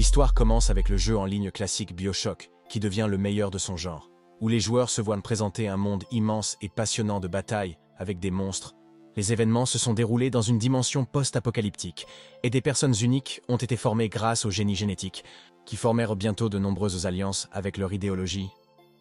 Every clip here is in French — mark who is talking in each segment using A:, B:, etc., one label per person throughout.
A: L'histoire commence avec le jeu en ligne classique BioShock, qui devient le meilleur de son genre, où les joueurs se voient présenter un monde immense et passionnant de batailles avec des monstres. Les événements se sont déroulés dans une dimension post-apocalyptique, et des personnes uniques ont été formées grâce au génie génétique, qui formèrent bientôt de nombreuses alliances avec leur idéologie.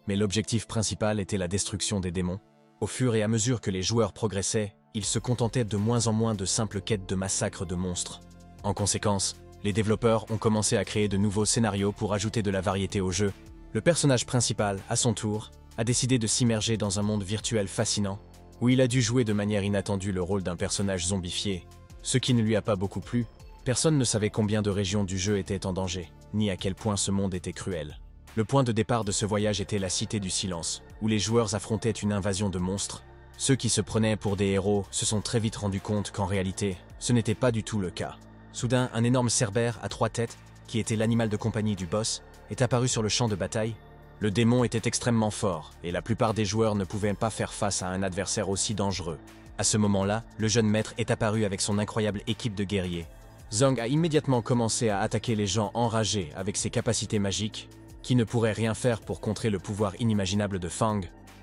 A: Mais l'objectif principal était la destruction des démons. Au fur et à mesure que les joueurs progressaient, ils se contentaient de moins en moins de simples quêtes de massacre de monstres. En conséquence, les développeurs ont commencé à créer de nouveaux scénarios pour ajouter de la variété au jeu. Le personnage principal, à son tour, a décidé de s'immerger dans un monde virtuel fascinant, où il a dû jouer de manière inattendue le rôle d'un personnage zombifié. Ce qui ne lui a pas beaucoup plu, personne ne savait combien de régions du jeu étaient en danger, ni à quel point ce monde était cruel. Le point de départ de ce voyage était la Cité du Silence, où les joueurs affrontaient une invasion de monstres. Ceux qui se prenaient pour des héros se sont très vite rendus compte qu'en réalité, ce n'était pas du tout le cas. Soudain, un énorme cerbère à 3 têtes, qui était l'animal de compagnie du boss, est apparu sur le champ de bataille. Le démon était extrêmement fort, et la plupart des joueurs ne pouvaient pas faire face à un adversaire aussi dangereux. À ce moment-là, le jeune maître est apparu avec son incroyable équipe de guerriers. Zhang a immédiatement commencé à attaquer les gens enragés avec ses capacités magiques, qui ne pourraient rien faire pour contrer le pouvoir inimaginable de Fang.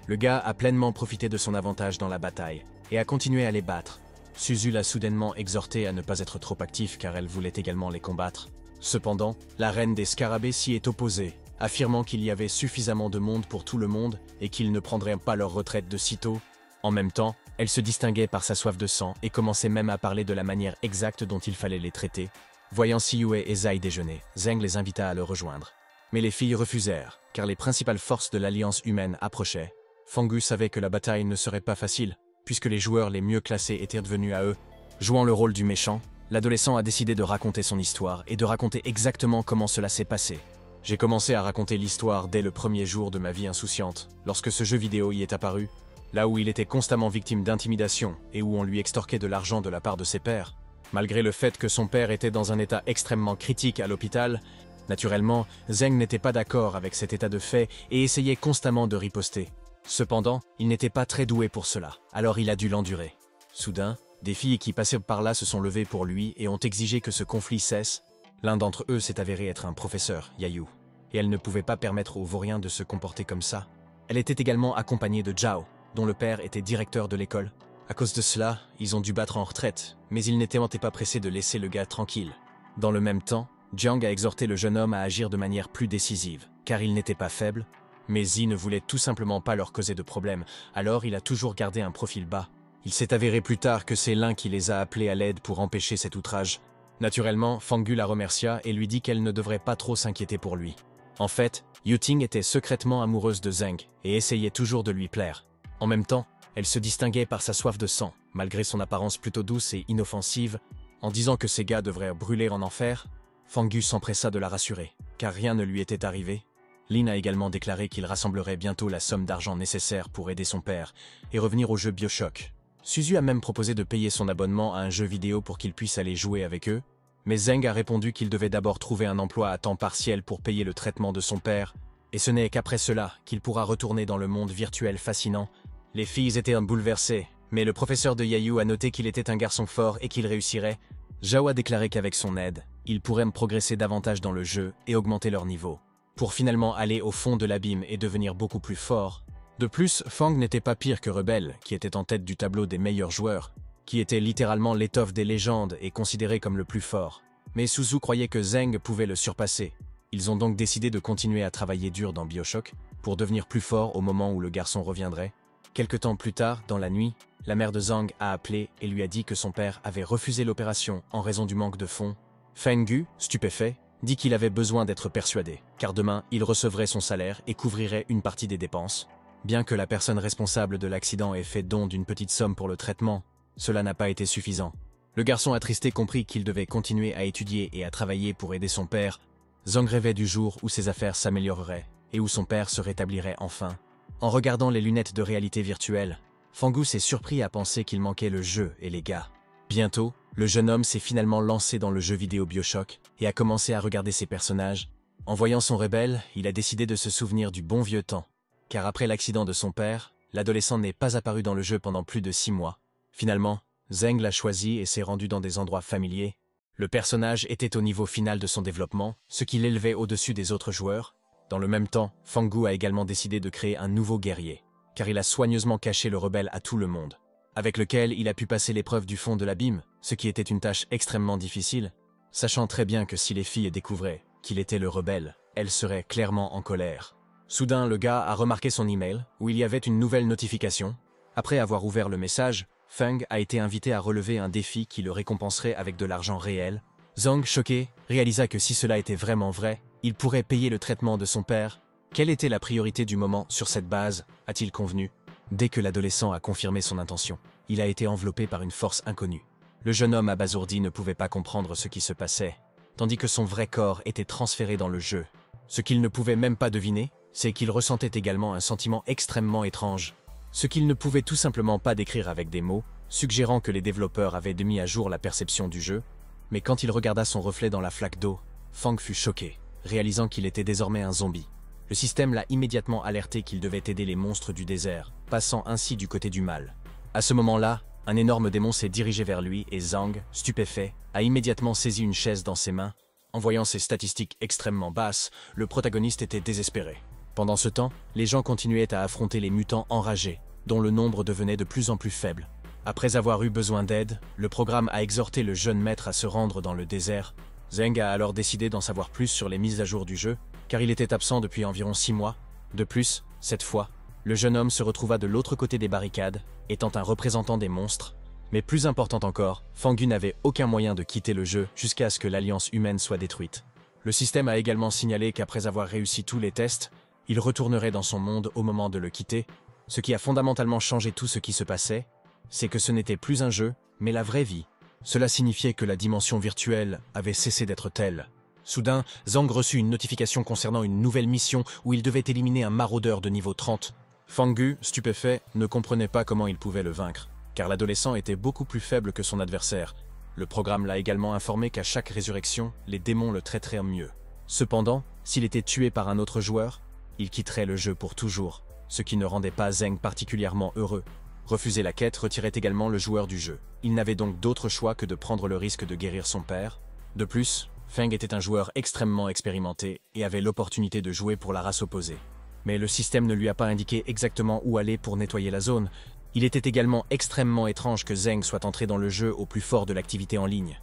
A: Le gars a pleinement profité de son avantage dans la bataille, et a continué à les battre. Suzu l'a soudainement exhorté à ne pas être trop actif car elle voulait également les combattre. Cependant, la reine des scarabées s'y est opposée, affirmant qu'il y avait suffisamment de monde pour tout le monde et qu'ils ne prendraient pas leur retraite de sitôt. En même temps, elle se distinguait par sa soif de sang et commençait même à parler de la manière exacte dont il fallait les traiter. Voyant Siyue et Zai déjeuner, Zheng les invita à le rejoindre. Mais les filles refusèrent, car les principales forces de l'alliance humaine approchaient. Fangu savait que la bataille ne serait pas facile, puisque les joueurs les mieux classés étaient devenus à eux. Jouant le rôle du méchant, l'adolescent a décidé de raconter son histoire et de raconter exactement comment cela s'est passé. J'ai commencé à raconter l'histoire dès le premier jour de ma vie insouciante, lorsque ce jeu vidéo y est apparu, là où il était constamment victime d'intimidation et où on lui extorquait de l'argent de la part de ses pairs. Malgré le fait que son père était dans un état extrêmement critique à l'hôpital, naturellement, Zheng n'était pas d'accord avec cet état de fait et essayait constamment de riposter. Cependant, il n'était pas très doué pour cela, alors il a dû l'endurer. Soudain, des filles qui passaient par là se sont levées pour lui et ont exigé que ce conflit cesse. L'un d'entre eux s'est avéré être un professeur, Yayu, et elle ne pouvait pas permettre aux vauriens de se comporter comme ça. Elle était également accompagnée de Zhao, dont le père était directeur de l'école. À cause de cela, ils ont dû battre en retraite, mais ils n'étaient pas pressés de laisser le gars tranquille. Dans le même temps, Jiang a exhorté le jeune homme à agir de manière plus décisive, car il n'était pas faible, mais Zi ne voulait tout simplement pas leur causer de problème, alors il a toujours gardé un profil bas. Il s'est avéré plus tard que c'est l'un qui les a appelés à l'aide pour empêcher cet outrage. Naturellement, Fangu la remercia et lui dit qu'elle ne devrait pas trop s'inquiéter pour lui. En fait, Yuting était secrètement amoureuse de Zheng et essayait toujours de lui plaire. En même temps, elle se distinguait par sa soif de sang, malgré son apparence plutôt douce et inoffensive. En disant que ces gars devraient brûler en enfer, Fangu s'empressa de la rassurer, car rien ne lui était arrivé. Lin a également déclaré qu'il rassemblerait bientôt la somme d'argent nécessaire pour aider son père et revenir au jeu BioShock. Suzu a même proposé de payer son abonnement à un jeu vidéo pour qu'il puisse aller jouer avec eux, mais Zheng a répondu qu'il devait d'abord trouver un emploi à temps partiel pour payer le traitement de son père, et ce n'est qu'après cela qu'il pourra retourner dans le monde virtuel fascinant. Les filles étaient bouleversées, mais le professeur de Yayu a noté qu'il était un garçon fort et qu'il réussirait. Zhao a déclaré qu'avec son aide, ils pourraient progresser davantage dans le jeu et augmenter leur niveau, pour finalement aller au fond de l'abîme et devenir beaucoup plus fort. De plus, Fang n'était pas pire que Rebel, qui était en tête du tableau des meilleurs joueurs, qui était littéralement l'étoffe des légendes et considéré comme le plus fort. Mais Suzu croyait que Zheng pouvait le surpasser. Ils ont donc décidé de continuer à travailler dur dans BioShock, pour devenir plus fort au moment où le garçon reviendrait. Quelque temps plus tard, dans la nuit, la mère de Zhang a appelé et lui a dit que son père avait refusé l'opération en raison du manque de fonds. Fengu, stupéfait, dit qu'il avait besoin d'être persuadé, car demain, il recevrait son salaire et couvrirait une partie des dépenses. Bien que la personne responsable de l'accident ait fait don d'une petite somme pour le traitement, cela n'a pas été suffisant. Le garçon attristé comprit qu'il devait continuer à étudier et à travailler pour aider son père. Zhang rêvait du jour où ses affaires s'amélioreraient et où son père se rétablirait enfin. En regardant les lunettes de réalité virtuelle, Fangu s'est surpris à penser qu'il manquait le jeu et les gars. Bientôt, le jeune homme s'est finalement lancé dans le jeu vidéo BioShock et a commencé à regarder ses personnages. En voyant son rebelle, il a décidé de se souvenir du bon vieux temps. Car après l'accident de son père, l'adolescent n'est pas apparu dans le jeu pendant plus de 6 mois. Finalement, Zheng l'a choisi et s'est rendu dans des endroits familiers. Le personnage était au niveau final de son développement, ce qui l'élevait au-dessus des autres joueurs. Dans le même temps, Fang-gu a également décidé de créer un nouveau guerrier, car il a soigneusement caché le rebelle à tout le monde, avec lequel il a pu passer l'épreuve du fond de l'abîme, ce qui était une tâche extrêmement difficile, sachant très bien que si les filles découvraient qu'il était le rebelle, elles seraient clairement en colère. Soudain, le gars a remarqué son email, où il y avait une nouvelle notification. Après avoir ouvert le message, Feng a été invité à relever un défi qui le récompenserait avec de l'argent réel. Zhang, choqué, réalisa que si cela était vraiment vrai, il pourrait payer le traitement de son père. Quelle était la priorité du moment sur cette base, a-t-il convenu? Dès que l'adolescent a confirmé son intention, il a été enveloppé par une force inconnue. Le jeune homme abasourdi ne pouvait pas comprendre ce qui se passait, tandis que son vrai corps était transféré dans le jeu. Ce qu'il ne pouvait même pas deviner, c'est qu'il ressentait également un sentiment extrêmement étrange, ce qu'il ne pouvait tout simplement pas décrire avec des mots, suggérant que les développeurs avaient mis à jour la perception du jeu. Mais quand il regarda son reflet dans la flaque d'eau, Fang fut choqué, réalisant qu'il était désormais un zombie. Le système l'a immédiatement alerté qu'il devait aider les monstres du désert, passant ainsi du côté du mal. À ce moment-là, un énorme démon s'est dirigé vers lui et Zhang, stupéfait, a immédiatement saisi une chaise dans ses mains. En voyant ses statistiques extrêmement basses, le protagoniste était désespéré. Pendant ce temps, les gens continuaient à affronter les mutants enragés, dont le nombre devenait de plus en plus faible. Après avoir eu besoin d'aide, le programme a exhorté le jeune maître à se rendre dans le désert. Zhang a alors décidé d'en savoir plus sur les mises à jour du jeu, car il était absent depuis environ 6 mois. De plus, cette fois, le jeune homme se retrouva de l'autre côté des barricades, étant un représentant des monstres. Mais plus important encore, Fang-gu n'avait aucun moyen de quitter le jeu jusqu'à ce que l'alliance humaine soit détruite. Le système a également signalé qu'après avoir réussi tous les tests, il retournerait dans son monde au moment de le quitter. Ce qui a fondamentalement changé tout ce qui se passait, c'est que ce n'était plus un jeu, mais la vraie vie. Cela signifiait que la dimension virtuelle avait cessé d'être telle. Soudain, Zhang reçut une notification concernant une nouvelle mission où il devait éliminer un maraudeur de niveau 30. Fang-gu, stupéfait, ne comprenait pas comment il pouvait le vaincre, car l'adolescent était beaucoup plus faible que son adversaire. Le programme l'a également informé qu'à chaque résurrection, les démons le traiteraient mieux. Cependant, s'il était tué par un autre joueur, il quitterait le jeu pour toujours, ce qui ne rendait pas Zhang particulièrement heureux. Refuser la quête retirait également le joueur du jeu. Il n'avait donc d'autre choix que de prendre le risque de guérir son père. De plus, Feng était un joueur extrêmement expérimenté et avait l'opportunité de jouer pour la race opposée. Mais le système ne lui a pas indiqué exactement où aller pour nettoyer la zone. Il était également extrêmement étrange que Zhang soit entré dans le jeu au plus fort de l'activité en ligne.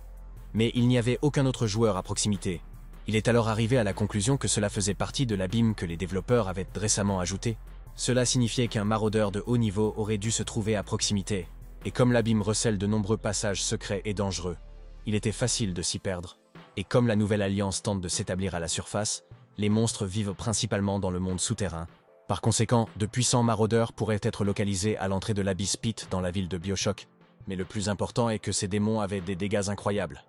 A: Mais il n'y avait aucun autre joueur à proximité. Il est alors arrivé à la conclusion que cela faisait partie de l'abîme que les développeurs avaient récemment ajouté. Cela signifiait qu'un maraudeur de haut niveau aurait dû se trouver à proximité, et comme l'abîme recèle de nombreux passages secrets et dangereux, il était facile de s'y perdre. Et comme la nouvelle alliance tente de s'établir à la surface, les monstres vivent principalement dans le monde souterrain. Par conséquent, de puissants maraudeurs pourraient être localisés à l'entrée de l'Abyss Pit dans la ville de BioShock. Mais le plus important est que ces démons avaient des dégâts incroyables,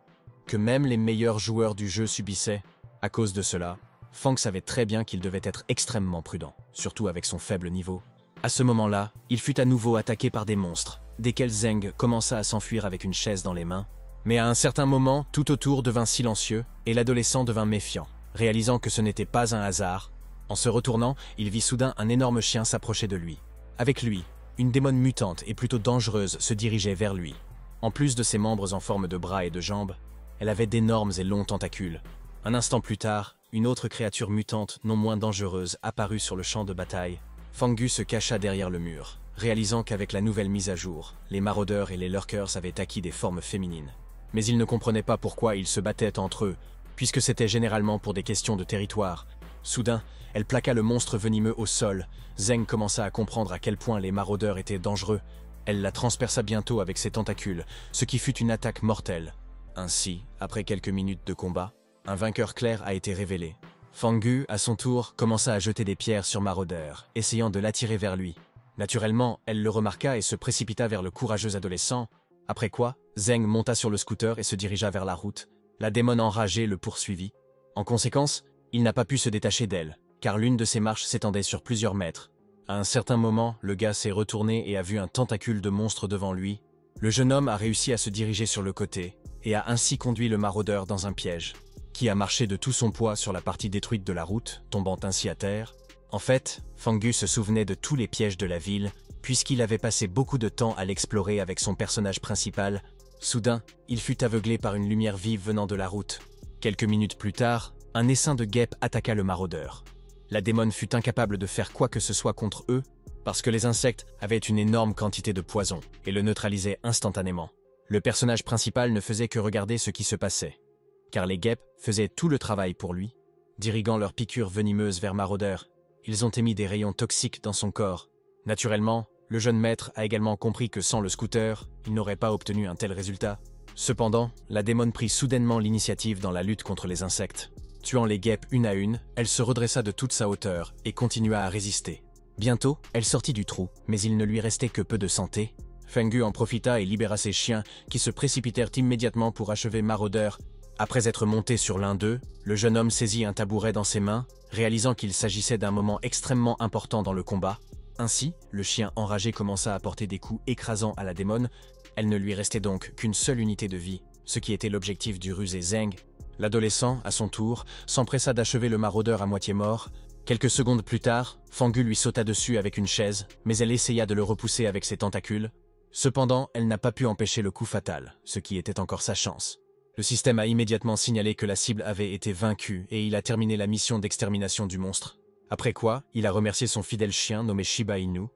A: que même les meilleurs joueurs du jeu subissaient. À cause de cela, Fang savait très bien qu'il devait être extrêmement prudent, surtout avec son faible niveau. À ce moment-là, il fut à nouveau attaqué par des monstres, desquels Zhang commença à s'enfuir avec une chaise dans les mains. Mais à un certain moment, tout autour devint silencieux et l'adolescent devint méfiant, réalisant que ce n'était pas un hasard. En se retournant, il vit soudain un énorme chien s'approcher de lui. Avec lui, une démone mutante et plutôt dangereuse se dirigeait vers lui. En plus de ses membres en forme de bras et de jambes, elle avait d'énormes et longs tentacules. Un instant plus tard, une autre créature mutante non moins dangereuse apparut sur le champ de bataille. Fang-gu se cacha derrière le mur, réalisant qu'avec la nouvelle mise à jour, les maraudeurs et les lurkers avaient acquis des formes féminines. Mais il ne comprenait pas pourquoi ils se battaient entre eux, puisque c'était généralement pour des questions de territoire. Soudain, elle plaqua le monstre venimeux au sol. Zhang commença à comprendre à quel point les maraudeurs étaient dangereux. Elle la transperça bientôt avec ses tentacules, ce qui fut une attaque mortelle. Ainsi, après quelques minutes de combat, un vainqueur clair a été révélé. Fang-gu, à son tour, commença à jeter des pierres sur Marauder, essayant de l'attirer vers lui. Naturellement, elle le remarqua et se précipita vers le courageux adolescent. Après quoi, Zhang monta sur le scooter et se dirigea vers la route. La démone enragée le poursuivit. En conséquence, il n'a pas pu se détacher d'elle, car l'une de ses marches s'étendait sur plusieurs mètres. À un certain moment, le gars s'est retourné et a vu un tentacule de monstre devant lui. Le jeune homme a réussi à se diriger sur le côté, et a ainsi conduit le maraudeur dans un piège, qui a marché de tout son poids sur la partie détruite de la route, tombant ainsi à terre. En fait, Fang-gu se souvenait de tous les pièges de la ville, puisqu'il avait passé beaucoup de temps à l'explorer avec son personnage principal. Soudain, il fut aveuglé par une lumière vive venant de la route. Quelques minutes plus tard, un essaim de guêpes attaqua le maraudeur. La démone fut incapable de faire quoi que ce soit contre eux, parce que les insectes avaient une énorme quantité de poison et le neutralisaient instantanément. Le personnage principal ne faisait que regarder ce qui se passait, car les guêpes faisaient tout le travail pour lui, diriguant leurs piqûres venimeuses vers Maraudeur. Ils ont émis des rayons toxiques dans son corps. Naturellement, le jeune maître a également compris que sans le scooter, il n'aurait pas obtenu un tel résultat. Cependant, la démone prit soudainement l'initiative dans la lutte contre les insectes. Tuant les guêpes une à une, elle se redressa de toute sa hauteur et continua à résister. Bientôt, elle sortit du trou, mais il ne lui restait que peu de santé. Fengu en profita et libéra ses chiens, qui se précipitèrent immédiatement pour achever Maraudeur. Après être monté sur l'un d'eux, le jeune homme saisit un tabouret dans ses mains, réalisant qu'il s'agissait d'un moment extrêmement important dans le combat. Ainsi, le chien enragé commença à porter des coups écrasants à la démone. Elle ne lui restait donc qu'une seule unité de vie, ce qui était l'objectif du rusé Zeng. L'adolescent, à son tour, s'empressa d'achever le maraudeur à moitié mort. Quelques secondes plus tard, Fengu lui sauta dessus avec une chaise, mais elle essaya de le repousser avec ses tentacules. Cependant, elle n'a pas pu empêcher le coup fatal, ce qui était encore sa chance. Le système a immédiatement signalé que la cible avait été vaincue et il a terminé la mission d'extermination du monstre. Après quoi, il a remercié son fidèle chien nommé Shiba Inu,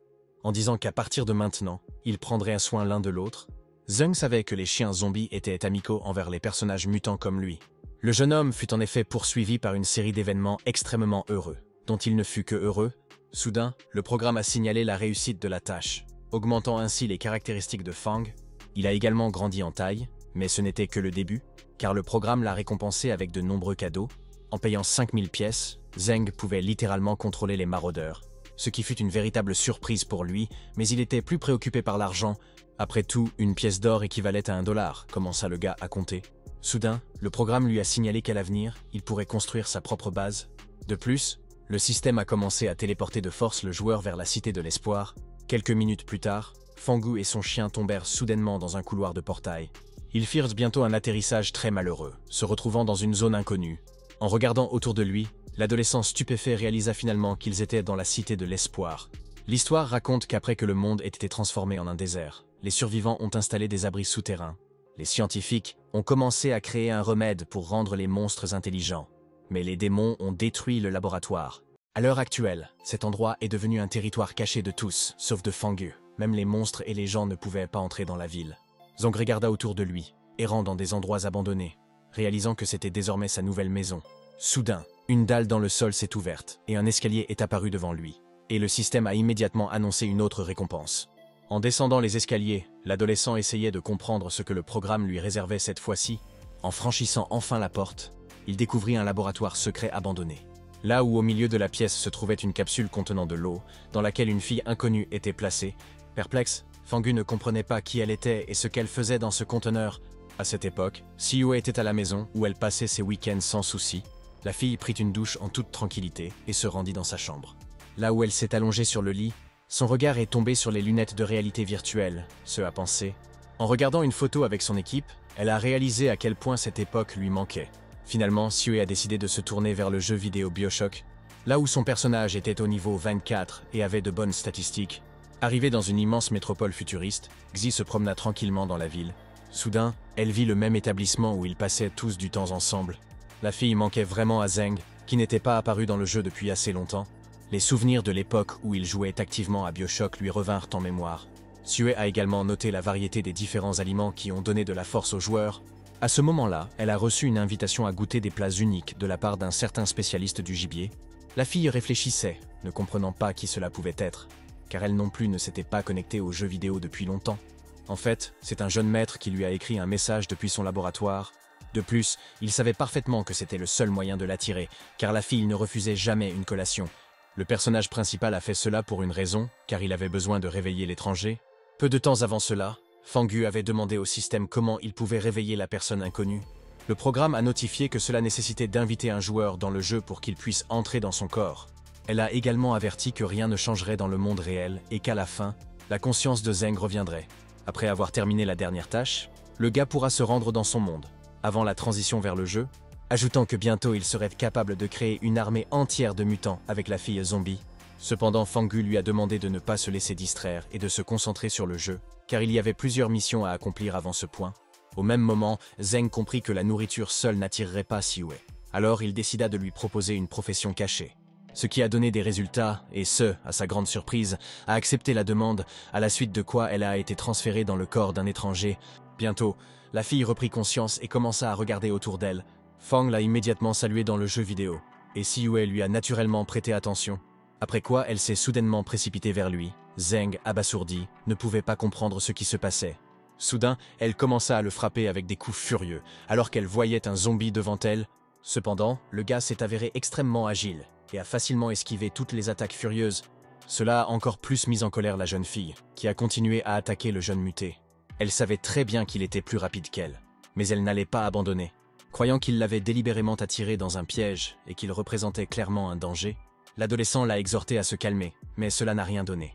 A: en disant qu'à partir de maintenant, ils prendraient un soin l'un de l'autre. Zeng savait que les chiens zombies étaient amicaux envers les personnages mutants comme lui. Le jeune homme fut en effet poursuivi par une série d'événements extrêmement heureux, dont il ne fut que heureux. Soudain, le programme a signalé la réussite de la tâche, augmentant ainsi les caractéristiques de Fang. Il a également grandi en taille, mais ce n'était que le début, car le programme l'a récompensé avec de nombreux cadeaux. En payant 5000 pièces, Zeng pouvait littéralement contrôler les maraudeurs, ce qui fut une véritable surprise pour lui, mais il était plus préoccupé par l'argent. Après tout, une pièce d'or équivalait à $1, commença le gars à compter. Soudain, le programme lui a signalé qu'à l'avenir, il pourrait construire sa propre base. De plus, le système a commencé à téléporter de force le joueur vers la Cité de l'Espoir. Quelques minutes plus tard, Fengu et son chien tombèrent soudainement dans un couloir de portail. Ils firent bientôt un atterrissage très malheureux, se retrouvant dans une zone inconnue. En regardant autour de lui, l'adolescent stupéfait réalisa finalement qu'ils étaient dans la Cité de l'Espoir. L'histoire raconte qu'après que le monde ait été transformé en un désert, les survivants ont installé des abris souterrains. Les scientifiques ont commencé à créer un remède pour rendre les monstres intelligents. Mais les démons ont détruit le laboratoire. À l'heure actuelle, cet endroit est devenu un territoire caché de tous, sauf de Fengu. Même les monstres et les gens ne pouvaient pas entrer dans la ville. Zeng regarda autour de lui, errant dans des endroits abandonnés, réalisant que c'était désormais sa nouvelle maison. Soudain, une dalle dans le sol s'est ouverte et un escalier est apparu devant lui. Et le système a immédiatement annoncé une autre récompense. En descendant les escaliers, l'adolescent essayait de comprendre ce que le programme lui réservait cette fois-ci. En franchissant enfin la porte, il découvrit un laboratoire secret abandonné. Là où au milieu de la pièce se trouvait une capsule contenant de l'eau, dans laquelle une fille inconnue était placée. Perplexe, Fengu ne comprenait pas qui elle était et ce qu'elle faisait dans ce conteneur. À cette époque, Siyu était à la maison où elle passait ses week-ends sans souci. La fille prit une douche en toute tranquillité et se rendit dans sa chambre. Là où elle s'est allongée sur le lit, son regard est tombé sur les lunettes de réalité virtuelle, ce a pensé. En regardant une photo avec son équipe, elle a réalisé à quel point cette époque lui manquait. Finalement, Siyu a décidé de se tourner vers le jeu vidéo BioShock, là où son personnage était au niveau 24 et avait de bonnes statistiques. Arrivée dans une immense métropole futuriste, Xi se promena tranquillement dans la ville. Soudain, elle vit le même établissement où ils passaient tous du temps ensemble. La fille manquait vraiment à Zeng, qui n'était pas apparu dans le jeu depuis assez longtemps. Les souvenirs de l'époque où il jouait activement à BioShock lui revinrent en mémoire. Sue a également noté la variété des différents aliments qui ont donné de la force aux joueurs. À ce moment-là, elle a reçu une invitation à goûter des plats uniques de la part d'un certain spécialiste du gibier. La fille réfléchissait, ne comprenant pas qui cela pouvait être, car elle non plus ne s'était pas connectée aux jeux vidéo depuis longtemps. En fait, c'est un jeune maître qui lui a écrit un message depuis son laboratoire. De plus, il savait parfaitement que c'était le seul moyen de l'attirer, car la fille ne refusait jamais une collation. Le personnage principal a fait cela pour une raison, car il avait besoin de réveiller l'étranger. Peu de temps avant cela, Fengu avait demandé au système comment il pouvait réveiller la personne inconnue. Le programme a notifié que cela nécessitait d'inviter un joueur dans le jeu pour qu'il puisse entrer dans son corps. Elle a également averti que rien ne changerait dans le monde réel et qu'à la fin, la conscience de Zeng reviendrait. Après avoir terminé la dernière tâche, le gars pourra se rendre dans son monde, avant la transition vers le jeu, ajoutant que bientôt il serait capable de créer une armée entière de mutants avec la fille zombie. Cependant, Fengu lui a demandé de ne pas se laisser distraire et de se concentrer sur le jeu, car il y avait plusieurs missions à accomplir avant ce point. Au même moment, Zheng comprit que la nourriture seule n'attirerait pas Xiue. Alors il décida de lui proposer une profession cachée. Ce qui a donné des résultats, et ce, à sa grande surprise, a accepté la demande, à la suite de quoi elle a été transférée dans le corps d'un étranger. Bientôt, la fille reprit conscience et commença à regarder autour d'elle. Fang l'a immédiatement saluée dans le jeu vidéo, et Xiue lui a naturellement prêté attention. Après quoi, elle s'est soudainement précipitée vers lui. Zheng, abasourdi, ne pouvait pas comprendre ce qui se passait. Soudain, elle commença à le frapper avec des coups furieux, alors qu'elle voyait un zombie devant elle. Cependant, le gars s'est avéré extrêmement agile, et a facilement esquivé toutes les attaques furieuses. Cela a encore plus mis en colère la jeune fille, qui a continué à attaquer le jeune muté. Elle savait très bien qu'il était plus rapide qu'elle, mais elle n'allait pas abandonner. Croyant qu'il l'avait délibérément attiré dans un piège et qu'il représentait clairement un danger, l'adolescent l'a exhorté à se calmer, mais cela n'a rien donné.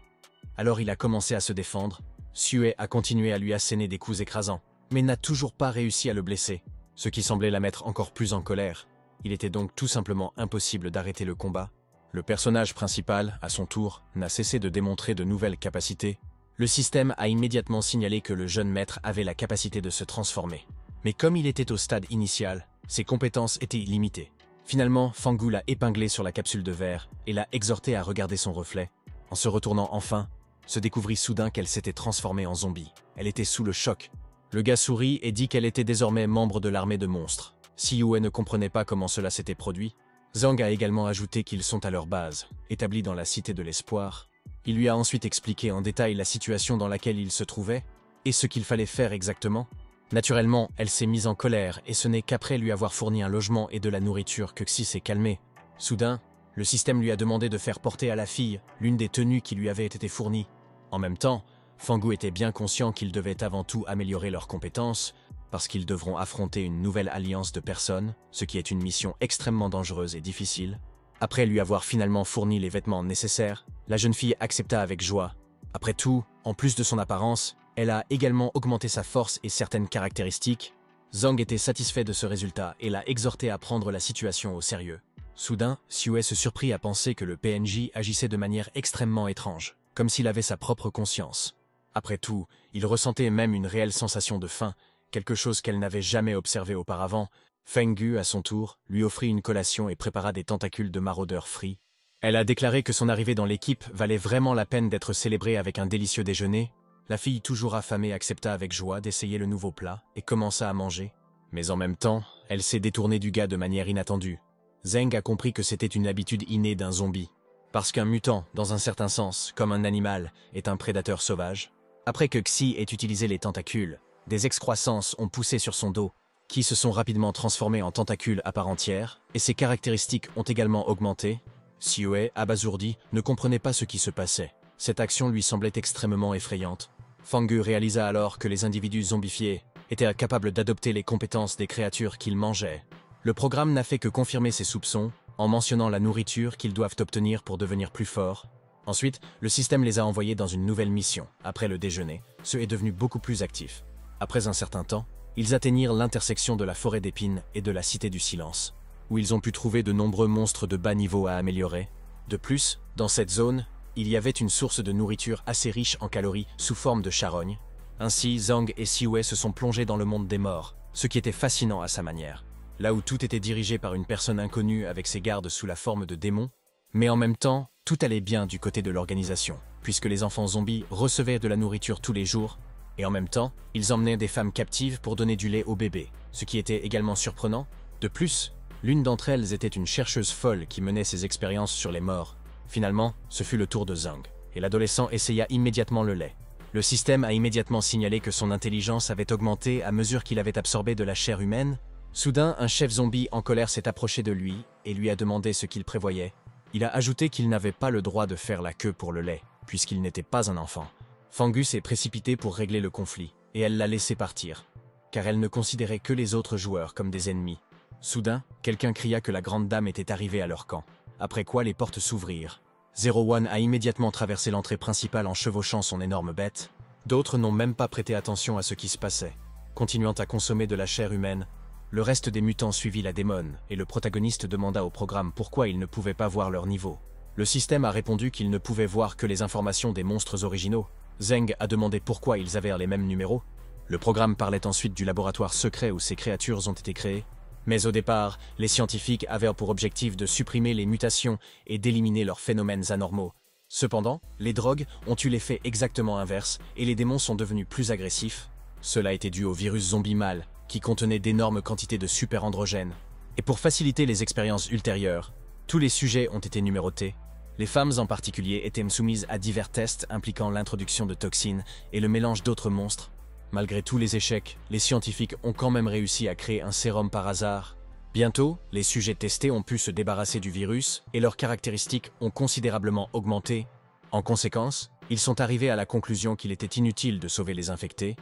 A: Alors il a commencé à se défendre. Xiue a continué à lui asséner des coups écrasants, mais n'a toujours pas réussi à le blesser, ce qui semblait la mettre encore plus en colère. Il était donc tout simplement impossible d'arrêter le combat. Le personnage principal, à son tour, n'a cessé de démontrer de nouvelles capacités. Le système a immédiatement signalé que le jeune maître avait la capacité de se transformer. Mais comme il était au stade initial, ses compétences étaient limitées. Finalement, Fangu l'a épinglé sur la capsule de verre et l'a exhorté à regarder son reflet. En se retournant enfin, se découvrit soudain qu'elle s'était transformée en zombie. Elle était sous le choc. Le gars sourit et dit qu'elle était désormais membre de l'armée de monstres. Xiue ne comprenait pas comment cela s'était produit. Zhang a également ajouté qu'ils sont à leur base, établis dans la Cité de l'Espoir. Il lui a ensuite expliqué en détail la situation dans laquelle il se trouvait et ce qu'il fallait faire exactement. Naturellement, elle s'est mise en colère et ce n'est qu'après lui avoir fourni un logement et de la nourriture que Xi s'est calmée. Soudain, le système lui a demandé de faire porter à la fille l'une des tenues qui lui avaient été fournies. En même temps, Fangu était bien conscient qu'ils devaient avant tout améliorer leurs compétences, parce qu'ils devront affronter une nouvelle alliance de personnes, ce qui est une mission extrêmement dangereuse et difficile. Après lui avoir finalement fourni les vêtements nécessaires, la jeune fille accepta avec joie. Après tout, en plus de son apparence, elle a également augmenté sa force et certaines caractéristiques. Zhang était satisfait de ce résultat et l'a exhorté à prendre la situation au sérieux. Soudain, Xiue se surprit à penser que le PNJ agissait de manière extrêmement étrange, comme s'il avait sa propre conscience. Après tout, il ressentait même une réelle sensation de faim, quelque chose qu'elle n'avait jamais observé auparavant. Fenggu, à son tour, lui offrit une collation et prépara des tentacules de maraudeurs frits. Elle a déclaré que son arrivée dans l'équipe valait vraiment la peine d'être célébrée avec un délicieux déjeuner. La fille, toujours affamée, accepta avec joie d'essayer le nouveau plat et commença à manger. Mais en même temps, elle s'est détournée du gars de manière inattendue. Zheng a compris que c'était une habitude innée d'un zombie. Parce qu'un mutant, dans un certain sens, comme un animal, est un prédateur sauvage. Après que Xi ait utilisé les tentacules, des excroissances ont poussé sur son dos, qui se sont rapidement transformés en tentacules à part entière, et ses caractéristiques ont également augmenté. Xiue, abasourdi, ne comprenait pas ce qui se passait. Cette action lui semblait extrêmement effrayante. Fangu réalisa alors que les individus zombifiés étaient capables d'adopter les compétences des créatures qu'ils mangeaient. Le programme n'a fait que confirmer ses soupçons, en mentionnant la nourriture qu'ils doivent obtenir pour devenir plus forts. Ensuite, le système les a envoyés dans une nouvelle mission. Après le déjeuner, ce est devenu beaucoup plus actif. Après un certain temps, ils atteignirent l'intersection de la forêt d'épines et de la Cité du Silence, où ils ont pu trouver de nombreux monstres de bas niveau à améliorer. De plus, dans cette zone, il y avait une source de nourriture assez riche en calories sous forme de charogne. Ainsi, Zhang et Xiue se sont plongés dans le monde des morts, ce qui était fascinant à sa manière. Là où tout était dirigé par une personne inconnue avec ses gardes sous la forme de démons, mais en même temps, tout allait bien du côté de l'organisation, puisque les enfants zombies recevaient de la nourriture tous les jours, et en même temps, ils emmenaient des femmes captives pour donner du lait aux bébés, ce qui était également surprenant. De plus, l'une d'entre elles était une chercheuse folle qui menait ses expériences sur les morts. Finalement, ce fut le tour de Zhang, et l'adolescent essaya immédiatement le lait. Le système a immédiatement signalé que son intelligence avait augmenté à mesure qu'il avait absorbé de la chair humaine. Soudain, un chef zombie en colère s'est approché de lui et lui a demandé ce qu'il prévoyait. Il a ajouté qu'il n'avait pas le droit de faire la queue pour le lait, puisqu'il n'était pas un enfant. Fangu s'est précipitée pour régler le conflit, et elle l'a laissé partir, car elle ne considérait que les autres joueurs comme des ennemis. Soudain, quelqu'un cria que la grande dame était arrivée à leur camp, après quoi les portes s'ouvrirent. Zero One a immédiatement traversé l'entrée principale en chevauchant son énorme bête. D'autres n'ont même pas prêté attention à ce qui se passait. Continuant à consommer de la chair humaine, le reste des mutants suivit la démone, et le protagoniste demanda au programme pourquoi ils ne pouvaient pas voir leur niveau. Le système a répondu qu'ils ne pouvaient voir que les informations des monstres originaux. Zheng a demandé pourquoi ils avaient les mêmes numéros. Le programme parlait ensuite du laboratoire secret où ces créatures ont été créées. Mais au départ, les scientifiques avaient pour objectif de supprimer les mutations et d'éliminer leurs phénomènes anormaux. Cependant, les drogues ont eu l'effet exactement inverse et les démons sont devenus plus agressifs. Cela était dû au virus zombie mâle, qui contenait d'énormes quantités de superandrogènes. Et pour faciliter les expériences ultérieures, tous les sujets ont été numérotés. Les femmes en particulier étaient soumises à divers tests impliquant l'introduction de toxines et le mélange d'autres monstres. Malgré tous les échecs, les scientifiques ont quand même réussi à créer un sérum par hasard. Bientôt, les sujets testés ont pu se débarrasser du virus et leurs caractéristiques ont considérablement augmenté. En conséquence, ils sont arrivés à la conclusion qu'il était inutile de sauver les infectés.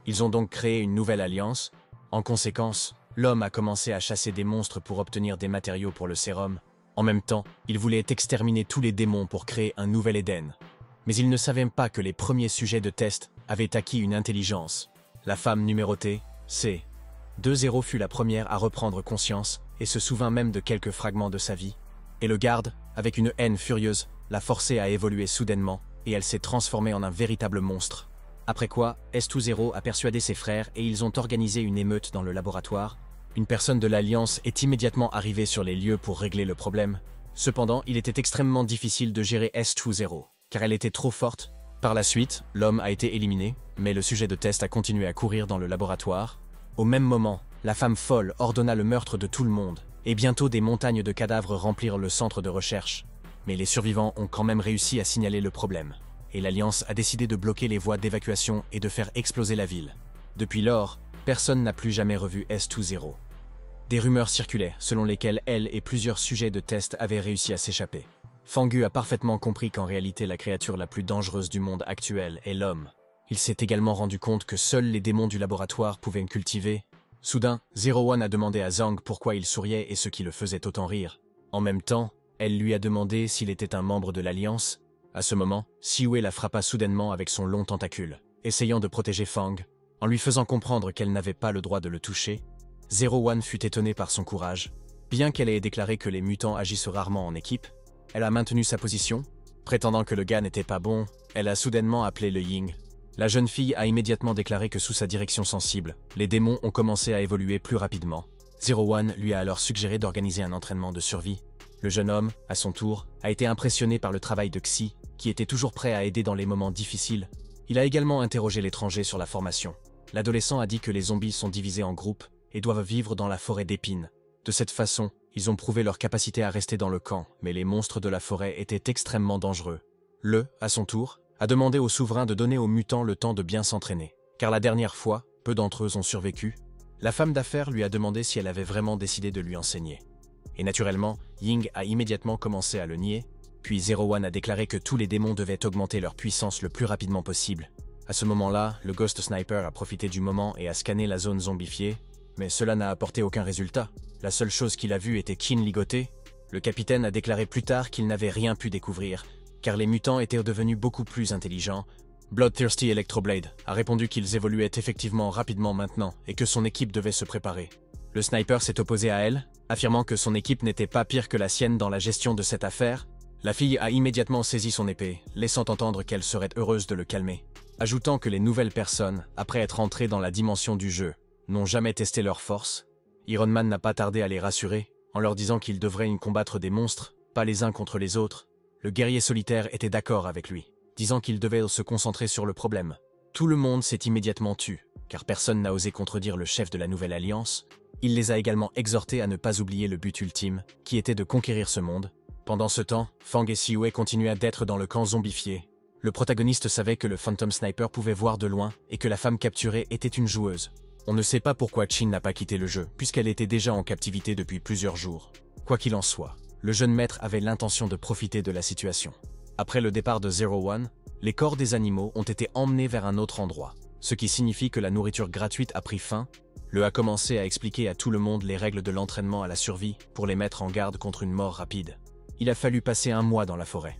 A: Ils ont donc créé une nouvelle alliance. En conséquence, l'homme a commencé à chasser des monstres pour obtenir des matériaux pour le sérum. En même temps, il voulait exterminer tous les démons pour créer un nouvel Éden. Mais il ne savait pas que les premiers sujets de test avaient acquis une intelligence. La femme numérotée, C. 2-0 fut la première à reprendre conscience et se souvint même de quelques fragments de sa vie. Et le garde, avec une haine furieuse, l'a forcée à évoluer soudainement et elle s'est transformée en un véritable monstre. Après quoi, S20 a persuadé ses frères et ils ont organisé une émeute dans le laboratoire. Une personne de l'Alliance est immédiatement arrivée sur les lieux pour régler le problème. Cependant, il était extrêmement difficile de gérer S20, car elle était trop forte. Par la suite, l'homme a été éliminé, mais le sujet de test a continué à courir dans le laboratoire. Au même moment, la femme folle ordonna le meurtre de tout le monde, et bientôt des montagnes de cadavres remplirent le centre de recherche. Mais les survivants ont quand même réussi à signaler le problème, et l'Alliance a décidé de bloquer les voies d'évacuation et de faire exploser la ville. Depuis lors, personne n'a plus jamais revu S20. Des rumeurs circulaient, selon lesquelles elle et plusieurs sujets de test avaient réussi à s'échapper. Fangu a parfaitement compris qu'en réalité la créature la plus dangereuse du monde actuel est l'homme. Il s'est également rendu compte que seuls les démons du laboratoire pouvaient le cultiver. Soudain, Zero One a demandé à Zhang pourquoi il souriait et ce qui le faisait autant rire. En même temps, elle lui a demandé s'il était un membre de l'Alliance. À ce moment, Siwei la frappa soudainement avec son long tentacule, essayant de protéger Fang, en lui faisant comprendre qu'elle n'avait pas le droit de le toucher. Zero One fut étonnée par son courage. Bien qu'elle ait déclaré que les mutants agissent rarement en équipe, elle a maintenu sa position. Prétendant que le gars n'était pas bon, elle a soudainement appelé le Ying. La jeune fille a immédiatement déclaré que sous sa direction sensible, les démons ont commencé à évoluer plus rapidement. Zero One lui a alors suggéré d'organiser un entraînement de survie. Le jeune homme, à son tour, a été impressionné par le travail de Xi, qui était toujours prêt à aider dans les moments difficiles. Il a également interrogé l'étranger sur la formation. L'adolescent a dit que les zombies sont divisés en groupes et doivent vivre dans la forêt d'épines. De cette façon, ils ont prouvé leur capacité à rester dans le camp, mais les monstres de la forêt étaient extrêmement dangereux. À son tour, a demandé au souverain de donner aux mutants le temps de bien s'entraîner, car la dernière fois, peu d'entre eux ont survécu. La femme d'affaires lui a demandé si elle avait vraiment décidé de lui enseigner. Et naturellement, Ying a immédiatement commencé à le nier, puis Zero One a déclaré que tous les démons devaient augmenter leur puissance le plus rapidement possible. À ce moment-là, le Ghost Sniper a profité du moment et a scanné la zone zombifiée, mais cela n'a apporté aucun résultat. La seule chose qu'il a vue était Qin ligoté. Le capitaine a déclaré plus tard qu'il n'avait rien pu découvrir, car les mutants étaient devenus beaucoup plus intelligents. Bloodthirsty Electroblade a répondu qu'ils évoluaient effectivement rapidement maintenant et que son équipe devait se préparer. Le sniper s'est opposé à elle, affirmant que son équipe n'était pas pire que la sienne dans la gestion de cette affaire. La fille a immédiatement saisi son épée, laissant entendre qu'elle serait heureuse de le calmer, ajoutant que les nouvelles personnes, après être entrées dans la dimension du jeu, n'ont jamais testé leur force. Iron Man n'a pas tardé à les rassurer, en leur disant qu'ils devraient y combattre des monstres, pas les uns contre les autres. Le guerrier solitaire était d'accord avec lui, disant qu'il devait se concentrer sur le problème. Tout le monde s'est immédiatement tu, car personne n'a osé contredire le chef de la Nouvelle Alliance. Il les a également exhortés à ne pas oublier le but ultime, qui était de conquérir ce monde. Pendant ce temps, Fang et Siwei continuaient d'être dans le camp zombifié. Le protagoniste savait que le Phantom Sniper pouvait voir de loin et que la femme capturée était une joueuse. On ne sait pas pourquoi Qin n'a pas quitté le jeu, puisqu'elle était déjà en captivité depuis plusieurs jours. Quoi qu'il en soit, le jeune maître avait l'intention de profiter de la situation. Après le départ de Zero One, les corps des animaux ont été emmenés vers un autre endroit, ce qui signifie que la nourriture gratuite a pris fin. Le a commencé à expliquer à tout le monde les règles de l'entraînement à la survie pour les mettre en garde contre une mort rapide. Il a fallu passer un mois dans la forêt.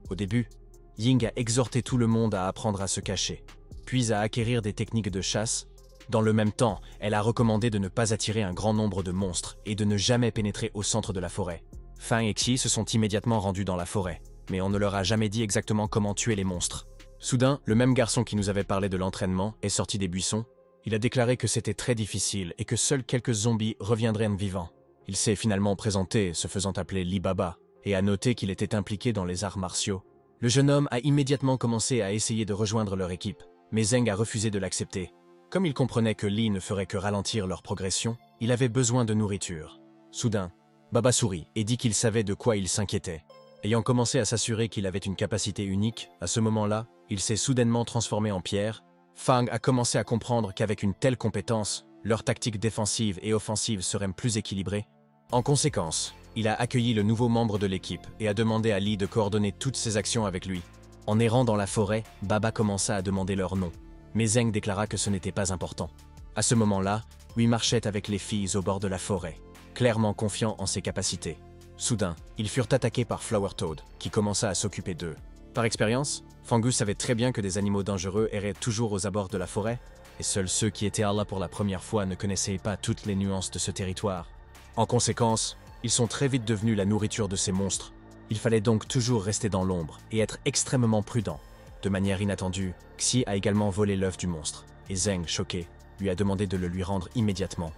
A: Au début, Ying a exhorté tout le monde à apprendre à se cacher, puis à acquérir des techniques de chasse. Dans le même temps, elle a recommandé de ne pas attirer un grand nombre de monstres et de ne jamais pénétrer au centre de la forêt. Fang et Xi se sont immédiatement rendus dans la forêt, mais on ne leur a jamais dit exactement comment tuer les monstres. Soudain, le même garçon qui nous avait parlé de l'entraînement est sorti des buissons. Il a déclaré que c'était très difficile et que seuls quelques zombies reviendraient vivants. Il s'est finalement présenté, se faisant appeler Li Baba, et a noté qu'il était impliqué dans les arts martiaux. Le jeune homme a immédiatement commencé à essayer de rejoindre leur équipe, mais Zeng a refusé de l'accepter. Comme il comprenait que Li ne ferait que ralentir leur progression, il avait besoin de nourriture. Soudain, Baba sourit et dit qu'il savait de quoi il s'inquiétait. Ayant commencé à s'assurer qu'il avait une capacité unique, à ce moment-là, il s'est soudainement transformé en pierre. Fang a commencé à comprendre qu'avec une telle compétence, leur tactique défensive et offensive serait plus équilibrée. En conséquence, il a accueilli le nouveau membre de l'équipe et a demandé à Li de coordonner toutes ses actions avec lui. En errant dans la forêt, Baba commença à demander leur nom, mais Zeng déclara que ce n'était pas important. À ce moment-là, lui marchait avec les filles au bord de la forêt, clairement confiant en ses capacités. Soudain, ils furent attaqués par Flower Toad, qui commença à s'occuper d'eux. Par expérience, Fangus savait très bien que des animaux dangereux erraient toujours aux abords de la forêt, et seuls ceux qui étaient là pour la première fois ne connaissaient pas toutes les nuances de ce territoire. En conséquence, ils sont très vite devenus la nourriture de ces monstres. Il fallait donc toujours rester dans l'ombre et être extrêmement prudent. De manière inattendue, Xi a également volé l'œuf du monstre, et Zeng, choqué, lui a demandé de le lui rendre immédiatement.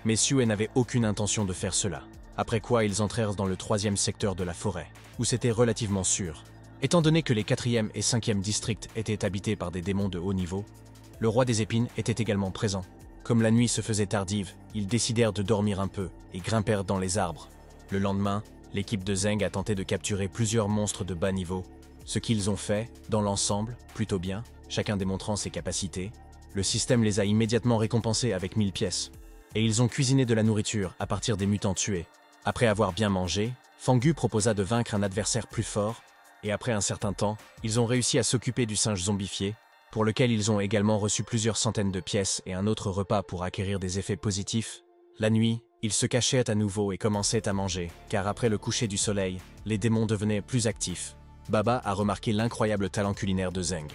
A: Mais Xue n'avait aucune intention de faire cela, après quoi ils entrèrent dans le 3e secteur de la forêt, où c'était relativement sûr. Étant donné que les 4e et 5e districts étaient habités par des démons de haut niveau, le roi des épines était également présent. Comme la nuit se faisait tardive, ils décidèrent de dormir un peu et grimpèrent dans les arbres. Le lendemain, l'équipe de Zeng a tenté de capturer plusieurs monstres de bas niveau. Ce qu'ils ont fait, dans l'ensemble, plutôt bien, chacun démontrant ses capacités. Le système les a immédiatement récompensés avec 1000 pièces. Et ils ont cuisiné de la nourriture à partir des mutants tués. Après avoir bien mangé, Fangu proposa de vaincre un adversaire plus fort, et après un certain temps, ils ont réussi à s'occuper du singe zombifié, pour lequel ils ont également reçu plusieurs centaines de pièces et un autre repas pour acquérir des effets positifs. La nuit, ils se cachaient à nouveau et commençaient à manger, car après le coucher du soleil, les démons devenaient plus actifs. Baba a remarqué l'incroyable talent culinaire de Zeng,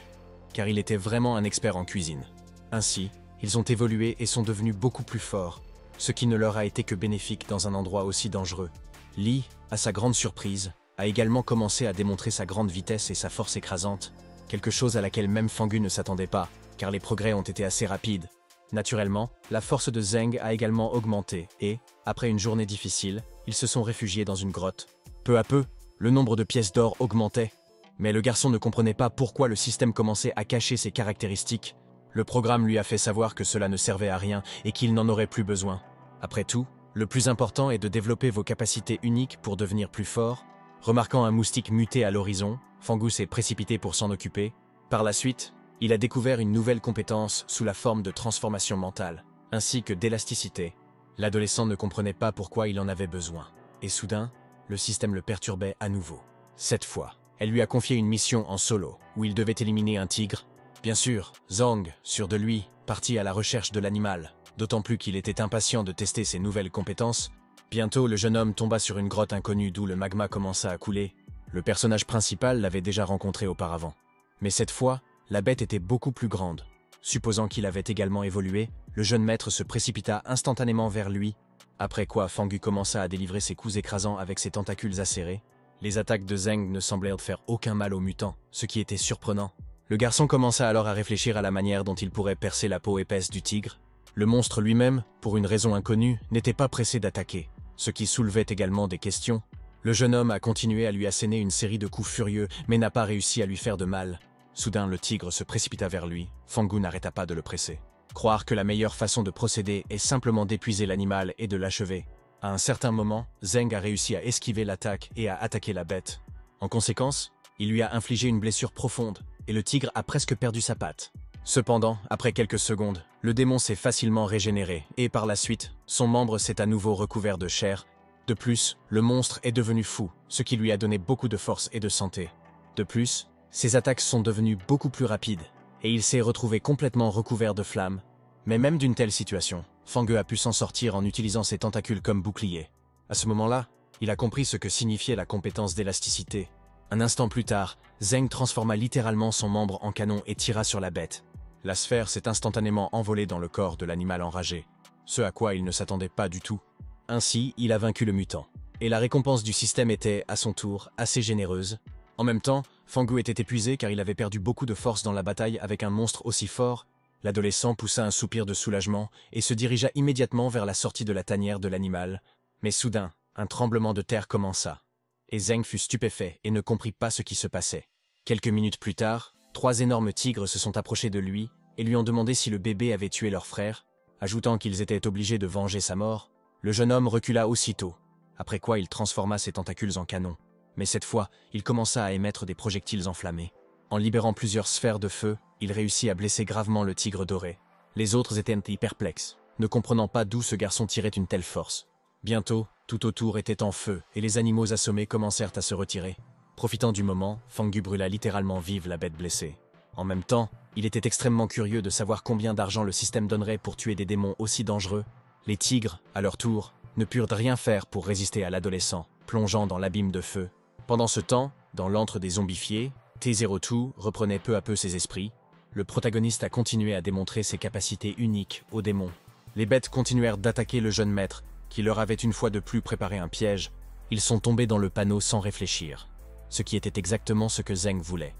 A: car il était vraiment un expert en cuisine. Ainsi, ils ont évolué et sont devenus beaucoup plus forts, ce qui ne leur a été que bénéfique dans un endroit aussi dangereux. Li, à sa grande surprise, a également commencé à démontrer sa grande vitesse et sa force écrasante, quelque chose à laquelle même Fangu ne s'attendait pas, car les progrès ont été assez rapides. Naturellement, la force de Zeng a également augmenté et, après une journée difficile, ils se sont réfugiés dans une grotte. Peu à peu, le nombre de pièces d'or augmentait, mais le garçon ne comprenait pas pourquoi le système commençait à cacher ses caractéristiques. Le programme lui a fait savoir que cela ne servait à rien et qu'il n'en aurait plus besoin. Après tout, le plus important est de développer vos capacités uniques pour devenir plus fort. Remarquant un moustique muté à l'horizon, Fangu s'est précipité pour s'en occuper. Par la suite, il a découvert une nouvelle compétence sous la forme de transformation mentale, ainsi que d'élasticité. L'adolescent ne comprenait pas pourquoi il en avait besoin. Et soudain, le système le perturbait à nouveau. Cette fois, elle lui a confié une mission en solo, où il devait éliminer un tigre. Bien sûr, Zong, sûr de lui, partit à la recherche de l'animal, d'autant plus qu'il était impatient de tester ses nouvelles compétences. Bientôt, le jeune homme tomba sur une grotte inconnue d'où le magma commença à couler. Le personnage principal l'avait déjà rencontré auparavant. Mais cette fois, la bête était beaucoup plus grande. Supposant qu'il avait également évolué, le jeune maître se précipita instantanément vers lui, après quoi Fangu commença à délivrer ses coups écrasants avec ses tentacules acérés. Les attaques de Zeng ne semblèrent faire aucun mal aux mutants, ce qui était surprenant. Le garçon commença alors à réfléchir à la manière dont il pourrait percer la peau épaisse du tigre. Le monstre lui-même, pour une raison inconnue, n'était pas pressé d'attaquer, ce qui soulevait également des questions. Le jeune homme a continué à lui asséner une série de coups furieux, mais n'a pas réussi à lui faire de mal. Soudain, le tigre se précipita vers lui. Fangu n'arrêta pas de le presser. Croire que la meilleure façon de procéder est simplement d'épuiser l'animal et de l'achever. À un certain moment, Zeng a réussi à esquiver l'attaque et à attaquer la bête. En conséquence, il lui a infligé une blessure profonde, et le tigre a presque perdu sa patte. Cependant, après quelques secondes, le démon s'est facilement régénéré, et par la suite, son membre s'est à nouveau recouvert de chair. De plus, le monstre est devenu fou, ce qui lui a donné beaucoup de force et de santé. De plus, ses attaques sont devenues beaucoup plus rapides, et il s'est retrouvé complètement recouvert de flammes. Mais même d'une telle situation, Fangu a pu s'en sortir en utilisant ses tentacules comme bouclier. À ce moment-là, il a compris ce que signifiait la compétence d'élasticité. Un instant plus tard, Zeng transforma littéralement son membre en canon et tira sur la bête. La sphère s'est instantanément envolée dans le corps de l'animal enragé, ce à quoi il ne s'attendait pas du tout. Ainsi, il a vaincu le mutant. Et la récompense du système était, à son tour, assez généreuse. En même temps, Fangu était épuisé car il avait perdu beaucoup de force dans la bataille avec un monstre aussi fort. L'adolescent poussa un soupir de soulagement et se dirigea immédiatement vers la sortie de la tanière de l'animal. Mais soudain, un tremblement de terre commença. Et Zheng fut stupéfait et ne comprit pas ce qui se passait. Quelques minutes plus tard, 3 énormes tigres se sont approchés de lui et lui ont demandé si le bébé avait tué leur frère, ajoutant qu'ils étaient obligés de venger sa mort. Le jeune homme recula aussitôt, après quoi il transforma ses tentacules en canons. Mais cette fois, il commença à émettre des projectiles enflammés. En libérant plusieurs sphères de feu, il réussit à blesser gravement le tigre doré. Les autres étaient perplexes, ne comprenant pas d'où ce garçon tirait une telle force. Bientôt, tout autour était en feu et les animaux assommés commencèrent à se retirer. Profitant du moment, Fangu brûla littéralement vive la bête blessée. En même temps, il était extrêmement curieux de savoir combien d'argent le système donnerait pour tuer des démons aussi dangereux. Les tigres, à leur tour, ne purent rien faire pour résister à l'adolescent, plongeant dans l'abîme de feu. Pendant ce temps, dans l'antre des zombifiés, T02 reprenait peu à peu ses esprits. Le protagoniste a continué à démontrer ses capacités uniques aux démons. Les bêtes continuèrent d'attaquer le jeune maître, qui leur avait une fois de plus préparé un piège. Ils sont tombés dans le panneau sans réfléchir, ce qui était exactement ce que Zheng voulait,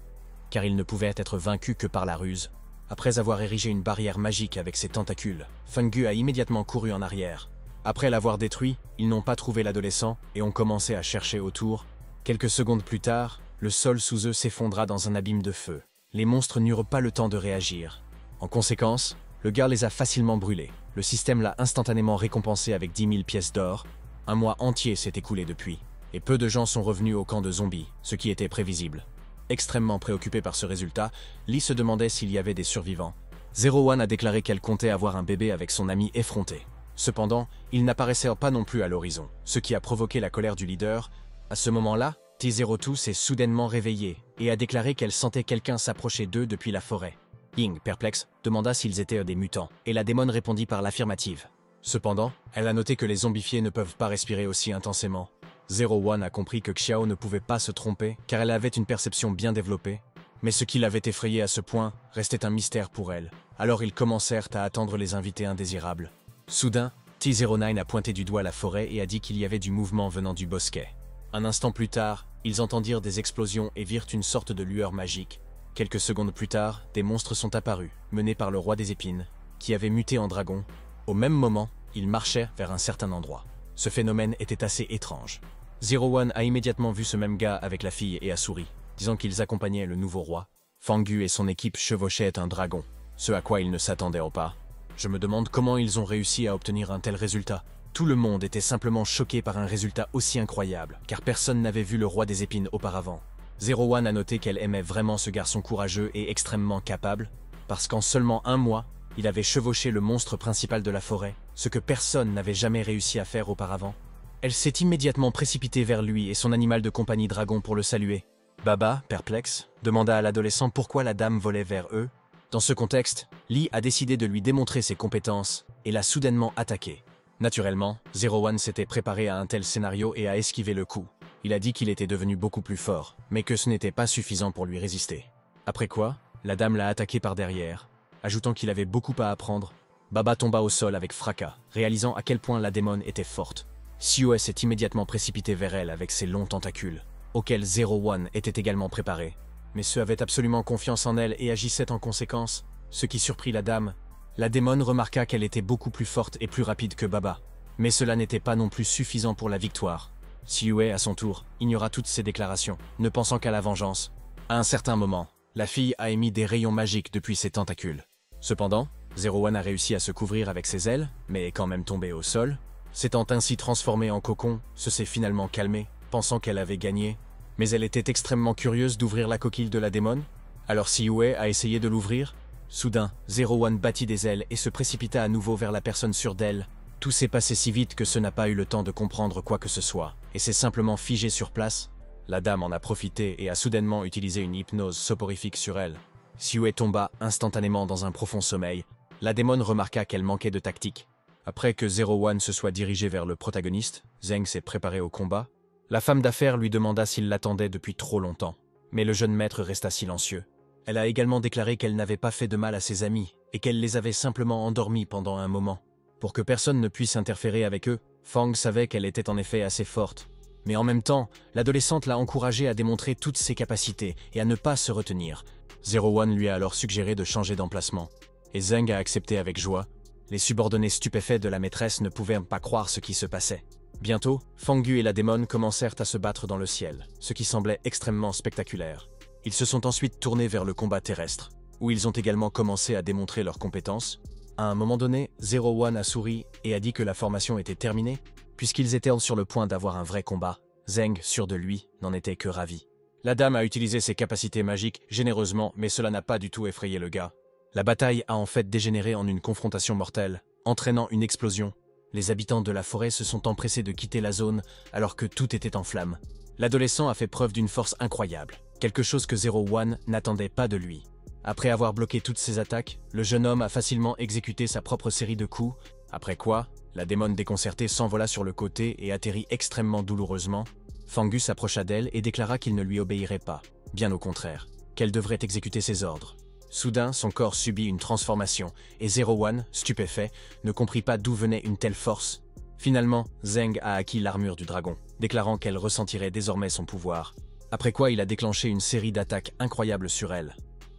A: car il ne pouvait être vaincu que par la ruse. Après avoir érigé une barrière magique avec ses tentacules, Fangu a immédiatement couru en arrière. Après l'avoir détruit, ils n'ont pas trouvé l'adolescent et ont commencé à chercher autour. Quelques secondes plus tard, le sol sous eux s'effondra dans un abîme de feu. Les monstres n'eurent pas le temps de réagir. En conséquence, le gars les a facilement brûlés. Le système l'a instantanément récompensé avec 10 000 pièces d'or. Un mois entier s'est écoulé depuis, et peu de gens sont revenus au camp de zombies, ce qui était prévisible. Extrêmement préoccupé par ce résultat, Lee se demandait s'il y avait des survivants. Zero One a déclaré qu'elle comptait avoir un bébé avec son ami effronté. Cependant, il n'apparaissait pas non plus à l'horizon, ce qui a provoqué la colère du leader. À ce moment-là, T02 s'est soudainement réveillée et a déclaré qu'elle sentait quelqu'un s'approcher d'eux depuis la forêt. Ying, perplexe, demanda s'ils étaient des mutants, et la démone répondit par l'affirmative. Cependant, elle a noté que les zombifiés ne peuvent pas respirer aussi intensément. Zero One a compris que Xiao ne pouvait pas se tromper, car elle avait une perception bien développée. Mais ce qui l'avait effrayée à ce point restait un mystère pour elle. Alors ils commencèrent à attendre les invités indésirables. Soudain, T09 a pointé du doigt la forêt et a dit qu'il y avait du mouvement venant du bosquet. Un instant plus tard, ils entendirent des explosions et virent une sorte de lueur magique. Quelques secondes plus tard, des monstres sont apparus, menés par le roi des épines, qui avait muté en dragon. Au même moment, ils marchaient vers un certain endroit. Ce phénomène était assez étrange. Zero One a immédiatement vu ce même gars avec la fille et a souri, disant qu'ils accompagnaient le nouveau roi. Fangu et son équipe chevauchaient un dragon, ce à quoi ils ne s'attendaient pas. Je me demande comment ils ont réussi à obtenir un tel résultat. Tout le monde était simplement choqué par un résultat aussi incroyable, car personne n'avait vu le roi des épines auparavant. Zero One a noté qu'elle aimait vraiment ce garçon courageux et extrêmement capable, parce qu'en seulement un mois, il avait chevauché le monstre principal de la forêt, ce que personne n'avait jamais réussi à faire auparavant. Elle s'est immédiatement précipitée vers lui et son animal de compagnie dragon pour le saluer. Baba, perplexe, demanda à l'adolescent pourquoi la dame volait vers eux. Dans ce contexte, Lee a décidé de lui démontrer ses compétences et l'a soudainement attaqué. Naturellement, Zero One s'était préparé à un tel scénario et a esquivé le coup. Il a dit qu'il était devenu beaucoup plus fort, mais que ce n'était pas suffisant pour lui résister. Après quoi, la dame l'a attaqué par derrière, ajoutant qu'il avait beaucoup à apprendre. Baba tomba au sol avec fracas, réalisant à quel point la démone était forte. Xiue s'est immédiatement précipité vers elle avec ses longs tentacules, auxquels Zero One était également préparé. Mais ceux avaient absolument confiance en elle et agissaient en conséquence, ce qui surprit la dame. La démone remarqua qu'elle était beaucoup plus forte et plus rapide que Baba. Mais cela n'était pas non plus suffisant pour la victoire. Xiue, à son tour, ignora toutes ces déclarations, ne pensant qu'à la vengeance. À un certain moment, la fille a émis des rayons magiques depuis ses tentacules. Cependant, Zero One a réussi à se couvrir avec ses ailes, mais est quand même tombée au sol. S'étant ainsi transformée en cocon, se s'est finalement calmée, pensant qu'elle avait gagné. Mais elle était extrêmement curieuse d'ouvrir la coquille de la démone. Alors Xiue a essayé de l'ouvrir. Soudain, Zero One battit des ailes et se précipita à nouveau vers la personne sûre d'elle. Tout s'est passé si vite que ce n'a pas eu le temps de comprendre quoi que ce soit, et s'est simplement figé sur place. La dame en a profité et a soudainement utilisé une hypnose soporifique sur elle. Xiue tomba instantanément dans un profond sommeil. La démone remarqua qu'elle manquait de tactique. Après que Zero One se soit dirigé vers le protagoniste, Zheng s'est préparé au combat. La femme d'affaires lui demanda s'il l'attendait depuis trop longtemps, mais le jeune maître resta silencieux. Elle a également déclaré qu'elle n'avait pas fait de mal à ses amis et qu'elle les avait simplement endormis pendant un moment. Pour que personne ne puisse interférer avec eux, Fang savait qu'elle était en effet assez forte. Mais en même temps, l'adolescente l'a encouragée à démontrer toutes ses capacités et à ne pas se retenir. Zero One lui a alors suggéré de changer d'emplacement. et Zheng a accepté avec joie. Les subordonnés stupéfaits de la maîtresse ne pouvaient pas croire ce qui se passait. Bientôt, Fangu et la démon commencèrent à se battre dans le ciel, ce qui semblait extrêmement spectaculaire. Ils se sont ensuite tournés vers le combat terrestre, où ils ont également commencé à démontrer leurs compétences. À un moment donné, Zero One a souri et a dit que la formation était terminée, puisqu'ils étaient sur le point d'avoir un vrai combat. Zheng, sûr de lui, n'en était que ravi. La dame a utilisé ses capacités magiques généreusement, mais cela n'a pas du tout effrayé le gars. La bataille a en fait dégénéré en une confrontation mortelle, entraînant une explosion. Les habitants de la forêt se sont empressés de quitter la zone alors que tout était en flammes. L'adolescent a fait preuve d'une force incroyable, quelque chose que Zero One n'attendait pas de lui. Après avoir bloqué toutes ses attaques, le jeune homme a facilement exécuté sa propre série de coups, après quoi, la démon déconcertée s'envola sur le côté et atterrit extrêmement douloureusement. Fangu s'approcha d'elle et déclara qu'il ne lui obéirait pas, bien au contraire, qu'elle devrait exécuter ses ordres. Soudain, son corps subit une transformation, et Zero One, stupéfait, ne comprit pas d'où venait une telle force. Finalement, Zheng a acquis l'armure du dragon, déclarant qu'elle ressentirait désormais son pouvoir, après quoi il a déclenché une série d'attaques incroyables sur elle.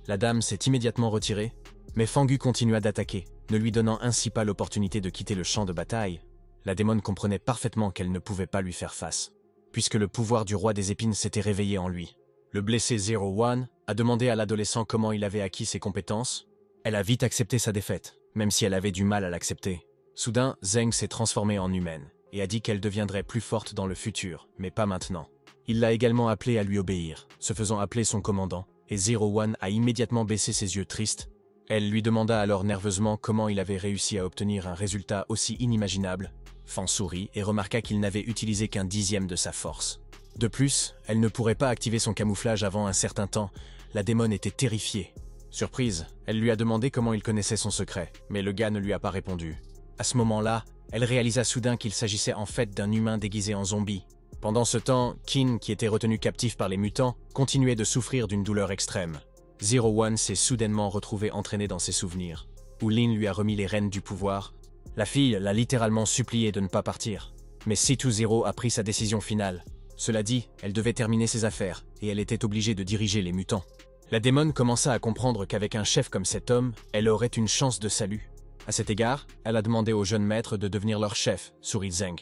A: La dame s'est immédiatement retirée, mais Fangu continua d'attaquer, ne lui donnant ainsi pas l'opportunité de quitter le champ de bataille. La démon comprenait parfaitement qu'elle ne pouvait pas lui faire face, puisque le pouvoir du roi des épines s'était réveillé en lui. Le blessé Zero One a demandé à l'adolescent comment il avait acquis ses compétences. Elle a vite accepté sa défaite, même si elle avait du mal à l'accepter. Soudain, Zheng s'est transformée en humaine, et a dit qu'elle deviendrait plus forte dans le futur, mais pas maintenant. Il l'a également appelée à lui obéir, se faisant appeler son commandant, et Zero One a immédiatement baissé ses yeux tristes. Elle lui demanda alors nerveusement comment il avait réussi à obtenir un résultat aussi inimaginable. Fan sourit et remarqua qu'il n'avait utilisé qu'un dixième de sa force. De plus, elle ne pourrait pas activer son camouflage avant un certain temps. La démon était terrifiée. Surprise, elle lui a demandé comment il connaissait son secret, mais le gars ne lui a pas répondu. À ce moment-là, elle réalisa soudain qu'il s'agissait en fait d'un humain déguisé en zombie. Pendant ce temps, Qin, qui était retenu captif par les mutants, continuait de souffrir d'une douleur extrême. Zero One s'est soudainement retrouvé entraîné dans ses souvenirs, où Lin lui a remis les rênes du pouvoir. La fille l'a littéralement supplié de ne pas partir. Mais C2-Zero a pris sa décision finale. Cela dit, elle devait terminer ses affaires, et elle était obligée de diriger les mutants. La démon commença à comprendre qu'avec un chef comme cet homme, elle aurait une chance de salut. À cet égard, elle a demandé au jeune maître de devenir leur chef, sourit Zheng.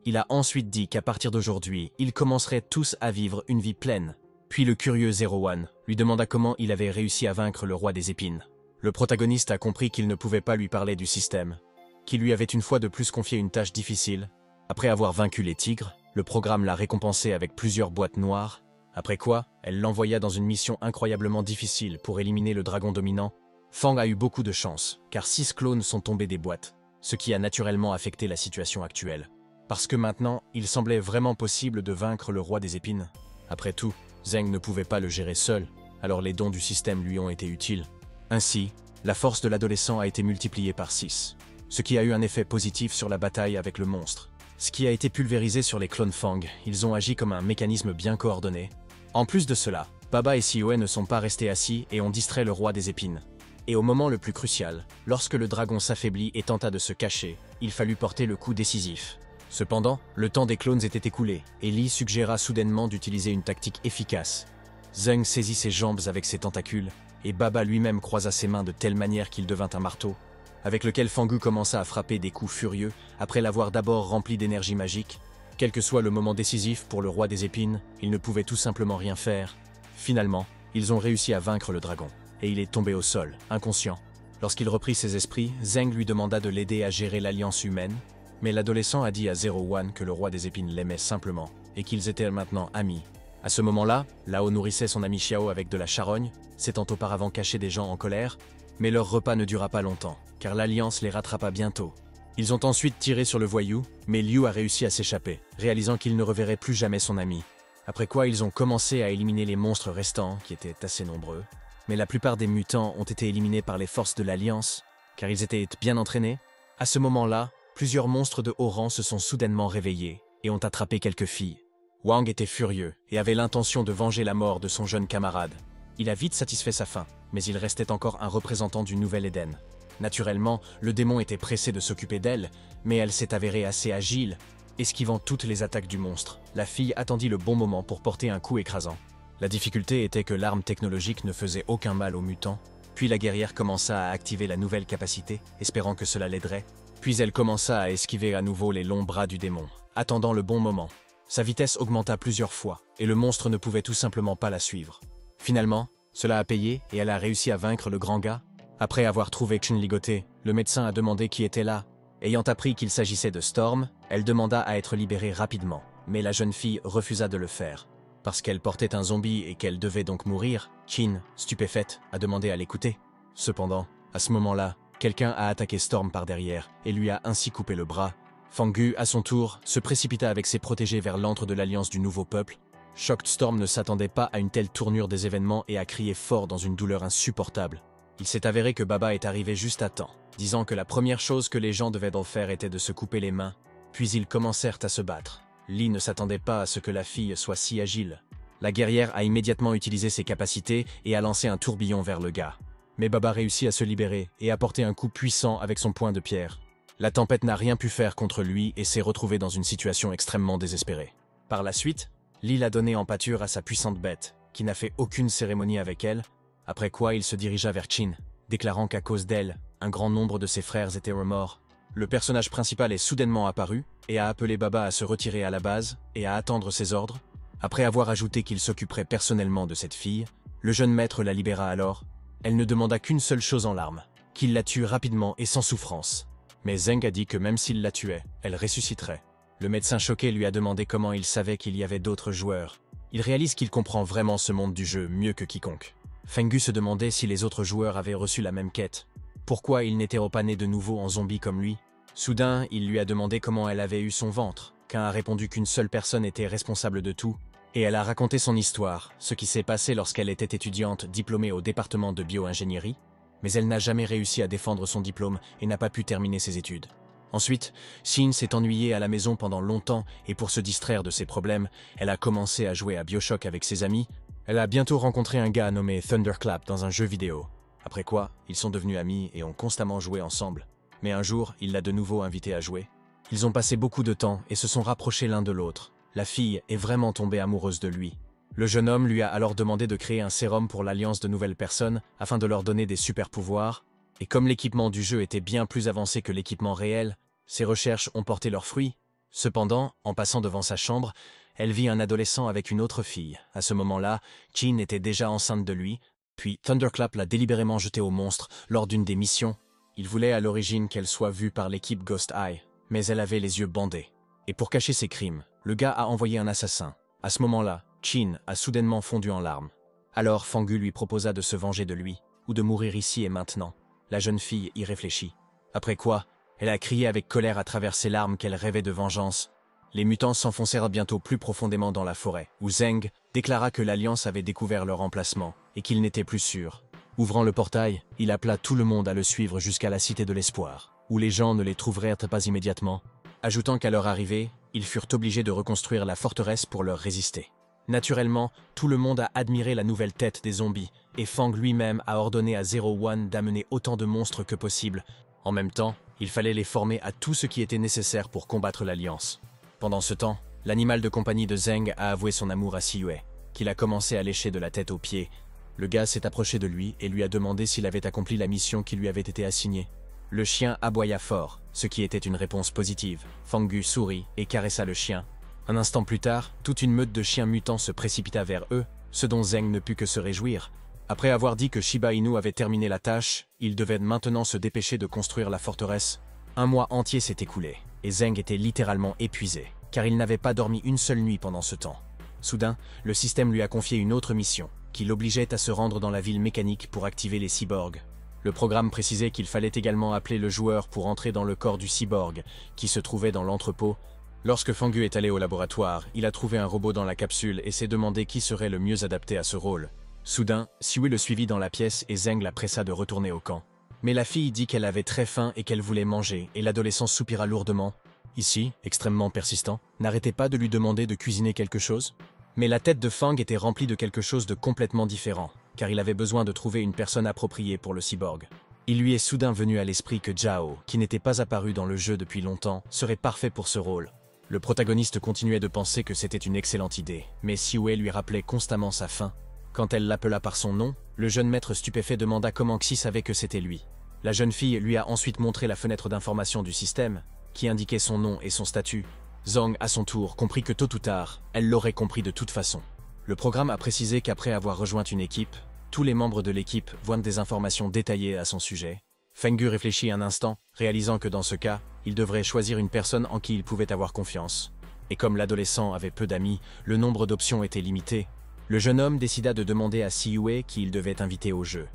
A: Il a ensuite dit qu'à partir d'aujourd'hui, ils commenceraient tous à vivre une vie pleine. Puis le curieux Zero One lui demanda comment il avait réussi à vaincre le roi des épines. Le protagoniste a compris qu'il ne pouvait pas lui parler du système, qui lui avait une fois de plus confié une tâche difficile. Après avoir vaincu les tigres, le programme l'a récompensé avec plusieurs boîtes noires, après quoi, elle l'envoya dans une mission incroyablement difficile pour éliminer le dragon dominant. Fang a eu beaucoup de chance, car 6 clones sont tombés des boîtes, ce qui a naturellement affecté la situation actuelle. Parce que maintenant, il semblait vraiment possible de vaincre le roi des épines. Après tout, Zheng ne pouvait pas le gérer seul, alors les dons du système lui ont été utiles. Ainsi, la force de l'adolescent a été multipliée par 6, ce qui a eu un effet positif sur la bataille avec le monstre. Ce qui a été pulvérisé sur les clones Fang, ils ont agi comme un mécanisme bien coordonné. En plus de cela, Baba et Sioe ne sont pas restés assis et ont distrait le roi des épines. Et au moment le plus crucial, lorsque le dragon s'affaiblit et tenta de se cacher, il fallut porter le coup décisif. Cependant, le temps des clones était écoulé, et Li suggéra soudainement d'utiliser une tactique efficace. Zheng saisit ses jambes avec ses tentacules, et Baba lui-même croisa ses mains de telle manière qu'il devint un marteau, avec lequel Fangu commença à frapper des coups furieux, après l'avoir d'abord rempli d'énergie magique. Quel que soit le moment décisif pour le roi des épines, il ne pouvait tout simplement rien faire. Finalement, ils ont réussi à vaincre le dragon, et il est tombé au sol, inconscient. Lorsqu'il reprit ses esprits, Zheng lui demanda de l'aider à gérer l'alliance humaine, mais l'adolescent a dit à Zero One que le roi des épines l'aimait simplement, et qu'ils étaient maintenant amis. À ce moment-là, Lao nourrissait son ami Xiao avec de la charogne, s'étant auparavant caché des gens en colère, mais leur repas ne dura pas longtemps, car l'alliance les rattrapa bientôt. Ils ont ensuite tiré sur le voyou, mais Liu a réussi à s'échapper, réalisant qu'il ne reverrait plus jamais son ami. Après quoi, ils ont commencé à éliminer les monstres restants, qui étaient assez nombreux. Mais la plupart des mutants ont été éliminés par les forces de l'Alliance, car ils étaient bien entraînés. À ce moment-là, plusieurs monstres de haut rang se sont soudainement réveillés et ont attrapé quelques filles. Wang était furieux et avait l'intention de venger la mort de son jeune camarade. Il a vite satisfait sa faim, mais il restait encore un représentant du Nouvel Éden. Naturellement, le démon était pressé de s'occuper d'elle, mais elle s'est avérée assez agile, esquivant toutes les attaques du monstre. La fille attendit le bon moment pour porter un coup écrasant. La difficulté était que l'arme technologique ne faisait aucun mal aux mutants, Puis la guerrière commença à activer la nouvelle capacité, espérant que cela l'aiderait. Puis elle commença à esquiver à nouveau les longs bras du démon, attendant le bon moment. Sa vitesse augmenta plusieurs fois, et le monstre ne pouvait tout simplement pas la suivre. Finalement, cela a payé et elle a réussi à vaincre le grand gars. Après avoir trouvé Chin ligoté, le médecin a demandé qui était là. Ayant appris qu'il s'agissait de Storm, elle demanda à être libérée rapidement, mais la jeune fille refusa de le faire. Parce qu'elle portait un zombie et qu'elle devait donc mourir, Chin, stupéfaite, a demandé à l'écouter. Cependant, à ce moment-là, quelqu'un a attaqué Storm par derrière et lui a ainsi coupé le bras. Fangu, à son tour, se précipita avec ses protégés vers l'antre de l'Alliance du Nouveau Peuple. Shocked Storm ne s'attendait pas à une telle tournure des événements et a crié fort dans une douleur insupportable. Il s'est avéré que Baba est arrivé juste à temps, disant que la première chose que les gens devaient donc faire était de se couper les mains, puis ils commencèrent à se battre. Lee ne s'attendait pas à ce que la fille soit si agile. La guerrière a immédiatement utilisé ses capacités et a lancé un tourbillon vers le gars. Mais Baba réussit à se libérer et a porté un coup puissant avec son poing de pierre. La tempête n'a rien pu faire contre lui et s'est retrouvé dans une situation extrêmement désespérée. Par la suite, Lee l'a donné en pâture à sa puissante bête, qui n'a fait aucune cérémonie avec elle, après quoi il se dirigea vers Chin, déclarant qu'à cause d'elle, un grand nombre de ses frères étaient morts. Le personnage principal est soudainement apparu et a appelé Baba à se retirer à la base et à attendre ses ordres. Après avoir ajouté qu'il s'occuperait personnellement de cette fille, le jeune maître la libéra alors. Elle ne demanda qu'une seule chose en larmes, qu'il la tue rapidement et sans souffrance. Mais Zeng a dit que même s'il la tuait, elle ressusciterait. Le médecin choqué lui a demandé comment il savait qu'il y avait d'autres joueurs. Il réalise qu'il comprend vraiment ce monde du jeu mieux que quiconque. Fengu se demandait si les autres joueurs avaient reçu la même quête. Pourquoi il n'était pas né de nouveau en zombie comme lui? Soudain, il lui a demandé comment elle avait eu son ventre. Kain a répondu qu'une seule personne était responsable de tout. Et elle a raconté son histoire, ce qui s'est passé lorsqu'elle était étudiante diplômée au département de bio-ingénierie, mais elle n'a jamais réussi à défendre son diplôme et n'a pas pu terminer ses études. Ensuite, Shin s'est ennuyée à la maison pendant longtemps et pour se distraire de ses problèmes, elle a commencé à jouer à BioShock avec ses amis. Elle a bientôt rencontré un gars nommé Thunderclap dans un jeu vidéo. Après quoi, ils sont devenus amis et ont constamment joué ensemble. Mais un jour, il l'a de nouveau invité à jouer. Ils ont passé beaucoup de temps et se sont rapprochés l'un de l'autre. La fille est vraiment tombée amoureuse de lui. Le jeune homme lui a alors demandé de créer un sérum pour l'alliance de nouvelles personnes afin de leur donner des super pouvoirs. Et comme l'équipement du jeu était bien plus avancé que l'équipement réel, ses recherches ont porté leurs fruits. Cependant, en passant devant sa chambre, elle vit un adolescent avec une autre fille. À ce moment-là, Chin était déjà enceinte de lui, puis Thunderclap l'a délibérément jeté au monstre lors d'une des missions. Il voulait à l'origine qu'elle soit vue par l'équipe Ghost Eye, mais elle avait les yeux bandés. Et pour cacher ses crimes, le gars a envoyé un assassin. À ce moment-là, Chin a soudainement fondu en larmes. Alors Fangu lui proposa de se venger de lui, ou de mourir ici et maintenant. La jeune fille y réfléchit. Après quoi, elle a crié avec colère à travers ses larmes qu'elle rêvait de vengeance. Les mutants s'enfoncèrent bientôt plus profondément dans la forêt, où Zeng déclara que l'Alliance avait découvert leur emplacement et qu'il n'était plus sûr. Ouvrant le portail, il appela tout le monde à le suivre jusqu'à la Cité de l'Espoir, où les gens ne les trouvèrent pas immédiatement, ajoutant qu'à leur arrivée, ils furent obligés de reconstruire la forteresse pour leur résister. Naturellement, tout le monde a admiré la nouvelle tête des zombies, et Fang lui-même a ordonné à Zero One d'amener autant de monstres que possible. En même temps, il fallait les former à tout ce qui était nécessaire pour combattre l'Alliance. Pendant ce temps, l'animal de compagnie de Zeng a avoué son amour à Siyue, qu'il a commencé à lécher de la tête aux pieds. Le gars s'est approché de lui et lui a demandé s'il avait accompli la mission qui lui avait été assignée. Le chien aboya fort, ce qui était une réponse positive. Fangu sourit et caressa le chien. Un instant plus tard, toute une meute de chiens mutants se précipita vers eux, ce dont Zeng ne put que se réjouir. Après avoir dit que Shiba Inu avait terminé la tâche, il devait maintenant se dépêcher de construire la forteresse. Un mois entier s'est écoulé, et Zeng était littéralement épuisé, car il n'avait pas dormi une seule nuit pendant ce temps. Soudain, le système lui a confié une autre mission, qui l'obligeait à se rendre dans la ville mécanique pour activer les cyborgs. Le programme précisait qu'il fallait également appeler le joueur pour entrer dans le corps du cyborg, qui se trouvait dans l'entrepôt. Lorsque Fangu est allé au laboratoire, il a trouvé un robot dans la capsule et s'est demandé qui serait le mieux adapté à ce rôle. Soudain, Siwei le suivit dans la pièce et Zeng la pressa de retourner au camp. Mais la fille dit qu'elle avait très faim et qu'elle voulait manger, et l'adolescent soupira lourdement. Ici, extrêmement persistant, n'arrêtait pas de lui demander de cuisiner quelque chose. Mais la tête de Fang était remplie de quelque chose de complètement différent, car il avait besoin de trouver une personne appropriée pour le cyborg. Il lui est soudain venu à l'esprit que Zhao, qui n'était pas apparu dans le jeu depuis longtemps, serait parfait pour ce rôle. Le protagoniste continuait de penser que c'était une excellente idée, mais Siwei lui rappelait constamment sa faim. Quand elle l'appela par son nom, le jeune maître stupéfait demanda comment Xi savait que c'était lui. La jeune fille lui a ensuite montré la fenêtre d'information du système, qui indiquait son nom et son statut. Zhang, à son tour, comprit que tôt ou tard, elle l'aurait compris de toute façon. Le programme a précisé qu'après avoir rejoint une équipe, tous les membres de l'équipe voient des informations détaillées à son sujet. Fenggu réfléchit un instant, réalisant que dans ce cas, il devrait choisir une personne en qui il pouvait avoir confiance. Et comme l'adolescent avait peu d'amis, le nombre d'options était limité. Le jeune homme décida de demander à Si Yue qui il devait inviter au jeu.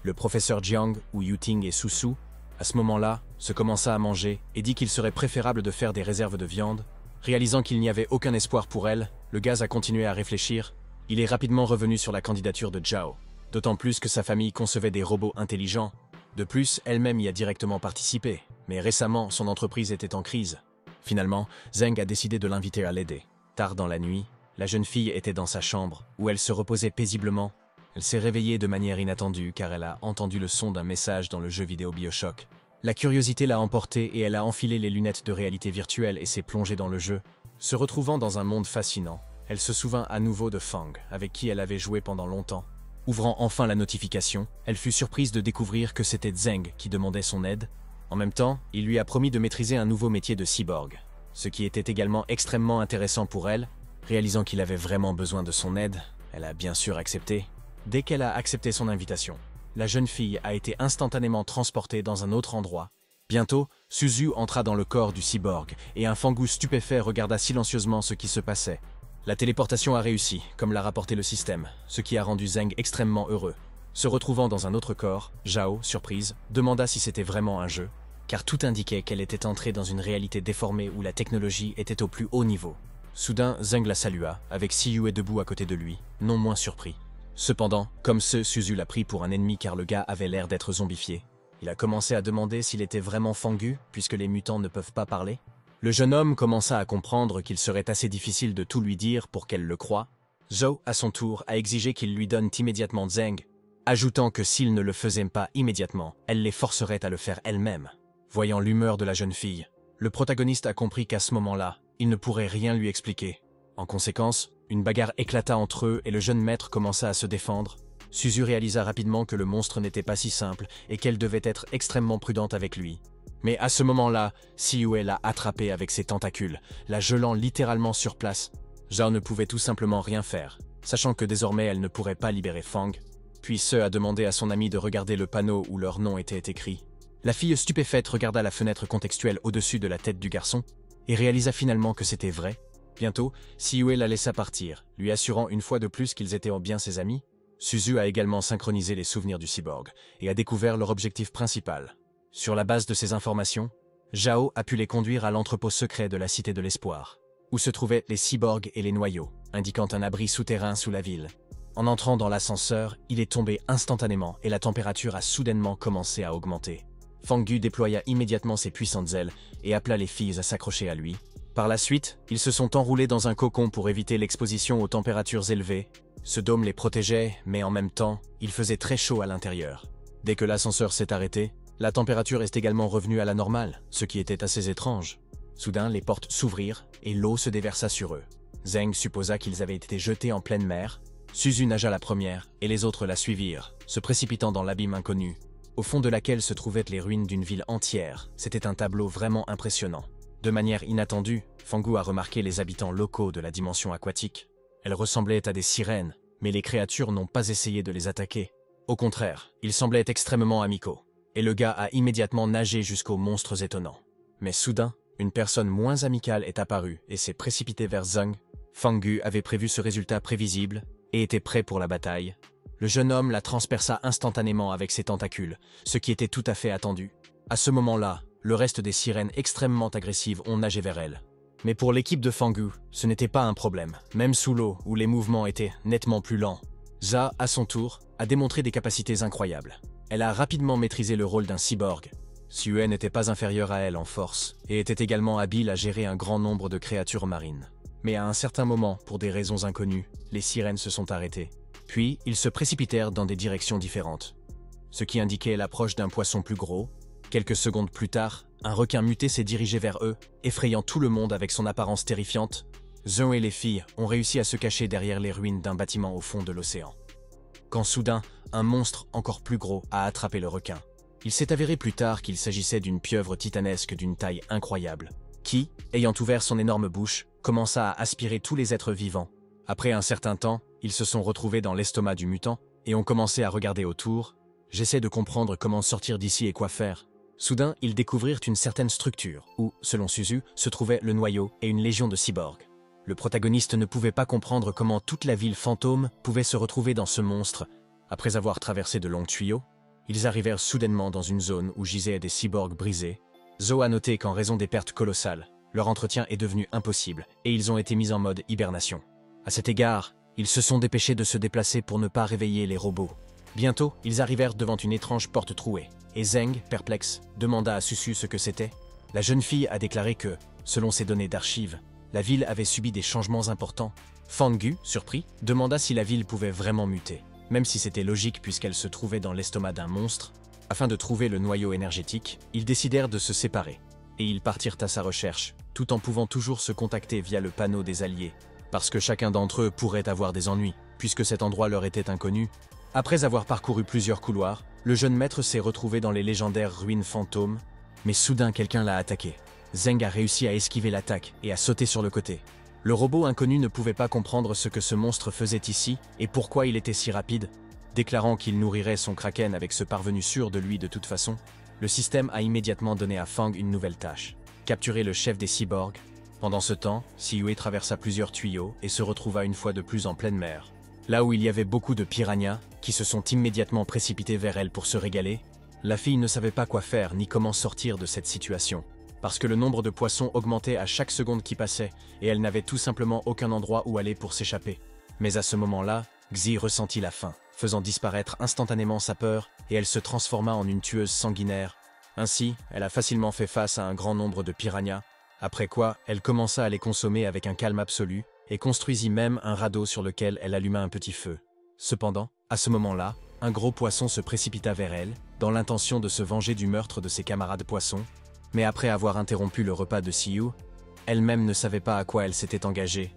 A: Le professeur Jiang, ou Yuting et Susu, à ce moment-là, se commença à manger et dit qu'il serait préférable de faire des réserves de viande. Réalisant qu'il n'y avait aucun espoir pour elle, le gaz a continué à réfléchir. Il est rapidement revenu sur la candidature de Zhao, d'autant plus que sa famille concevait des robots intelligents. De plus, elle-même y a directement participé, mais récemment, son entreprise était en crise. Finalement, Zheng a décidé de l'inviter à l'aider. Tard dans la nuit, la jeune fille était dans sa chambre, où elle se reposait paisiblement. Elle s'est réveillée de manière inattendue car elle a entendu le son d'un message dans le jeu vidéo BioShock. La curiosité l'a emportée et elle a enfilé les lunettes de réalité virtuelle et s'est plongée dans le jeu. Se retrouvant dans un monde fascinant, elle se souvint à nouveau de Fang, avec qui elle avait joué pendant longtemps. Ouvrant enfin la notification, elle fut surprise de découvrir que c'était Zheng qui demandait son aide. En même temps, il lui a promis de maîtriser un nouveau métier de cyborg, ce qui était également extrêmement intéressant pour elle. Réalisant qu'il avait vraiment besoin de son aide, elle a bien sûr accepté. Dès qu'elle a accepté son invitation, la jeune fille a été instantanément transportée dans un autre endroit. Bientôt, Suzu entra dans le corps du cyborg et un Fangou stupéfait regarda silencieusement ce qui se passait. La téléportation a réussi, comme l'a rapporté le système, ce qui a rendu Zheng extrêmement heureux. Se retrouvant dans un autre corps, Zhao, surprise, demanda si c'était vraiment un jeu, car tout indiquait qu'elle était entrée dans une réalité déformée où la technologie était au plus haut niveau. Soudain, Zheng la salua, avec Si Yue debout à côté de lui, non moins surpris. Cependant, comme Suzu l'a pris pour un ennemi car le gars avait l'air d'être zombifié, il a commencé à demander s'il était vraiment Fanggu, puisque les mutants ne peuvent pas parler. Le jeune homme commença à comprendre qu'il serait assez difficile de tout lui dire pour qu'elle le croie. Zhao, à son tour, a exigé qu'il lui donne immédiatement Zheng, ajoutant que s'il ne le faisait pas immédiatement, elle les forcerait à le faire elle-même. Voyant l'humeur de la jeune fille, le protagoniste a compris qu'à ce moment-là, il ne pourrait rien lui expliquer. En conséquence, une bagarre éclata entre eux et le jeune maître commença à se défendre. Suzu réalisa rapidement que le monstre n'était pas si simple et qu'elle devait être extrêmement prudente avec lui. Mais à ce moment-là, Si Yue l'a attrapée avec ses tentacules, la gelant littéralement sur place. Zhao ne pouvait tout simplement rien faire, sachant que désormais elle ne pourrait pas libérer Fang. Puis Se a demandé à son ami de regarder le panneau où leur nom était écrit. La fille stupéfaite regarda la fenêtre contextuelle au-dessus de la tête du garçon et réalisa finalement que c'était vrai. Bientôt, Si Yue la laissa partir, lui assurant une fois de plus qu'ils étaient bien ses amis. Suzu a également synchronisé les souvenirs du cyborg et a découvert leur objectif principal. Sur la base de ces informations, Zhao a pu les conduire à l'entrepôt secret de la Cité de l'Espoir, où se trouvaient les cyborgs et les noyaux, indiquant un abri souterrain sous la ville. En entrant dans l'ascenseur, il est tombé instantanément et la température a soudainement commencé à augmenter. Fanggu déploya immédiatement ses puissantes ailes et appela les filles à s'accrocher à lui. Par la suite, ils se sont enroulés dans un cocon pour éviter l'exposition aux températures élevées. Ce dôme les protégeait, mais en même temps, il faisait très chaud à l'intérieur. Dès que l'ascenseur s'est arrêté, la température est également revenue à la normale, ce qui était assez étrange. Soudain, les portes s'ouvrirent et l'eau se déversa sur eux. Zheng supposa qu'ils avaient été jetés en pleine mer. Suzu nagea la première et les autres la suivirent, se précipitant dans l'abîme inconnu, au fond de laquelle se trouvaient les ruines d'une ville entière. C'était un tableau vraiment impressionnant. De manière inattendue, Fanggu a remarqué les habitants locaux de la dimension aquatique. Elles ressemblaient à des sirènes, mais les créatures n'ont pas essayé de les attaquer. Au contraire, ils semblaient extrêmement amicaux, et le gars a immédiatement nagé jusqu'aux monstres étonnants. Mais soudain, une personne moins amicale est apparue et s'est précipitée vers Zheng. Fanggu avait prévu ce résultat prévisible et était prêt pour la bataille. Le jeune homme la transperça instantanément avec ses tentacules, ce qui était tout à fait attendu. À ce moment-là, le reste des sirènes extrêmement agressives ont nagé vers elle. Mais pour l'équipe de Fanggu, ce n'était pas un problème, même sous l'eau où les mouvements étaient nettement plus lents. Za, à son tour, a démontré des capacités incroyables. Elle a rapidement maîtrisé le rôle d'un cyborg. Sue n'était pas inférieure à elle en force, et était également habile à gérer un grand nombre de créatures marines. Mais à un certain moment, pour des raisons inconnues, les sirènes se sont arrêtées. Puis, ils se précipitèrent dans des directions différentes, ce qui indiquait l'approche d'un poisson plus gros. Quelques secondes plus tard, un requin muté s'est dirigé vers eux, effrayant tout le monde avec son apparence terrifiante. Zhao et les filles ont réussi à se cacher derrière les ruines d'un bâtiment au fond de l'océan. quand soudain, un monstre encore plus gros a attrapé le requin. Il s'est avéré plus tard qu'il s'agissait d'une pieuvre titanesque d'une taille incroyable, qui, ayant ouvert son énorme bouche, commença à aspirer tous les êtres vivants. Après un certain temps, ils se sont retrouvés dans l'estomac du mutant et ont commencé à regarder autour. J'essaie de comprendre comment sortir d'ici et quoi faire. Soudain, ils découvrirent une certaine structure où, selon Suzu, se trouvait le noyau et une légion de cyborgs. Le protagoniste ne pouvait pas comprendre comment toute la ville fantôme pouvait se retrouver dans ce monstre. Après avoir traversé de longs tuyaux, ils arrivèrent soudainement dans une zone où gisaient des cyborgs brisés. Zo a noté qu'en raison des pertes colossales, leur entretien est devenu impossible et ils ont été mis en mode hibernation. À cet égard, ils se sont dépêchés de se déplacer pour ne pas réveiller les robots. Bientôt, ils arrivèrent devant une étrange porte trouée, et Zeng, perplexe, demanda à Suzu ce que c'était. La jeune fille a déclaré que, selon ses données d'archives, la ville avait subi des changements importants. Fangu, surpris, demanda si la ville pouvait vraiment muter, même si c'était logique puisqu'elle se trouvait dans l'estomac d'un monstre. Afin de trouver le noyau énergétique, ils décidèrent de se séparer, et ils partirent à sa recherche, tout en pouvant toujours se contacter via le panneau des alliés, parce que chacun d'entre eux pourrait avoir des ennuis, puisque cet endroit leur était inconnu. Après avoir parcouru plusieurs couloirs, le jeune maître s'est retrouvé dans les légendaires ruines fantômes, mais soudain quelqu'un l'a attaqué. Zeng a réussi à esquiver l'attaque et à sauter sur le côté. Le robot inconnu ne pouvait pas comprendre ce que ce monstre faisait ici et pourquoi il était si rapide. Déclarant qu'il nourrirait son kraken avec ce parvenu sûr de lui de toute façon, le système a immédiatement donné à Fang une nouvelle tâche, capturer le chef des cyborgs. Pendant ce temps, Siyue traversa plusieurs tuyaux et se retrouva une fois de plus en pleine mer. Là où il y avait beaucoup de piranhas, qui se sont immédiatement précipités vers elle pour se régaler, la fille ne savait pas quoi faire ni comment sortir de cette situation, parce que le nombre de poissons augmentait à chaque seconde qui passait, et elle n'avait tout simplement aucun endroit où aller pour s'échapper. Mais à ce moment-là, Xi ressentit la faim, faisant disparaître instantanément sa peur, et elle se transforma en une tueuse sanguinaire. Ainsi, elle a facilement fait face à un grand nombre de piranhas, après quoi elle commença à les consommer avec un calme absolu, et construisit même un radeau sur lequel elle alluma un petit feu. Cependant, à ce moment-là, un gros poisson se précipita vers elle, dans l'intention de se venger du meurtre de ses camarades poissons, mais après avoir interrompu le repas de Siyue, elle-même ne savait pas à quoi elle s'était engagée,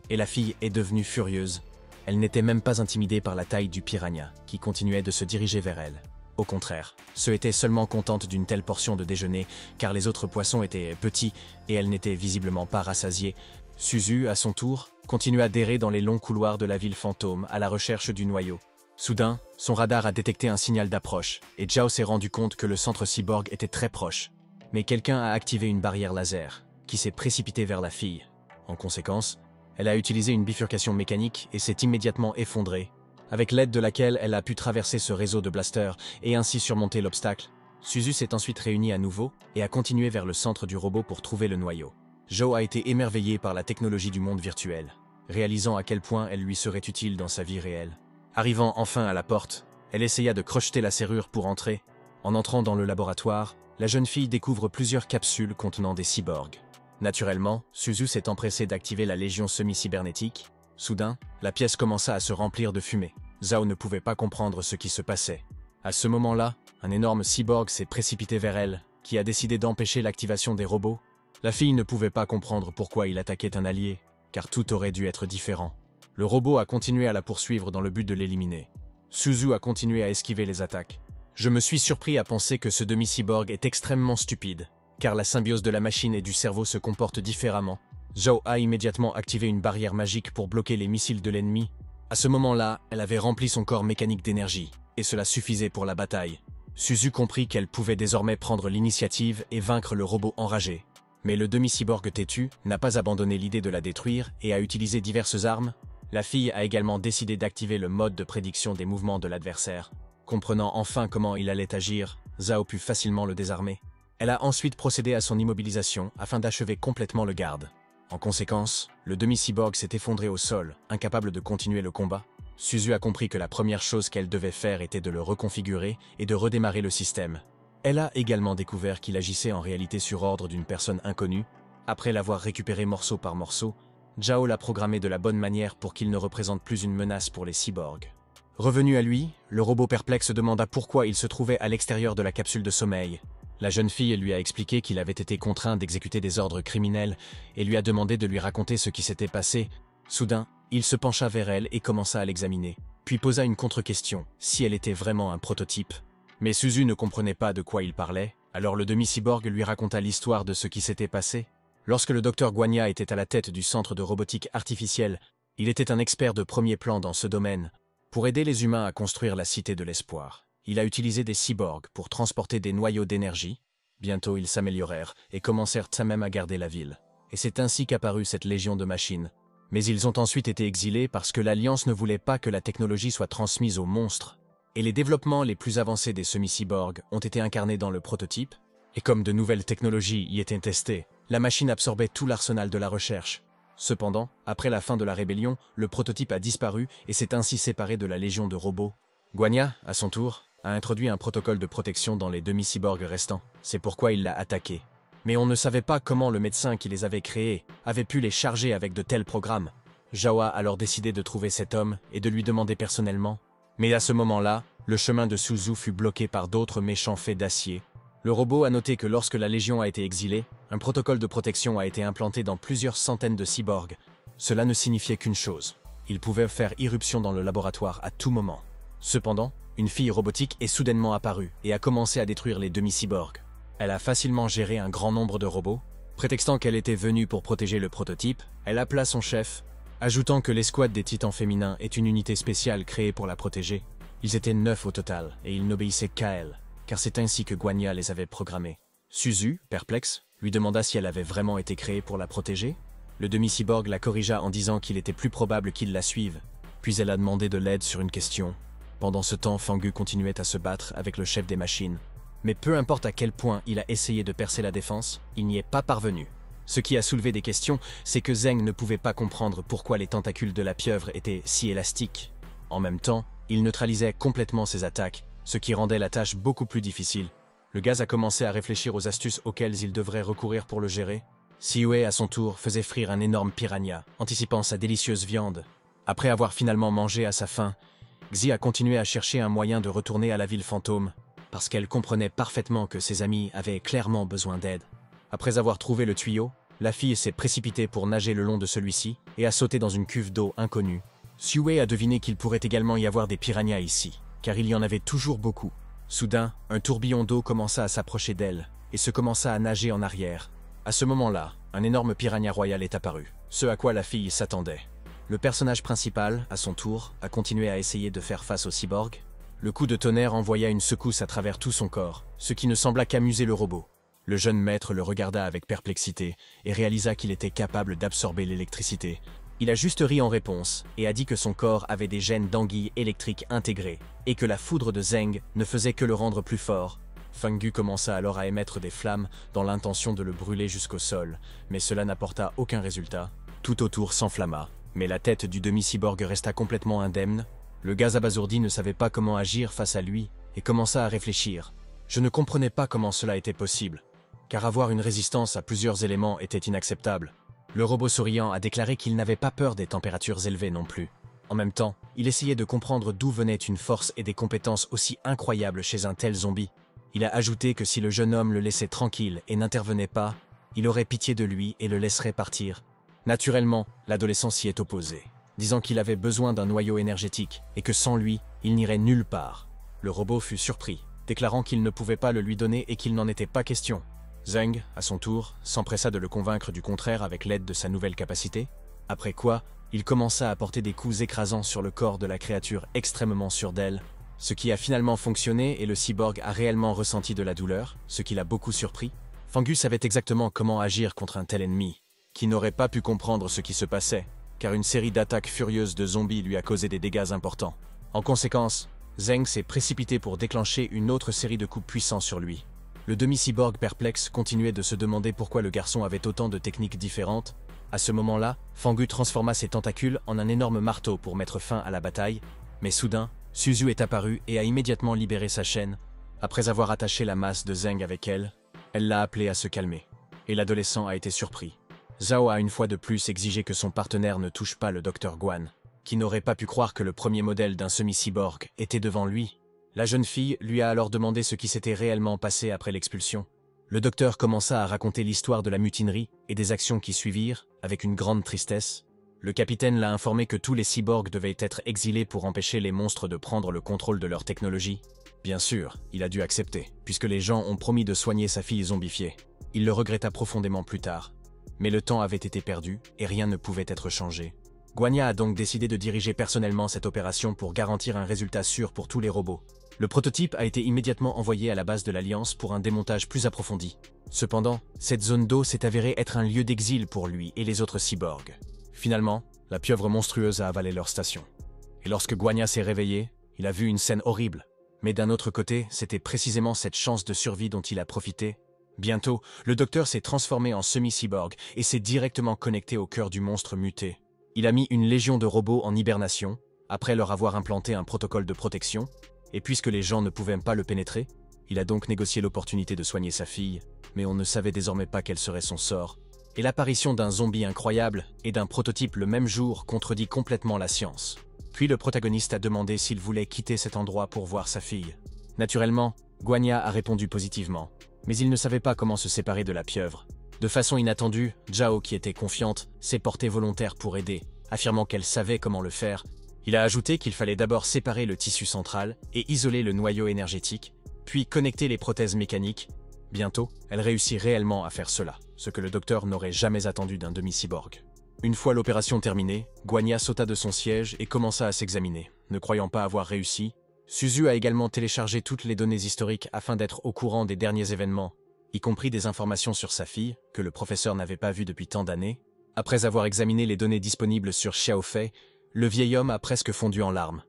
A: et la fille est devenue furieuse. Elle n'était même pas intimidée par la taille du piranha, qui continuait de se diriger vers elle. Au contraire, se était seulement contente d'une telle portion de déjeuner, car les autres poissons étaient petits, et elle n'était visiblement pas rassasiée. Suzu, à son tour, continua d'errer dans les longs couloirs de la ville fantôme à la recherche du noyau. Soudain, son radar a détecté un signal d'approche, et Zhao s'est rendu compte que le centre cyborg était très proche. Mais quelqu'un a activé une barrière laser, qui s'est précipitée vers la fille. En conséquence, elle a utilisé une bifurcation mécanique et s'est immédiatement effondrée, avec l'aide de laquelle elle a pu traverser ce réseau de blasters et ainsi surmonter l'obstacle. Suzu s'est ensuite réunie à nouveau et a continué vers le centre du robot pour trouver le noyau. Zhao a été émerveillée par la technologie du monde virtuel, réalisant à quel point elle lui serait utile dans sa vie réelle. Arrivant enfin à la porte, elle essaya de crocheter la serrure pour entrer. En entrant dans le laboratoire, la jeune fille découvre plusieurs capsules contenant des cyborgs. Naturellement, Suzu s'est empressée d'activer la légion semi-cybernétique. Soudain, la pièce commença à se remplir de fumée. Zhao ne pouvait pas comprendre ce qui se passait. À ce moment-là, un énorme cyborg s'est précipité vers elle, qui a décidé d'empêcher l'activation des robots. La fille ne pouvait pas comprendre pourquoi il attaquait un allié, car tout aurait dû être différent. Le robot a continué à la poursuivre dans le but de l'éliminer. Suzu a continué à esquiver les attaques. Je me suis surpris à penser que ce demi-cyborg est extrêmement stupide, car la symbiose de la machine et du cerveau se comporte différemment. Zhao a immédiatement activé une barrière magique pour bloquer les missiles de l'ennemi. À ce moment-là, elle avait rempli son corps mécanique d'énergie, et cela suffisait pour la bataille. Suzu comprit qu'elle pouvait désormais prendre l'initiative et vaincre le robot enragé. Mais le demi-cyborg têtu n'a pas abandonné l'idée de la détruire et a utilisé diverses armes. La fille a également décidé d'activer le mode de prédiction des mouvements de l'adversaire. Comprenant enfin comment il allait agir, Zhao put facilement le désarmer. Elle a ensuite procédé à son immobilisation afin d'achever complètement le garde. En conséquence, le demi-cyborg s'est effondré au sol, incapable de continuer le combat. Suzu a compris que la première chose qu'elle devait faire était de le reconfigurer et de redémarrer le système. Elle a également découvert qu'il agissait en réalité sur ordre d'une personne inconnue. Après l'avoir récupéré morceau par morceau, Zhao l'a programmé de la bonne manière pour qu'il ne représente plus une menace pour les cyborgs. Revenu à lui, le robot perplexe demanda pourquoi il se trouvait à l'extérieur de la capsule de sommeil. La jeune fille lui a expliqué qu'il avait été contraint d'exécuter des ordres criminels et lui a demandé de lui raconter ce qui s'était passé. Soudain, Il se pencha vers elle et commença à l'examiner, puis posa une contre-question, si elle était vraiment un prototype. Mais Suzu ne comprenait pas de quoi il parlait, alors le demi-cyborg lui raconta l'histoire de ce qui s'était passé. Lorsque le docteur Guanya était à la tête du centre de robotique artificielle, il était un expert de premier plan dans ce domaine. Pour aider les humains à construire la cité de l'espoir, il a utilisé des cyborgs pour transporter des noyaux d'énergie. Bientôt ils s'améliorèrent et commencèrent à même à garder la ville. Et c'est ainsi qu'apparut cette légion de machines. Mais ils ont ensuite été exilés parce que l'Alliance ne voulait pas que la technologie soit transmise aux monstres. Et les développements les plus avancés des semi-cyborgs ont été incarnés dans le prototype. Et comme de nouvelles technologies y étaient testées, la machine absorbait tout l'arsenal de la recherche. Cependant, après la fin de la rébellion, le prototype a disparu et s'est ainsi séparé de la légion de robots. Guanya, à son tour, a introduit un protocole de protection dans les demi-cyborgs restants. C'est pourquoi il l'a attaqué. Mais on ne savait pas comment le médecin qui les avait créés avait pu les charger avec de tels programmes. Zhao a alors décidé de trouver cet homme et de lui demander personnellement. Mais à ce moment-là, le chemin de Suzu fut bloqué par d'autres méchants faits d'acier. Le robot a noté que lorsque la Légion a été exilée, un protocole de protection a été implanté dans plusieurs centaines de cyborgs. Cela ne signifiait qu'une chose. Ils pouvaient faire irruption dans le laboratoire à tout moment. Cependant, une fille robotique est soudainement apparue et a commencé à détruire les demi-cyborgs. Elle a facilement géré un grand nombre de robots. Prétextant qu'elle était venue pour protéger le prototype, elle appela son chef, ajoutant que l'escouade des titans féminins est une unité spéciale créée pour la protéger. Ils étaient 9 au total et ils n'obéissaient qu'à elle, car c'est ainsi que Guanya les avait programmés. Suzu, perplexe, lui demanda si elle avait vraiment été créée pour la protéger. Le demi-cyborg la corrigea en disant qu'il était plus probable qu'il la suive. Puis elle a demandé de l'aide sur une question. Pendant ce temps, Fangu continuait à se battre avec le chef des machines. Mais peu importe à quel point il a essayé de percer la défense, il n'y est pas parvenu. Ce qui a soulevé des questions, c'est que Zeng ne pouvait pas comprendre pourquoi les tentacules de la pieuvre étaient si élastiques. En même temps, il neutralisait complètement ses attaques, ce qui rendait la tâche beaucoup plus difficile. Le gaz a commencé à réfléchir aux astuces auxquelles il devrait recourir pour le gérer. Siwei, à son tour, faisait frire un énorme piranha, anticipant sa délicieuse viande. Après avoir finalement mangé à sa faim, Xi a continué à chercher un moyen de retourner à la ville fantôme, parce qu'elle comprenait parfaitement que ses amis avaient clairement besoin d'aide. Après avoir trouvé le tuyau, la fille s'est précipitée pour nager le long de celui-ci et a sauté dans une cuve d'eau inconnue. Siwei a deviné qu'il pourrait également y avoir des piranhas ici, car il y en avait toujours beaucoup. Soudain, un tourbillon d'eau commença à s'approcher d'elle et se commença à nager en arrière. À ce moment-là, un énorme piranha royal est apparu, ce à quoi la fille s'attendait. Le personnage principal, à son tour, a continué à essayer de faire face au cyborg. Le coup de tonnerre envoya une secousse à travers tout son corps, ce qui ne sembla qu'amuser le robot. Le jeune maître le regarda avec perplexité et réalisa qu'il était capable d'absorber l'électricité. Il a juste ri en réponse et a dit que son corps avait des gènes d'anguille électrique intégrés et que la foudre de Zeng ne faisait que le rendre plus fort. Fangu commença alors à émettre des flammes dans l'intention de le brûler jusqu'au sol, mais cela n'apporta aucun résultat. Tout autour s'enflamma, mais la tête du demi-cyborg resta complètement indemne. Le gaz abasourdi ne savait pas comment agir face à lui et commença à réfléchir. Je ne comprenais pas comment cela était possible, car avoir une résistance à plusieurs éléments était inacceptable. Le robot souriant a déclaré qu'il n'avait pas peur des températures élevées non plus. En même temps, il essayait de comprendre d'où venait une force et des compétences aussi incroyables chez un tel zombie. Il a ajouté que si le jeune homme le laissait tranquille et n'intervenait pas, il aurait pitié de lui et le laisserait partir. Naturellement, l'adolescent s'y est opposé, disant qu'il avait besoin d'un noyau énergétique et que sans lui, il n'irait nulle part. Le robot fut surpris, déclarant qu'il ne pouvait pas le lui donner et qu'il n'en était pas question. Zeng, à son tour, s'empressa de le convaincre du contraire avec l'aide de sa nouvelle capacité, après quoi, il commença à porter des coups écrasants sur le corps de la créature extrêmement sûre d'elle, ce qui a finalement fonctionné et le cyborg a réellement ressenti de la douleur, ce qui l'a beaucoup surpris. Fangu savait exactement comment agir contre un tel ennemi, qui n'aurait pas pu comprendre ce qui se passait, car une série d'attaques furieuses de zombies lui a causé des dégâts importants. En conséquence, Zeng s'est précipité pour déclencher une autre série de coups puissants sur lui. Le demi-cyborg perplexe continuait de se demander pourquoi le garçon avait autant de techniques différentes. À ce moment-là, Fangu transforma ses tentacules en un énorme marteau pour mettre fin à la bataille, mais soudain, Suzu est apparue et a immédiatement libéré sa chaîne. Après avoir attaché la masse de Zeng avec elle, elle l'a appelé à se calmer, et l'adolescent a été surpris. Zhao a une fois de plus exigé que son partenaire ne touche pas le Dr Guan, qui n'aurait pas pu croire que le premier modèle d'un semi-cyborg était devant lui. La jeune fille lui a alors demandé ce qui s'était réellement passé après l'expulsion. Le docteur commença à raconter l'histoire de la mutinerie et des actions qui suivirent, avec une grande tristesse. Le capitaine l'a informé que tous les cyborgs devaient être exilés pour empêcher les monstres de prendre le contrôle de leur technologie. Bien sûr, il a dû accepter, puisque les gens ont promis de soigner sa fille zombifiée. Il le regretta profondément plus tard. Mais le temps avait été perdu, et rien ne pouvait être changé. Guanya a donc décidé de diriger personnellement cette opération pour garantir un résultat sûr pour tous les robots. Le prototype a été immédiatement envoyé à la base de l'Alliance pour un démontage plus approfondi. Cependant, cette zone d'eau s'est avérée être un lieu d'exil pour lui et les autres cyborgs. Finalement, la pieuvre monstrueuse a avalé leur station. Et lorsque Guanya s'est réveillé, il a vu une scène horrible. Mais d'un autre côté, c'était précisément cette chance de survie dont il a profité. Bientôt, le docteur s'est transformé en semi-cyborg et s'est directement connecté au cœur du monstre muté. Il a mis une légion de robots en hibernation, après leur avoir implanté un protocole de protection, et puisque les gens ne pouvaient pas le pénétrer, il a donc négocié l'opportunité de soigner sa fille, mais on ne savait désormais pas quel serait son sort. Et l'apparition d'un zombie incroyable et d'un prototype le même jour contredit complètement la science. Puis le protagoniste a demandé s'il voulait quitter cet endroit pour voir sa fille. Naturellement, Guanya a répondu positivement, mais il ne savait pas comment se séparer de la pieuvre. De façon inattendue, Zhao, qui était confiante, s'est portée volontaire pour aider, affirmant qu'elle savait comment le faire. Il a ajouté qu'il fallait d'abord séparer le tissu central et isoler le noyau énergétique, puis connecter les prothèses mécaniques. Bientôt, elle réussit réellement à faire cela, ce que le docteur n'aurait jamais attendu d'un demi-cyborg. Une fois l'opération terminée, Guanya sauta de son siège et commença à s'examiner. Ne croyant pas avoir réussi, Suzu a également téléchargé toutes les données historiques afin d'être au courant des derniers événements, y compris des informations sur sa fille, que le professeur n'avait pas vues depuis tant d'années. Après avoir examiné les données disponibles sur Xiaofei, le vieil homme a presque fondu en larmes,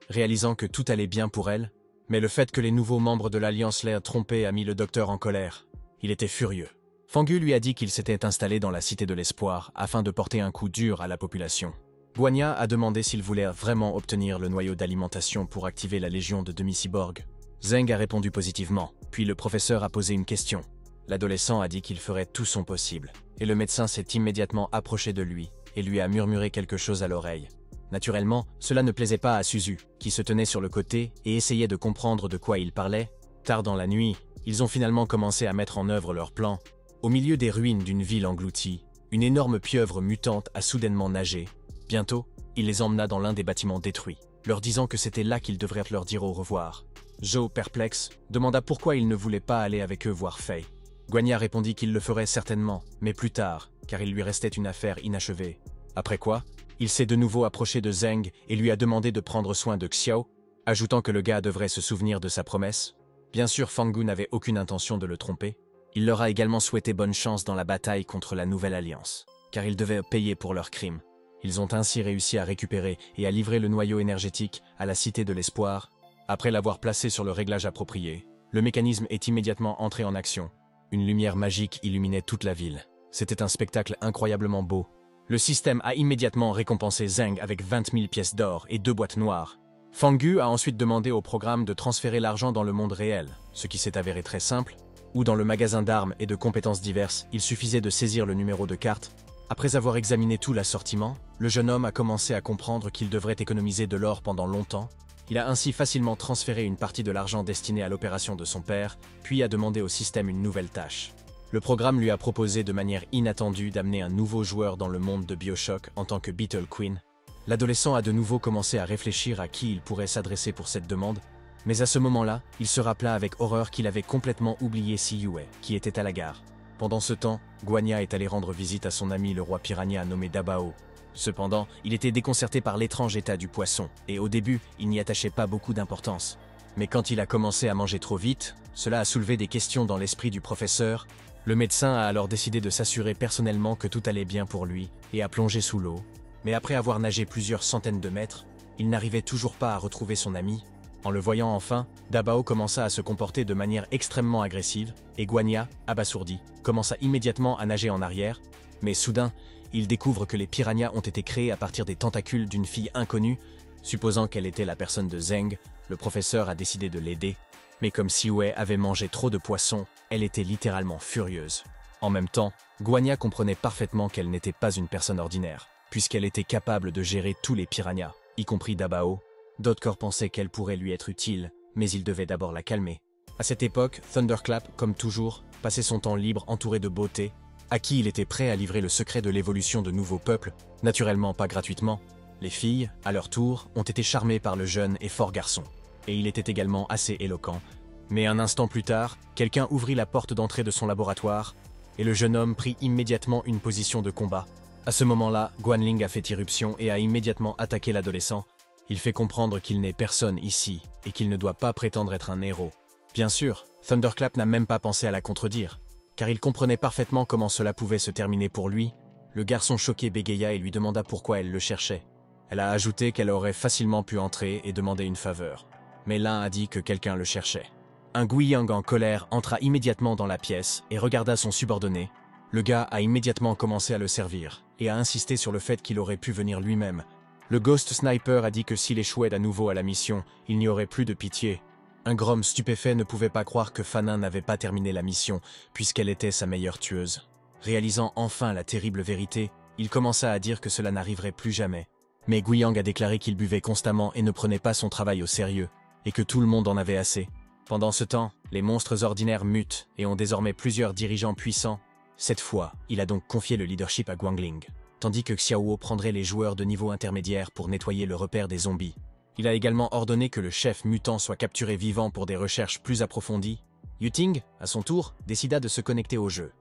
A: réalisant que tout allait bien pour elle, mais le fait que les nouveaux membres de l'Alliance l'aient trompé a mis le docteur en colère. Il était furieux. Fangu lui a dit qu'il s'était installé dans la Cité de l'Espoir afin de porter un coup dur à la population. Guanya a demandé s'il voulait vraiment obtenir le noyau d'alimentation pour activer la légion de demi-cyborgs. Zeng a répondu positivement, puis le professeur a posé une question. L'adolescent a dit qu'il ferait tout son possible, et le médecin s'est immédiatement approché de lui et lui a murmuré quelque chose à l'oreille. Naturellement, cela ne plaisait pas à Suzu, qui se tenait sur le côté et essayait de comprendre de quoi il parlait. Tard dans la nuit, ils ont finalement commencé à mettre en œuvre leur plan. Au milieu des ruines d'une ville engloutie, une énorme pieuvre mutante a soudainement nagé. Bientôt, il les emmena dans l'un des bâtiments détruits, leur disant que c'était là qu'ils devraient leur dire au revoir. Zhao, perplexe, demanda pourquoi il ne voulait pas aller avec eux voir Fei. Guanya répondit qu'il le ferait certainement, mais plus tard, car il lui restait une affaire inachevée. Après quoi, il s'est de nouveau approché de Zeng et lui a demandé de prendre soin de Xiao, ajoutant que le gars devrait se souvenir de sa promesse. Bien sûr, Fangu n'avait aucune intention de le tromper. Il leur a également souhaité bonne chance dans la bataille contre la Nouvelle Alliance, car ils devaient payer pour leurs crimes. Ils ont ainsi réussi à récupérer et à livrer le noyau énergétique à la Cité de l'Espoir. Après l'avoir placé sur le réglage approprié, le mécanisme est immédiatement entré en action. Une lumière magique illuminait toute la ville. C'était un spectacle incroyablement beau. Le système a immédiatement récompensé Zeng avec 20 000 pièces d'or et 2 boîtes noires. Fangu a ensuite demandé au programme de transférer l'argent dans le monde réel, ce qui s'est avéré très simple, où dans le magasin d'armes et de compétences diverses, il suffisait de saisir le numéro de carte. Après avoir examiné tout l'assortiment, le jeune homme a commencé à comprendre qu'il devrait économiser de l'or pendant longtemps. Il a ainsi facilement transféré une partie de l'argent destiné à l'opération de son père, puis a demandé au système une nouvelle tâche. Le programme lui a proposé de manière inattendue d'amener un nouveau joueur dans le monde de BioShock en tant que Beetle Queen. L'adolescent a de nouveau commencé à réfléchir à qui il pourrait s'adresser pour cette demande, mais à ce moment-là, il se rappela avec horreur qu'il avait complètement oublié Siyue, qui était à la gare. Pendant ce temps, Guanya est allé rendre visite à son ami le roi piranha nommé Dabao. Cependant, il était déconcerté par l'étrange état du poisson, et au début, il n'y attachait pas beaucoup d'importance. Mais quand il a commencé à manger trop vite, cela a soulevé des questions dans l'esprit du professeur. Le médecin a alors décidé de s'assurer personnellement que tout allait bien pour lui, et a plongé sous l'eau. Mais après avoir nagé plusieurs centaines de mètres, il n'arrivait toujours pas à retrouver son ami. En le voyant enfin, Dabao commença à se comporter de manière extrêmement agressive, et Guanya, abasourdi, commença immédiatement à nager en arrière, mais soudain, il découvre que les piranhas ont été créés à partir des tentacules d'une fille inconnue. Supposant qu'elle était la personne de Zeng, le professeur a décidé de l'aider, mais comme Siyue avait mangé trop de poissons, elle était littéralement furieuse. En même temps, Guanya comprenait parfaitement qu'elle n'était pas une personne ordinaire, puisqu'elle était capable de gérer tous les piranhas, y compris Dabao. D'autres corps pensaient qu'elle pourrait lui être utile, mais il devait d'abord la calmer. À cette époque, Thunderclap, comme toujours, passait son temps libre entouré de beauté. à qui il était prêt à livrer le secret de l'évolution de nouveaux peuples, naturellement pas gratuitement. Les filles, à leur tour, ont été charmées par le jeune et fort garçon. Et il était également assez éloquent. Mais un instant plus tard, quelqu'un ouvrit la porte d'entrée de son laboratoire, et le jeune homme prit immédiatement une position de combat. À ce moment-là, Guanling a fait irruption et a immédiatement attaqué l'adolescent. Il fait comprendre qu'il n'est personne ici, et qu'il ne doit pas prétendre être un héros. Bien sûr, Thunderclap n'a même pas pensé à la contredire, car il comprenait parfaitement comment cela pouvait se terminer pour lui. Le garçon choqué bégaya et lui demanda pourquoi elle le cherchait. Elle a ajouté qu'elle aurait facilement pu entrer et demander une faveur. Mais l'un a dit que quelqu'un le cherchait. Un Guiyang en colère entra immédiatement dans la pièce et regarda son subordonné. Le gars a immédiatement commencé à le servir et a insisté sur le fait qu'il aurait pu venir lui-même. Le Ghost Sniper a dit que s'il échouait à nouveau à la mission, il n'y aurait plus de pitié. Un Grom stupéfait ne pouvait pas croire que Fanin n'avait pas terminé la mission, puisqu'elle était sa meilleure tueuse. Réalisant enfin la terrible vérité, il commença à dire que cela n'arriverait plus jamais. Mais Guiyang a déclaré qu'il buvait constamment et ne prenait pas son travail au sérieux, et que tout le monde en avait assez. Pendant ce temps, les monstres ordinaires mutent et ont désormais plusieurs dirigeants puissants. Cette fois, il a donc confié le leadership à Guangling, tandis que Xiaowo prendrait les joueurs de niveau intermédiaire pour nettoyer le repère des zombies. Il a également ordonné que le chef mutant soit capturé vivant pour des recherches plus approfondies. Yuting, à son tour, décida de se connecter au jeu.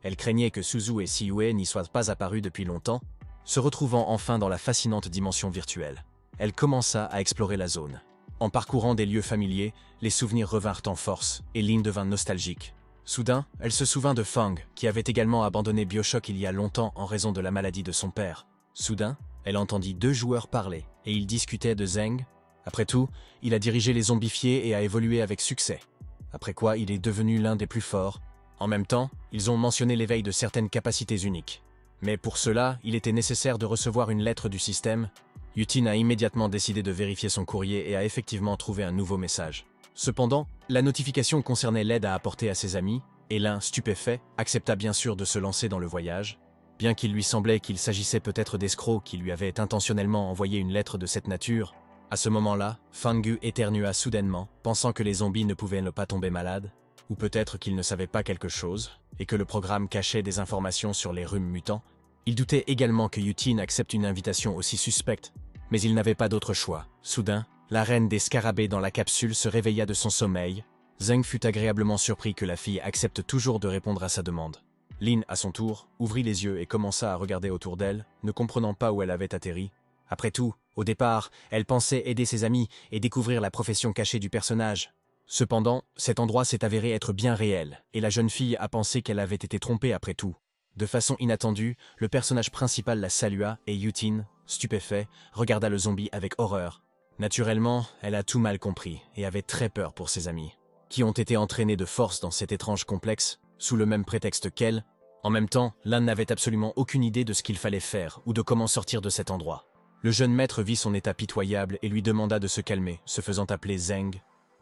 A: Elle craignait que Suzu et Siyue n'y soient pas apparus depuis longtemps, se retrouvant enfin dans la fascinante dimension virtuelle. Elle commença à explorer la zone. En parcourant des lieux familiers, les souvenirs revinrent en force, et Lin devint nostalgique. Soudain, elle se souvint de Fang, qui avait également abandonné BioShock il y a longtemps en raison de la maladie de son père. Soudain, elle entendit deux joueurs parler, et ils discutaient de Zeng. Après tout, il a dirigé les zombifiés et a évolué avec succès. Après quoi, il est devenu l'un des plus forts. En même temps, ils ont mentionné l'éveil de certaines capacités uniques. Mais pour cela, il était nécessaire de recevoir une lettre du système. Yutin a immédiatement décidé de vérifier son courrier et a effectivement trouvé un nouveau message. Cependant, la notification concernait l'aide à apporter à ses amis, et l'un, stupéfait, accepta bien sûr de se lancer dans le voyage. Bien qu'il lui semblait qu'il s'agissait peut-être d'escrocs qui lui avaient intentionnellement envoyé une lettre de cette nature, à ce moment-là, Fangu éternua soudainement, pensant que les zombies ne pouvaient ne pas tomber malades, ou peut-être qu'ils ne savaient pas quelque chose, et que le programme cachait des informations sur les rhumes mutants. Il doutait également que Yutin accepte une invitation aussi suspecte, mais il n'avait pas d'autre choix. Soudain, la reine des scarabées dans la capsule se réveilla de son sommeil. Zeng fut agréablement surpris que la fille accepte toujours de répondre à sa demande. Lin, à son tour, ouvrit les yeux et commença à regarder autour d'elle, ne comprenant pas où elle avait atterri. Après tout, au départ, elle pensait aider ses amis et découvrir la profession cachée du personnage. Cependant, cet endroit s'est avéré être bien réel, et la jeune fille a pensé qu'elle avait été trompée après tout. De façon inattendue, le personnage principal la salua et Yutin, stupéfait, regarda le zombie avec horreur. Naturellement, elle a tout mal compris et avait très peur pour ses amis, qui ont été entraînés de force dans cet étrange complexe, sous le même prétexte qu'elle. En même temps, l'un n'avait absolument aucune idée de ce qu'il fallait faire ou de comment sortir de cet endroit. Le jeune maître vit son état pitoyable et lui demanda de se calmer, se faisant appeler Zeng.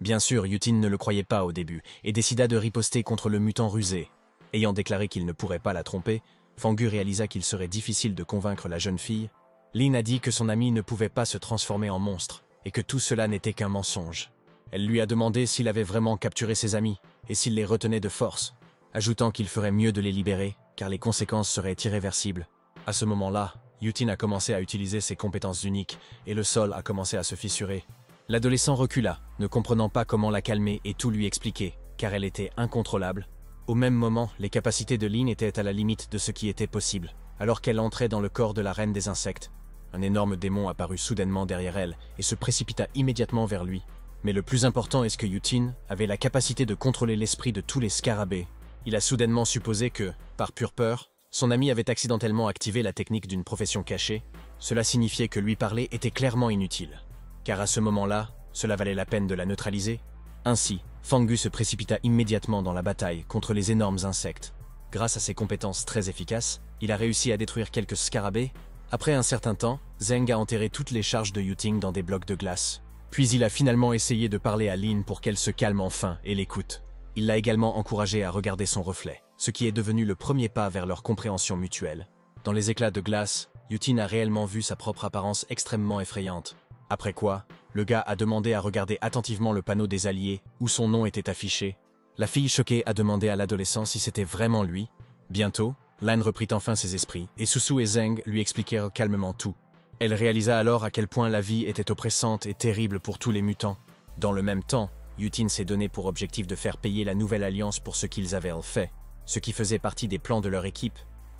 A: Bien sûr, Yutin ne le croyait pas au début et décida de riposter contre le mutant rusé. Ayant déclaré qu'il ne pourrait pas la tromper, Fangu réalisa qu'il serait difficile de convaincre la jeune fille. Lin a dit que son ami ne pouvait pas se transformer en monstre et que tout cela n'était qu'un mensonge. Elle lui a demandé s'il avait vraiment capturé ses amis et s'il les retenait de force, ajoutant qu'il ferait mieux de les libérer car les conséquences seraient irréversibles. À ce moment-là, Yutin a commencé à utiliser ses compétences uniques et le sol a commencé à se fissurer. L'adolescent recula, ne comprenant pas comment la calmer et tout lui expliquer, car elle était incontrôlable. Au même moment, les capacités de Lin étaient à la limite de ce qui était possible, alors qu'elle entrait dans le corps de la reine des insectes. Un énorme démon apparut soudainement derrière elle et se précipita immédiatement vers lui. Mais le plus important est que Yutin avait la capacité de contrôler l'esprit de tous les scarabées. Il a soudainement supposé que, par pure peur, son ami avait accidentellement activé la technique d'une profession cachée. Cela signifiait que lui parler était clairement inutile, car à ce moment-là, cela valait la peine de la neutraliser. Ainsi, Fangu se précipita immédiatement dans la bataille contre les énormes insectes. Grâce à ses compétences très efficaces, il a réussi à détruire quelques scarabées. Après un certain temps, Zeng a enterré toutes les charges de Yuting dans des blocs de glace. Puis il a finalement essayé de parler à Lin pour qu'elle se calme enfin et l'écoute. Il l'a également encouragée à regarder son reflet, ce qui est devenu le premier pas vers leur compréhension mutuelle. Dans les éclats de glace, Yutin a réellement vu sa propre apparence extrêmement effrayante. Après quoi, le gars a demandé à regarder attentivement le panneau des alliés, où son nom était affiché. La fille choquée a demandé à l'adolescent si c'était vraiment lui. Bientôt, Lan reprit enfin ses esprits, et Susu et Zheng lui expliquèrent calmement tout. Elle réalisa alors à quel point la vie était oppressante et terrible pour tous les mutants. Dans le même temps, Yutin s'est donné pour objectif de faire payer la nouvelle alliance pour ce qu'ils avaient fait, ce qui faisait partie des plans de leur équipe.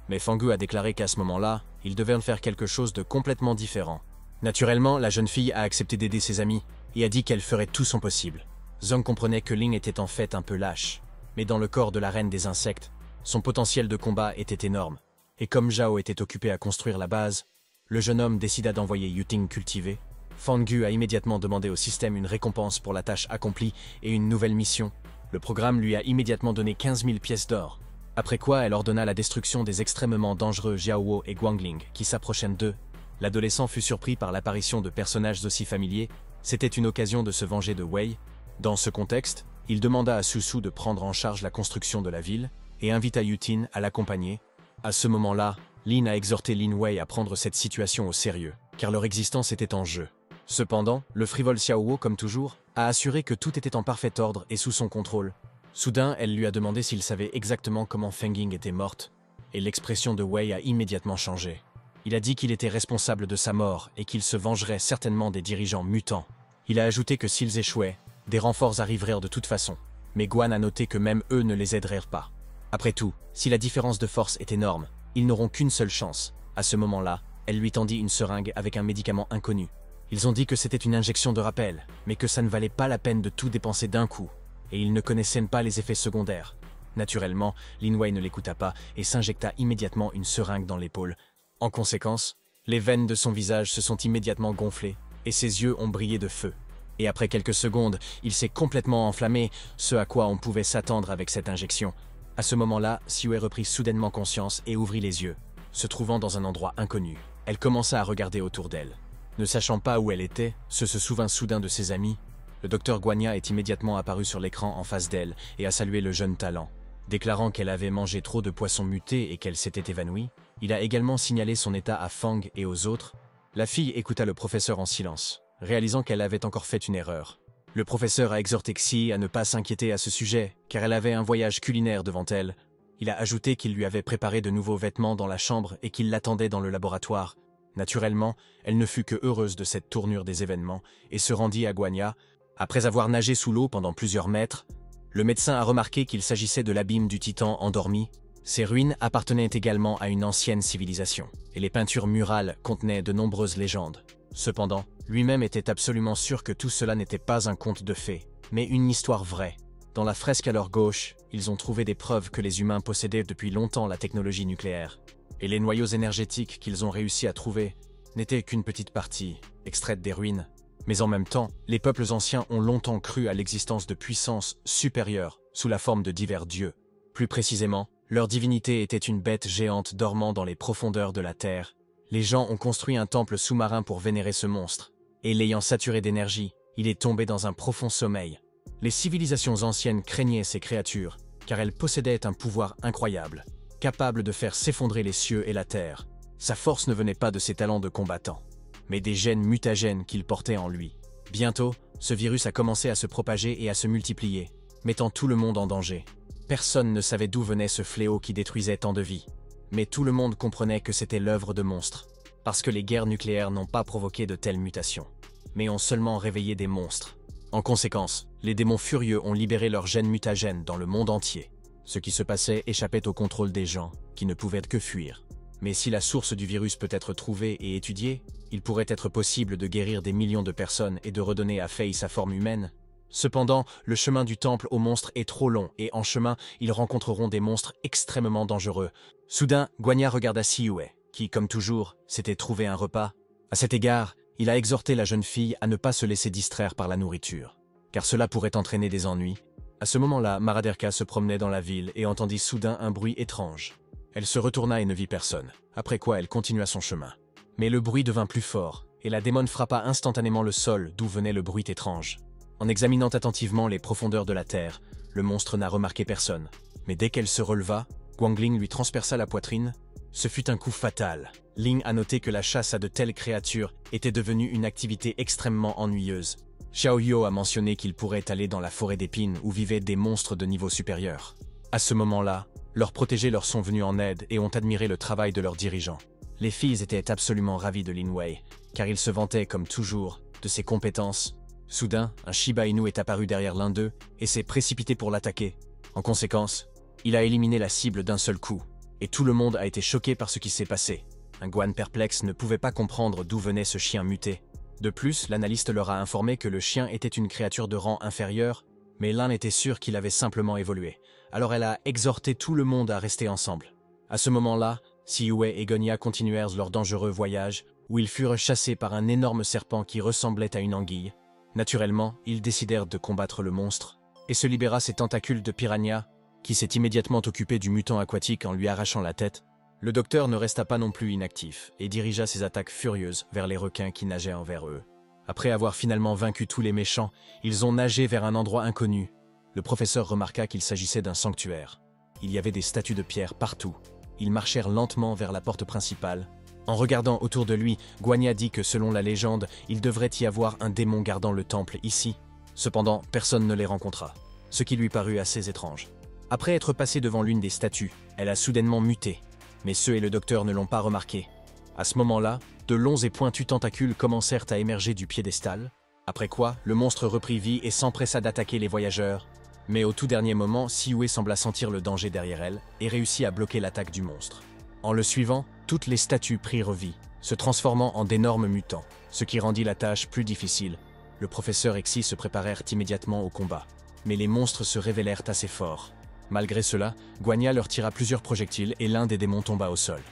A: Mais Fangu a déclaré qu'à ce moment-là, ils devaient en faire quelque chose de complètement différent. Naturellement, la jeune fille a accepté d'aider ses amis, et a dit qu'elle ferait tout son possible. Zhang comprenait que Ling était en fait un peu lâche, mais dans le corps de la reine des insectes, son potentiel de combat était énorme. Et comme Zhao était occupé à construire la base, le jeune homme décida d'envoyer Yuting cultiver. Fangu a immédiatement demandé au système une récompense pour la tâche accomplie et une nouvelle mission. Le programme lui a immédiatement donné 15 000 pièces d'or. Après quoi, elle ordonna la destruction des extrêmement dangereux Xiaowo et Guangling qui s'approchaient d'eux. L'adolescent fut surpris par l'apparition de personnages aussi familiers. C'était une occasion de se venger de Wei. Dans ce contexte, il demanda à Susu de prendre en charge la construction de la ville et invita Yutin à l'accompagner. À ce moment-là, Lin a exhorté Lin Wei à prendre cette situation au sérieux, car leur existence était en jeu. Cependant, le frivole Xiaowo, comme toujours, a assuré que tout était en parfait ordre et sous son contrôle. Soudain, elle lui a demandé s'il savait exactement comment Feng Ying était morte, et l'expression de Wei a immédiatement changé. Il a dit qu'il était responsable de sa mort et qu'il se vengerait certainement des dirigeants mutants. Il a ajouté que s'ils échouaient, des renforts arriveraient de toute façon, mais Guan a noté que même eux ne les aideraient pas. Après tout, si la différence de force est énorme, ils n'auront qu'une seule chance. À ce moment-là, elle lui tendit une seringue avec un médicament inconnu. Ils ont dit que c'était une injection de rappel, mais que ça ne valait pas la peine de tout dépenser d'un coup, et ils ne connaissaient pas les effets secondaires. Naturellement, Lin Wei ne l'écouta pas et s'injecta immédiatement une seringue dans l'épaule. En conséquence, les veines de son visage se sont immédiatement gonflées, et ses yeux ont brillé de feu. Et après quelques secondes, il s'est complètement enflammé, ce à quoi on pouvait s'attendre avec cette injection. À ce moment-là, Xiue reprit soudainement conscience et ouvrit les yeux. Se trouvant dans un endroit inconnu, elle commença à regarder autour d'elle. Ne sachant pas où elle était, se souvint soudain de ses amis. Le docteur Guanya est immédiatement apparu sur l'écran en face d'elle et a salué le jeune talent. Déclarant qu'elle avait mangé trop de poissons mutés et qu'elle s'était évanouie, il a également signalé son état à Fang et aux autres. La fille écouta le professeur en silence, réalisant qu'elle avait encore fait une erreur. Le professeur a exhorté Xi à ne pas s'inquiéter à ce sujet, car elle avait un voyage culinaire devant elle. Il a ajouté qu'il lui avait préparé de nouveaux vêtements dans la chambre et qu'il l'attendait dans le laboratoire. Naturellement, elle ne fut que heureuse de cette tournure des événements et se rendit à Guanya. Après avoir nagé sous l'eau pendant plusieurs mètres, le médecin a remarqué qu'il s'agissait de l'abîme du Titan endormi. Ces ruines appartenaient également à une ancienne civilisation, et les peintures murales contenaient de nombreuses légendes. Cependant, lui-même était absolument sûr que tout cela n'était pas un conte de fées, mais une histoire vraie. Dans la fresque à leur gauche, ils ont trouvé des preuves que les humains possédaient depuis longtemps la technologie nucléaire. Et les noyaux énergétiques qu'ils ont réussi à trouver n'étaient qu'une petite partie, extraite des ruines. Mais en même temps, les peuples anciens ont longtemps cru à l'existence de puissances supérieures sous la forme de divers dieux. Plus précisément, leur divinité était une bête géante dormant dans les profondeurs de la terre. Les gens ont construit un temple sous-marin pour vénérer ce monstre, et l'ayant saturé d'énergie, il est tombé dans un profond sommeil. Les civilisations anciennes craignaient ces créatures, car elles possédaient un pouvoir incroyable, capable de faire s'effondrer les cieux et la terre. Sa force ne venait pas de ses talents de combattant, mais des gènes mutagènes qu'il portait en lui. Bientôt, ce virus a commencé à se propager et à se multiplier, mettant tout le monde en danger. Personne ne savait d'où venait ce fléau qui détruisait tant de vies. Mais tout le monde comprenait que c'était l'œuvre de monstres, parce que les guerres nucléaires n'ont pas provoqué de telles mutations, mais ont seulement réveillé des monstres. En conséquence, les démons furieux ont libéré leurs gènes mutagènes dans le monde entier. Ce qui se passait échappait au contrôle des gens, qui ne pouvaient que fuir. Mais si la source du virus peut être trouvée et étudiée, il pourrait être possible de guérir des millions de personnes et de redonner à Fei sa forme humaine. Cependant, le chemin du temple aux monstres est trop long et en chemin, ils rencontreront des monstres extrêmement dangereux. Soudain, Guanya regarda Xiue, qui, comme toujours, s'était trouvé un repas. À cet égard, il a exhorté la jeune fille à ne pas se laisser distraire par la nourriture, car cela pourrait entraîner des ennuis. À ce moment-là, Maraderka se promenait dans la ville et entendit soudain un bruit étrange. Elle se retourna et ne vit personne, après quoi elle continua son chemin. Mais le bruit devint plus fort, et la démone frappa instantanément le sol d'où venait le bruit étrange. En examinant attentivement les profondeurs de la terre, le monstre n'a remarqué personne. Mais dès qu'elle se releva, Guangling lui transperça la poitrine. Ce fut un coup fatal. Ling a noté que la chasse à de telles créatures était devenue une activité extrêmement ennuyeuse. Xiaoyu a mentionné qu'il pourrait aller dans la forêt d'épines où vivaient des monstres de niveau supérieur. À ce moment-là, leurs protégés leur sont venus en aide et ont admiré le travail de leurs dirigeants. Les filles étaient absolument ravies de Lin Wei, car il se vantait, comme toujours, de ses compétences. Soudain, un Shiba Inu est apparu derrière l'un d'eux et s'est précipité pour l'attaquer. En conséquence, il a éliminé la cible d'un seul coup, et tout le monde a été choqué par ce qui s'est passé. Un Guan perplexe ne pouvait pas comprendre d'où venait ce chien muté. De plus, l'analyste leur a informé que le chien était une créature de rang inférieur, mais l'un était sûr qu'il avait simplement évolué. Alors elle a exhorté tout le monde à rester ensemble. À ce moment-là, Siwei et Gonya continuèrent leur dangereux voyage, où ils furent chassés par un énorme serpent qui ressemblait à une anguille. Naturellement, ils décidèrent de combattre le monstre, et se libéra ses tentacules de piranha, qui s'est immédiatement occupé du mutant aquatique en lui arrachant la tête. Le docteur ne resta pas non plus inactif, et dirigea ses attaques furieuses vers les requins qui nageaient envers eux. Après avoir finalement vaincu tous les méchants, ils ont nagé vers un endroit inconnu. Le professeur remarqua qu'il s'agissait d'un sanctuaire. Il y avait des statues de pierre partout. Ils marchèrent lentement vers la porte principale. En regardant autour de lui, Guanya dit que selon la légende, il devrait y avoir un démon gardant le temple ici. Cependant, personne ne les rencontra, ce qui lui parut assez étrange. Après être passé devant l'une des statues, elle a soudainement muté, mais ceux et le docteur ne l'ont pas remarqué. À ce moment-là, de longs et pointus tentacules commencèrent à émerger du piédestal, après quoi le monstre reprit vie et s'empressa d'attaquer les voyageurs. Mais au tout dernier moment, Siwei sembla sentir le danger derrière elle et réussit à bloquer l'attaque du monstre. En le suivant, toutes les statues prirent vie, se transformant en d'énormes mutants, ce qui rendit la tâche plus difficile. Le professeur et Xi se préparèrent immédiatement au combat, mais les monstres se révélèrent assez forts. Malgré cela, Guanya leur tira plusieurs projectiles et l'un des démons tomba au sol.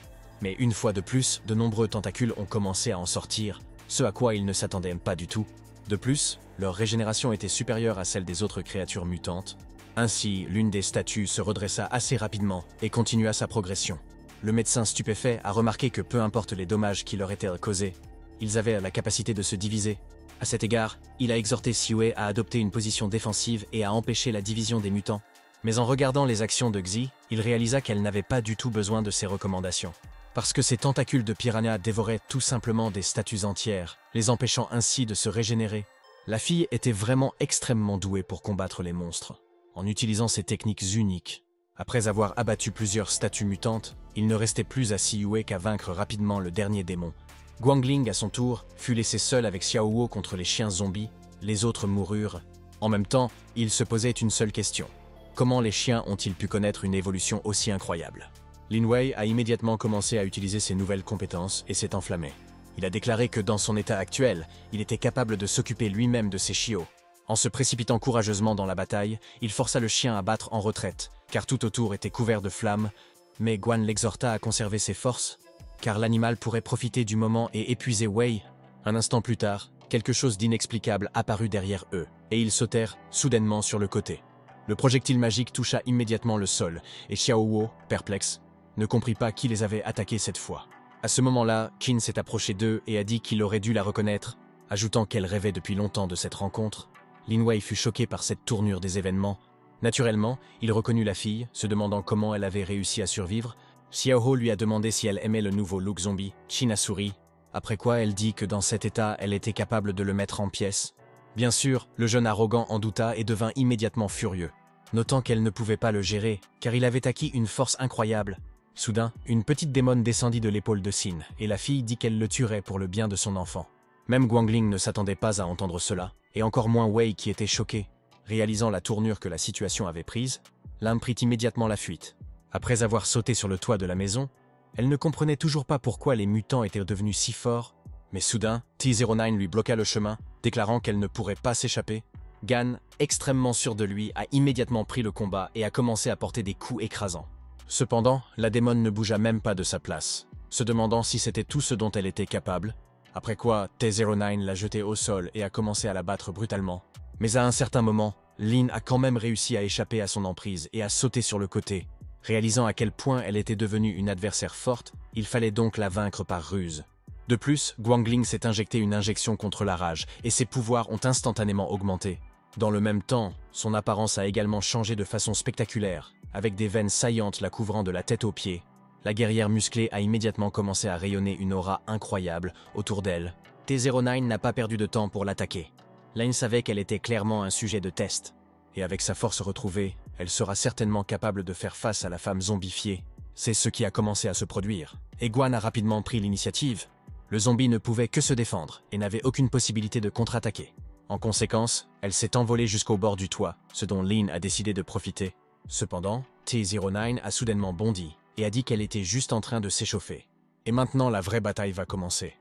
A: Mais une fois de plus, de nombreux tentacules ont commencé à en sortir, ce à quoi ils ne s'attendaient pas du tout. De plus, leur régénération était supérieure à celle des autres créatures mutantes. Ainsi, l'une des statues se redressa assez rapidement et continua sa progression. Le médecin stupéfait a remarqué que peu importe les dommages qui leur étaient causés, ils avaient la capacité de se diviser. À cet égard, il a exhorté Siwei à adopter une position défensive et à empêcher la division des mutants. Mais en regardant les actions de Xi, il réalisa qu'elle n'avait pas du tout besoin de ses recommandations. Parce que ses tentacules de piranha dévoraient tout simplement des statues entières, les empêchant ainsi de se régénérer. La fille était vraiment extrêmement douée pour combattre les monstres, en utilisant ces techniques uniques. Après avoir abattu plusieurs statues mutantes, il ne restait plus à Siwei qu'à vaincre rapidement le dernier démon. Guangling, à son tour, fut laissé seul avec Xiaowo contre les chiens zombies, les autres moururent. En même temps, il se posait une seule question. Comment les chiens ont-ils pu connaître une évolution aussi incroyable? Lin Wei a immédiatement commencé à utiliser ses nouvelles compétences et s'est enflammé. Il a déclaré que dans son état actuel, il était capable de s'occuper lui-même de ses chiots. En se précipitant courageusement dans la bataille, il força le chien à battre en retraite, car tout autour était couvert de flammes, mais Guan l'exhorta à conserver ses forces, car l'animal pourrait profiter du moment et épuiser Wei. Un instant plus tard, quelque chose d'inexplicable apparut derrière eux, et ils sautèrent soudainement sur le côté. Le projectile magique toucha immédiatement le sol, et Xiaowo, perplexe, ne comprit pas qui les avait attaqués cette fois. À ce moment-là, Qin s'est approché d'eux et a dit qu'il aurait dû la reconnaître, ajoutant qu'elle rêvait depuis longtemps de cette rencontre. Lin Wei fut choqué par cette tournure des événements. Naturellement, il reconnut la fille, se demandant comment elle avait réussi à survivre. Xiaoho lui a demandé si elle aimait le nouveau look zombie. Qin a souri, après quoi elle dit que dans cet état, elle était capable de le mettre en pièces. Bien sûr, le jeune arrogant en douta et devint immédiatement furieux, notant qu'elle ne pouvait pas le gérer, car il avait acquis une force incroyable. Soudain, une petite démone descendit de l'épaule de Xin, et la fille dit qu'elle le tuerait pour le bien de son enfant. Même Guangling ne s'attendait pas à entendre cela, et encore moins Wei qui était choqué. Réalisant la tournure que la situation avait prise, l'âme prit immédiatement la fuite. Après avoir sauté sur le toit de la maison, elle ne comprenait toujours pas pourquoi les mutants étaient devenus si forts, mais soudain, T-09 lui bloqua le chemin, déclarant qu'elle ne pourrait pas s'échapper. Gan, extrêmement sûr de lui, a immédiatement pris le combat et a commencé à porter des coups écrasants. Cependant, la démone ne bougea même pas de sa place, se demandant si c'était tout ce dont elle était capable, après quoi T-09 l'a jetée au sol et a commencé à la battre brutalement. Mais à un certain moment, Lin a quand même réussi à échapper à son emprise et à sauter sur le côté. Réalisant à quel point elle était devenue une adversaire forte, il fallait donc la vaincre par ruse. De plus, Guangling s'est injecté une injection contre la rage et ses pouvoirs ont instantanément augmenté. Dans le même temps, son apparence a également changé de façon spectaculaire, avec des veines saillantes la couvrant de la tête aux pieds. La guerrière musclée a immédiatement commencé à rayonner une aura incroyable autour d'elle. T-09 n'a pas perdu de temps pour l'attaquer. Lane savait qu'elle était clairement un sujet de test, et avec sa force retrouvée, elle sera certainement capable de faire face à la femme zombifiée. C'est ce qui a commencé à se produire. Et Gwan a rapidement pris l'initiative. Le zombie ne pouvait que se défendre et n'avait aucune possibilité de contre-attaquer. En conséquence, elle s'est envolée jusqu'au bord du toit, ce dont Lin a décidé de profiter. Cependant, T-09 a soudainement bondi et a dit qu'elle était juste en train de s'échauffer. Et maintenant, la vraie bataille va commencer.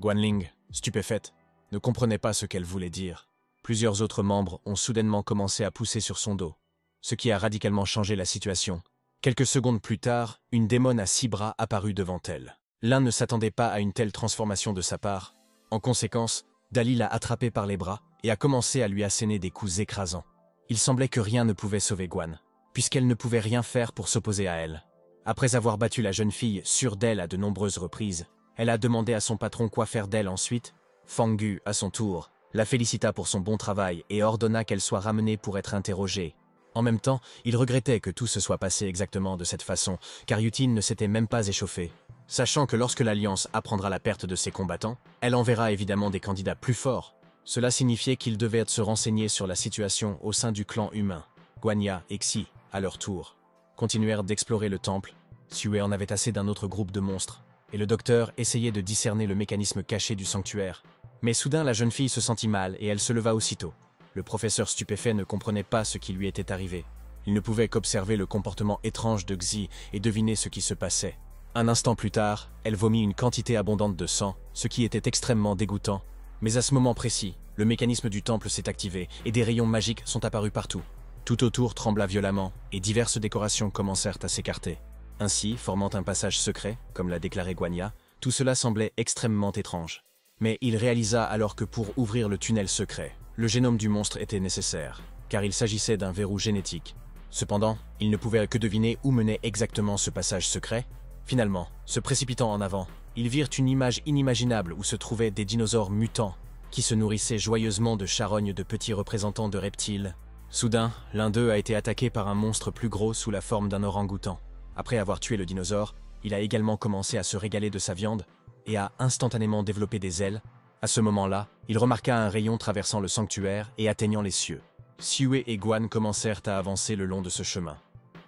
A: Guanling, stupéfaite, ne comprenait pas ce qu'elle voulait dire. Plusieurs autres membres ont soudainement commencé à pousser sur son dos, ce qui a radicalement changé la situation. Quelques secondes plus tard, une démone à 6 bras apparut devant elle. L'un ne s'attendait pas à une telle transformation de sa part. En conséquence, Dali l'a attrapé par les bras et a commencé à lui asséner des coups écrasants. Il semblait que rien ne pouvait sauver Gwan, puisqu'elle ne pouvait rien faire pour s'opposer à elle. Après avoir battu la jeune fille sûre d'elle à de nombreuses reprises, elle a demandé à son patron quoi faire d'elle ensuite. Fangu, à son tour, la félicita pour son bon travail et ordonna qu'elle soit ramenée pour être interrogée. En même temps, il regrettait que tout se soit passé exactement de cette façon, car Yutin ne s'était même pas échauffé. Sachant que lorsque l'Alliance apprendra la perte de ses combattants, elle enverra évidemment des candidats plus forts. Cela signifiait qu'il devait se renseigner sur la situation au sein du clan humain. Guanya et Xi, à leur tour, continuèrent d'explorer le temple. Sue en avait assez d'un autre groupe de monstres, et le docteur essayait de discerner le mécanisme caché du sanctuaire. Mais soudain, la jeune fille se sentit mal et elle se leva aussitôt. Le professeur stupéfait ne comprenait pas ce qui lui était arrivé. Il ne pouvait qu'observer le comportement étrange de Xi et deviner ce qui se passait. Un instant plus tard, elle vomit une quantité abondante de sang, ce qui était extrêmement dégoûtant. Mais à ce moment précis, le mécanisme du temple s'est activé et des rayons magiques sont apparus partout. Tout autour trembla violemment et diverses décorations commencèrent à s'écarter. Ainsi, formant un passage secret, comme l'a déclaré Guanya, tout cela semblait extrêmement étrange. Mais il réalisa alors que pour ouvrir le tunnel secret, le génome du monstre était nécessaire, car il s'agissait d'un verrou génétique. Cependant, il ne pouvait que deviner où menait exactement ce passage secret. Finalement, se précipitant en avant, ils virent une image inimaginable où se trouvaient des dinosaures mutants qui se nourrissaient joyeusement de charognes de petits représentants de reptiles. Soudain, l'un d'eux a été attaqué par un monstre plus gros sous la forme d'un orang-outan. Après avoir tué le dinosaure, il a également commencé à se régaler de sa viande et a instantanément développé des ailes. À ce moment-là, il remarqua un rayon traversant le sanctuaire et atteignant les cieux. Sue et Gwan commencèrent à avancer le long de ce chemin.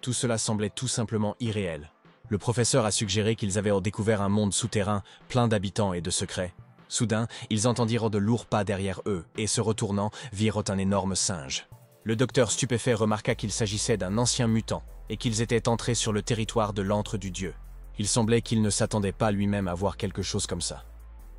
A: Tout cela semblait tout simplement irréel. Le professeur a suggéré qu'ils avaient découvert un monde souterrain plein d'habitants et de secrets. Soudain, ils entendirent de lourds pas derrière eux et, se retournant, virent un énorme singe. Le docteur stupéfait remarqua qu'il s'agissait d'un ancien mutant et qu'ils étaient entrés sur le territoire de l'antre du dieu. Il semblait qu'il ne s'attendait pas lui-même à voir quelque chose comme ça.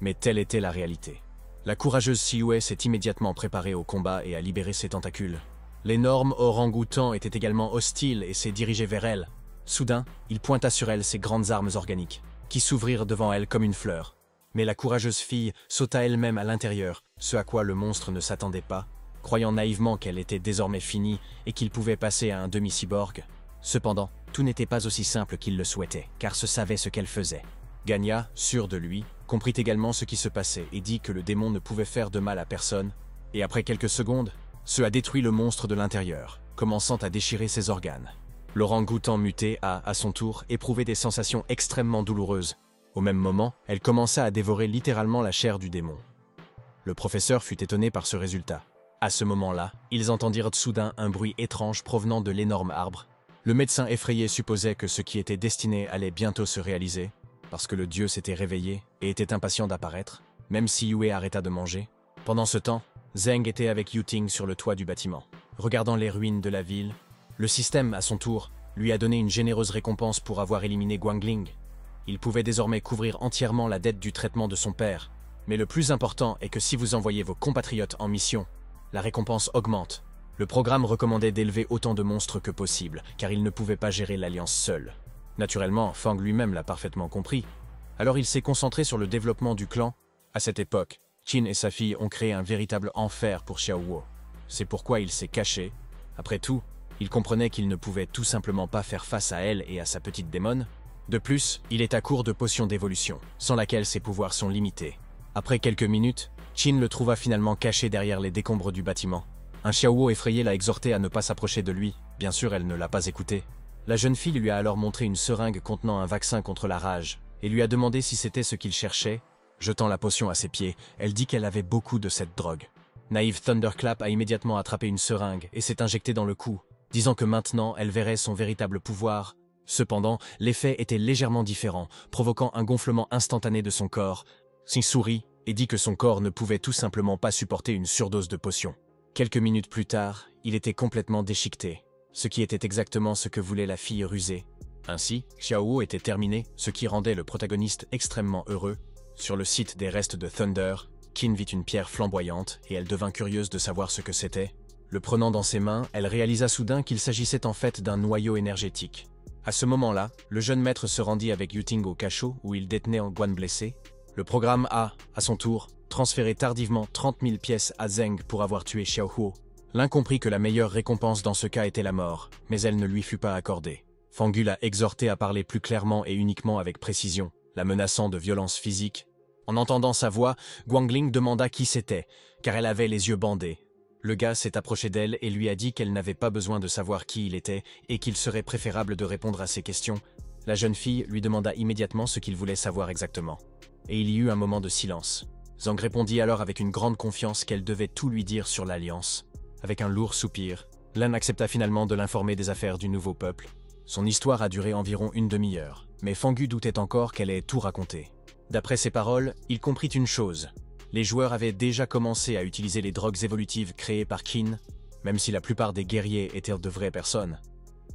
A: Mais telle était la réalité. La courageuse Sue s'est immédiatement préparée au combat et a libéré ses tentacules. L'énorme orang-outan était également hostile et s'est dirigé vers elle. Soudain, il pointa sur elle ses grandes armes organiques, qui s'ouvrirent devant elle comme une fleur. Mais la courageuse fille sauta elle-même à l'intérieur, ce à quoi le monstre ne s'attendait pas, croyant naïvement qu'elle était désormais finie et qu'il pouvait passer à un demi-cyborg. Cependant, tout n'était pas aussi simple qu'il le souhaitait, car se savait ce qu'elle faisait. Ganya, sûr de lui, comprit également ce qui se passait et dit que le démon ne pouvait faire de mal à personne, et après quelques secondes, ce a détruit le monstre de l'intérieur, commençant à déchirer ses organes. L'orang-outan muté a, à son tour, éprouvé des sensations extrêmement douloureuses. Au même moment, elle commença à dévorer littéralement la chair du démon. Le professeur fut étonné par ce résultat. À ce moment-là, ils entendirent soudain un bruit étrange provenant de l'énorme arbre. Le médecin effrayé supposait que ce qui était destiné allait bientôt se réaliser, parce que le dieu s'était réveillé et était impatient d'apparaître, même si Yue arrêta de manger. Pendant ce temps, Zeng était avec Yuting sur le toit du bâtiment, regardant les ruines de la ville. Le système, à son tour, lui a donné une généreuse récompense pour avoir éliminé Guangling. Il pouvait désormais couvrir entièrement la dette du traitement de son père. Mais le plus important est que si vous envoyez vos compatriotes en mission, la récompense augmente. Le programme recommandait d'élever autant de monstres que possible, car il ne pouvait pas gérer l'Alliance seul. Naturellement, Fang lui-même l'a parfaitement compris. Alors il s'est concentré sur le développement du clan. À cette époque, Qin et sa fille ont créé un véritable enfer pour Xiaowo. C'est pourquoi il s'est caché. Après tout, il comprenait qu'il ne pouvait tout simplement pas faire face à elle et à sa petite démone. De plus, il est à court de potions d'évolution, sans laquelle ses pouvoirs sont limités. Après quelques minutes, Qin le trouva finalement caché derrière les décombres du bâtiment. Un Xiaowo effrayé l'a exhorté à ne pas s'approcher de lui. Bien sûr, elle ne l'a pas écouté. La jeune fille lui a alors montré une seringue contenant un vaccin contre la rage et lui a demandé si c'était ce qu'il cherchait. Jetant la potion à ses pieds, elle dit qu'elle avait beaucoup de cette drogue. Naïve Thunderclap a immédiatement attrapé une seringue et s'est injecté dans le cou. disant que maintenant elle verrait son véritable pouvoir. Cependant, l'effet était légèrement différent, provoquant un gonflement instantané de son corps. Il sourit et dit que son corps ne pouvait tout simplement pas supporter une surdose de potions. Quelques minutes plus tard, il était complètement déchiqueté, ce qui était exactement ce que voulait la fille rusée. Ainsi, Xiaowu était terminé, ce qui rendait le protagoniste extrêmement heureux. Sur le site des restes de Thunder, Qin vit une pierre flamboyante et elle devint curieuse de savoir ce que c'était. Le prenant dans ses mains, elle réalisa soudain qu'il s'agissait en fait d'un noyau énergétique. À ce moment-là, le jeune maître se rendit avec Yuting au cachot où il détenait un Guan blessé. Le programme a, à son tour, transféré tardivement 30 000 pièces à Zheng pour avoir tué Xiao Huo. L'un comprit que la meilleure récompense dans ce cas était la mort, mais elle ne lui fut pas accordée. Fangu l'a exhorté à parler plus clairement et uniquement avec précision, la menaçant de violence physique. En entendant sa voix, Guangling demanda qui c'était, car elle avait les yeux bandés. Le gars s'est approché d'elle et lui a dit qu'elle n'avait pas besoin de savoir qui il était et qu'il serait préférable de répondre à ses questions. La jeune fille lui demanda immédiatement ce qu'il voulait savoir exactement. Et il y eut un moment de silence. Zhang répondit alors avec une grande confiance qu'elle devait tout lui dire sur l'Alliance. Avec un lourd soupir, Lan accepta finalement de l'informer des affaires du nouveau peuple. Son histoire a duré environ une demi-heure, mais Fangu doutait encore qu'elle ait tout raconté. D'après ses paroles, il comprit une chose. Les joueurs avaient déjà commencé à utiliser les drogues évolutives créées par Qin, même si la plupart des guerriers étaient de vraies personnes.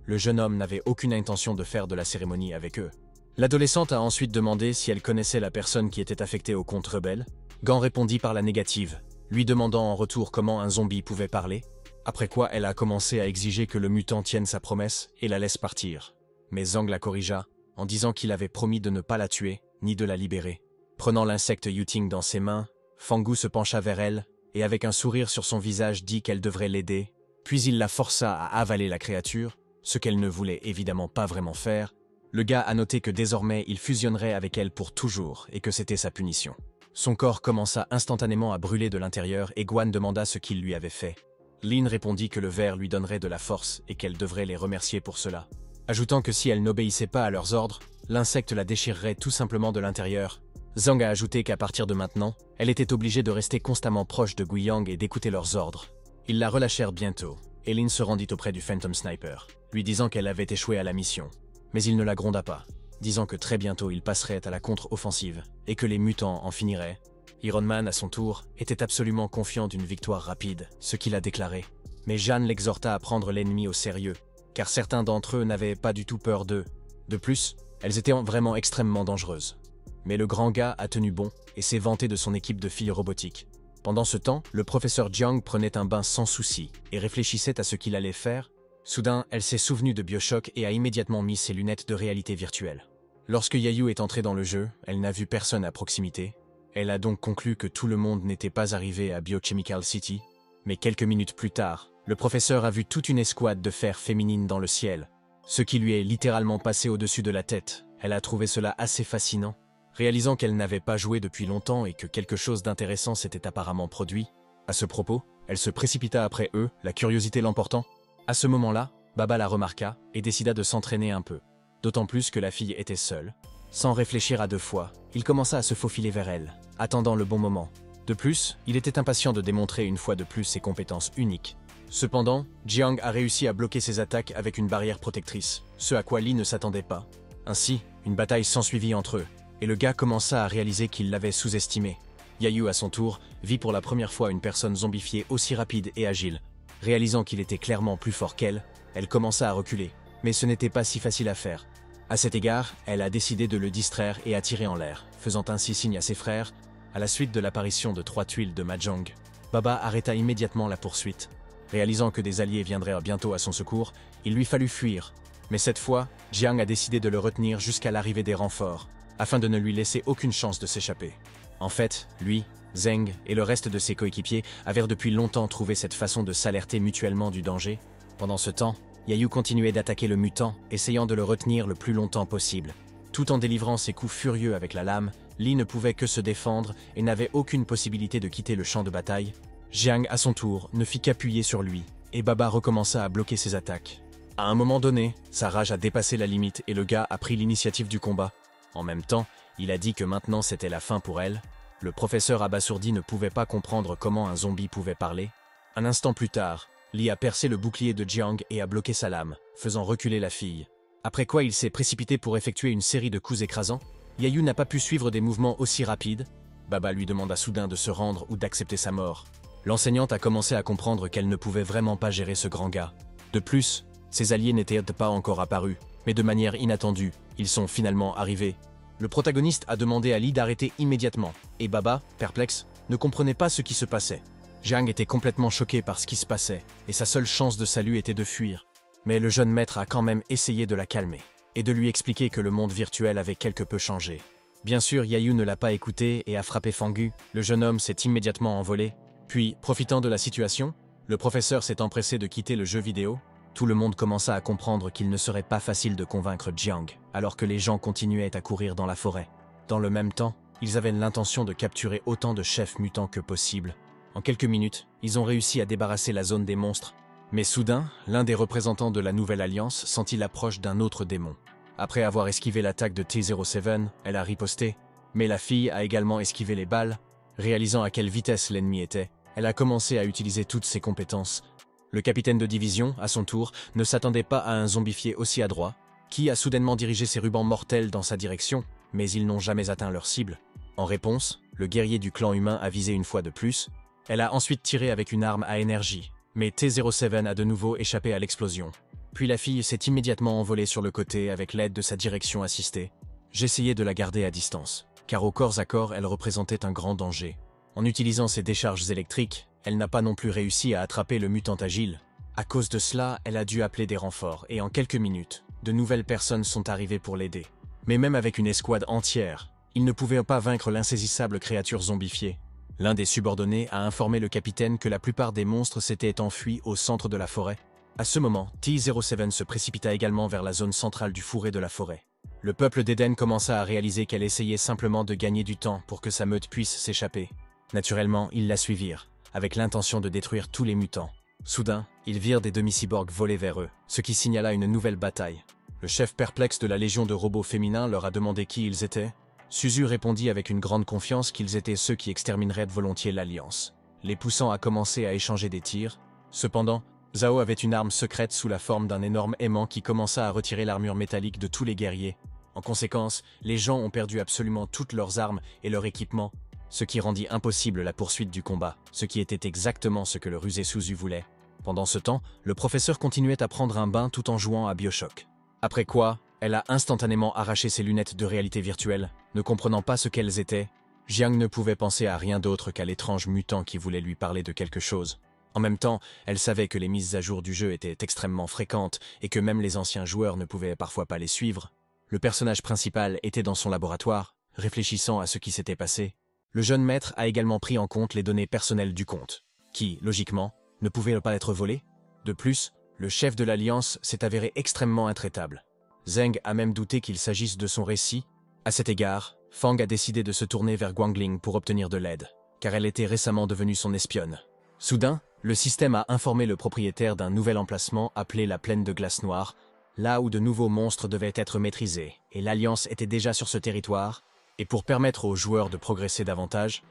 A: Le jeune homme n'avait aucune intention de faire de la cérémonie avec eux. L'adolescente a ensuite demandé si elle connaissait la personne qui était affectée au compte rebelle. Gant répondit par la négative, lui demandant en retour comment un zombie pouvait parler, après quoi elle a commencé à exiger que le mutant tienne sa promesse et la laisse partir. Mais Zhang la corrigea, en disant qu'il avait promis de ne pas la tuer, ni de la libérer. Prenant l'insecte Yuting dans ses mains, Fangu se pencha vers elle, et avec un sourire sur son visage dit qu'elle devrait l'aider, puis il la força à avaler la créature, ce qu'elle ne voulait évidemment pas vraiment faire. Le gars a noté que désormais il fusionnerait avec elle pour toujours et que c'était sa punition. Son corps commença instantanément à brûler de l'intérieur et Guan demanda ce qu'il lui avait fait. Lin répondit que le ver lui donnerait de la force et qu'elle devrait les remercier pour cela, ajoutant que si elle n'obéissait pas à leurs ordres, l'insecte la déchirerait tout simplement de l'intérieur. Zhang a ajouté qu'à partir de maintenant, elle était obligée de rester constamment proche de Guiyang et d'écouter leurs ordres. Ils la relâchèrent bientôt, et Lin se rendit auprès du Phantom Sniper, lui disant qu'elle avait échoué à la mission. Mais il ne la gronda pas, disant que très bientôt il passerait à la contre-offensive et que les mutants en finiraient. Iron Man, à son tour, était absolument confiant d'une victoire rapide, ce qu'il a déclaré. Mais Jeanne l'exhorta à prendre l'ennemi au sérieux, car certains d'entre eux n'avaient pas du tout peur d'eux. De plus, elles étaient vraiment extrêmement dangereuses. Mais le grand gars a tenu bon et s'est vanté de son équipe de filles robotiques. Pendant ce temps, le professeur Jiang prenait un bain sans souci et réfléchissait à ce qu'il allait faire. Soudain, elle s'est souvenue de BioShock et a immédiatement mis ses lunettes de réalité virtuelle. Lorsque Yayu est entrée dans le jeu, elle n'a vu personne à proximité. Elle a donc conclu que tout le monde n'était pas arrivé à Biochemical City. Mais quelques minutes plus tard, le professeur a vu toute une escouade de fer féminines dans le ciel, ce qui lui est littéralement passé au-dessus de la tête. Elle a trouvé cela assez fascinant. Réalisant qu'elle n'avait pas joué depuis longtemps et que quelque chose d'intéressant s'était apparemment produit. À ce propos, elle se précipita après eux, la curiosité l'emportant. À ce moment-là, Baba la remarqua et décida de s'entraîner un peu, d'autant plus que la fille était seule. Sans réfléchir à deux fois, il commença à se faufiler vers elle, attendant le bon moment. De plus, il était impatient de démontrer une fois de plus ses compétences uniques. Cependant, Jiang a réussi à bloquer ses attaques avec une barrière protectrice, ce à quoi Li ne s'attendait pas. Ainsi, une bataille s'ensuivit entre eux, et le gars commença à réaliser qu'il l'avait sous-estimé. Yayu, à son tour, vit pour la première fois une personne zombifiée aussi rapide et agile. Réalisant qu'il était clairement plus fort qu'elle, elle commença à reculer, mais ce n'était pas si facile à faire. À cet égard, elle a décidé de le distraire et à tirer en l'air, faisant ainsi signe à ses frères. À la suite de l'apparition de 3 tuiles de Mahjong, Baba arrêta immédiatement la poursuite. Réalisant que des alliés viendraient bientôt à son secours, il lui fallut fuir. Mais cette fois, Jiang a décidé de le retenir jusqu'à l'arrivée des renforts, afin de ne lui laisser aucune chance de s'échapper. En fait, lui, Zheng et le reste de ses coéquipiers avaient depuis longtemps trouvé cette façon de s'alerter mutuellement du danger. Pendant ce temps, Yayu continuait d'attaquer le mutant, essayant de le retenir le plus longtemps possible. Tout en délivrant ses coups furieux avec la lame, Li ne pouvait que se défendre et n'avait aucune possibilité de quitter le champ de bataille. Jiang, à son tour, ne fit qu'appuyer sur lui, et Baba recommença à bloquer ses attaques. À un moment donné, sa rage a dépassé la limite et le gars a pris l'initiative du combat. En même temps, il a dit que maintenant c'était la fin pour elle. Le professeur abasourdi ne pouvait pas comprendre comment un zombie pouvait parler. Un instant plus tard, Li a percé le bouclier de Jiang et a bloqué sa lame, faisant reculer la fille. Après quoi il s'est précipité pour effectuer une série de coups écrasants. Yayu n'a pas pu suivre des mouvements aussi rapides. Baba lui demanda soudain de se rendre ou d'accepter sa mort. L'enseignante a commencé à comprendre qu'elle ne pouvait vraiment pas gérer ce grand gars. De plus, ses alliés n'étaient pas encore apparus, mais de manière inattendue, ils sont finalement arrivés. Le protagoniste a demandé à Li d'arrêter immédiatement, et Baba, perplexe, ne comprenait pas ce qui se passait. Jiang était complètement choqué par ce qui se passait, et sa seule chance de salut était de fuir. Mais le jeune maître a quand même essayé de la calmer, et de lui expliquer que le monde virtuel avait quelque peu changé. Bien sûr, Yayu ne l'a pas écouté et a frappé Fangu. Le jeune homme s'est immédiatement envolé. Puis, profitant de la situation, le professeur s'est empressé de quitter le jeu vidéo. Tout le monde commença à comprendre qu'il ne serait pas facile de convaincre Jiang, alors que les gens continuaient à courir dans la forêt. Dans le même temps, ils avaient l'intention de capturer autant de chefs mutants que possible. En quelques minutes, ils ont réussi à débarrasser la zone des monstres. Mais soudain, l'un des représentants de la nouvelle alliance sentit l'approche d'un autre démon. Après avoir esquivé l'attaque de T-07, elle a riposté, mais la fille a également esquivé les balles. Réalisant à quelle vitesse l'ennemi était, elle a commencé à utiliser toutes ses compétences. Le capitaine de division, à son tour, ne s'attendait pas à un zombifié aussi adroit, qui a soudainement dirigé ses rubans mortels dans sa direction, mais ils n'ont jamais atteint leur cible. En réponse, le guerrier du clan humain a visé une fois de plus. Elle a ensuite tiré avec une arme à énergie, mais T-07 a de nouveau échappé à l'explosion. Puis la fille s'est immédiatement envolée sur le côté avec l'aide de sa direction assistée. J'essayais de la garder à distance, car au corps à corps, elle représentait un grand danger. En utilisant ses décharges électriques, elle n'a pas non plus réussi à attraper le mutant agile. À cause de cela, elle a dû appeler des renforts, et en quelques minutes, de nouvelles personnes sont arrivées pour l'aider. Mais même avec une escouade entière, ils ne pouvaient pas vaincre l'insaisissable créature zombifiée. L'un des subordonnés a informé le capitaine que la plupart des monstres s'étaient enfuis au centre de la forêt. À ce moment, T-07 se précipita également vers la zone centrale du fourré de la forêt. Le peuple d'Éden commença à réaliser qu'elle essayait simplement de gagner du temps pour que sa meute puisse s'échapper. Naturellement, ils la suivirent, avec l'intention de détruire tous les mutants. Soudain, ils virent des demi-cyborgs voler vers eux, ce qui signala une nouvelle bataille. Le chef perplexe de la légion de robots féminins leur a demandé qui ils étaient. Suzu répondit avec une grande confiance qu'ils étaient ceux qui extermineraient volontiers l'Alliance, les poussant à commencer à échanger des tirs. Cependant, Zhao avait une arme secrète sous la forme d'un énorme aimant qui commença à retirer l'armure métallique de tous les guerriers. En conséquence, les gens ont perdu absolument toutes leurs armes et leur équipement, ce qui rendit impossible la poursuite du combat, ce qui était exactement ce que le rusé Suzu voulait. Pendant ce temps, le professeur continuait à prendre un bain tout en jouant à BioShock. Après quoi, elle a instantanément arraché ses lunettes de réalité virtuelle, ne comprenant pas ce qu'elles étaient. Jiang ne pouvait penser à rien d'autre qu'à l'étrange mutant qui voulait lui parler de quelque chose. En même temps, elle savait que les mises à jour du jeu étaient extrêmement fréquentes et que même les anciens joueurs ne pouvaient parfois pas les suivre. Le personnage principal était dans son laboratoire, réfléchissant à ce qui s'était passé. Le jeune maître a également pris en compte les données personnelles du comte, qui, logiquement, ne pouvaient pas être volées. De plus, le chef de l'Alliance s'est avéré extrêmement intraitable. Zheng a même douté qu'il s'agisse de son récit. À cet égard, Fang a décidé de se tourner vers Guangling pour obtenir de l'aide, car elle était récemment devenue son espionne. Soudain, le système a informé le propriétaire d'un nouvel emplacement appelé la plaine de glace noire, là où de nouveaux monstres devaient être maîtrisés, et l'Alliance était déjà sur ce territoire. Et pour permettre aux joueurs de progresser davantage,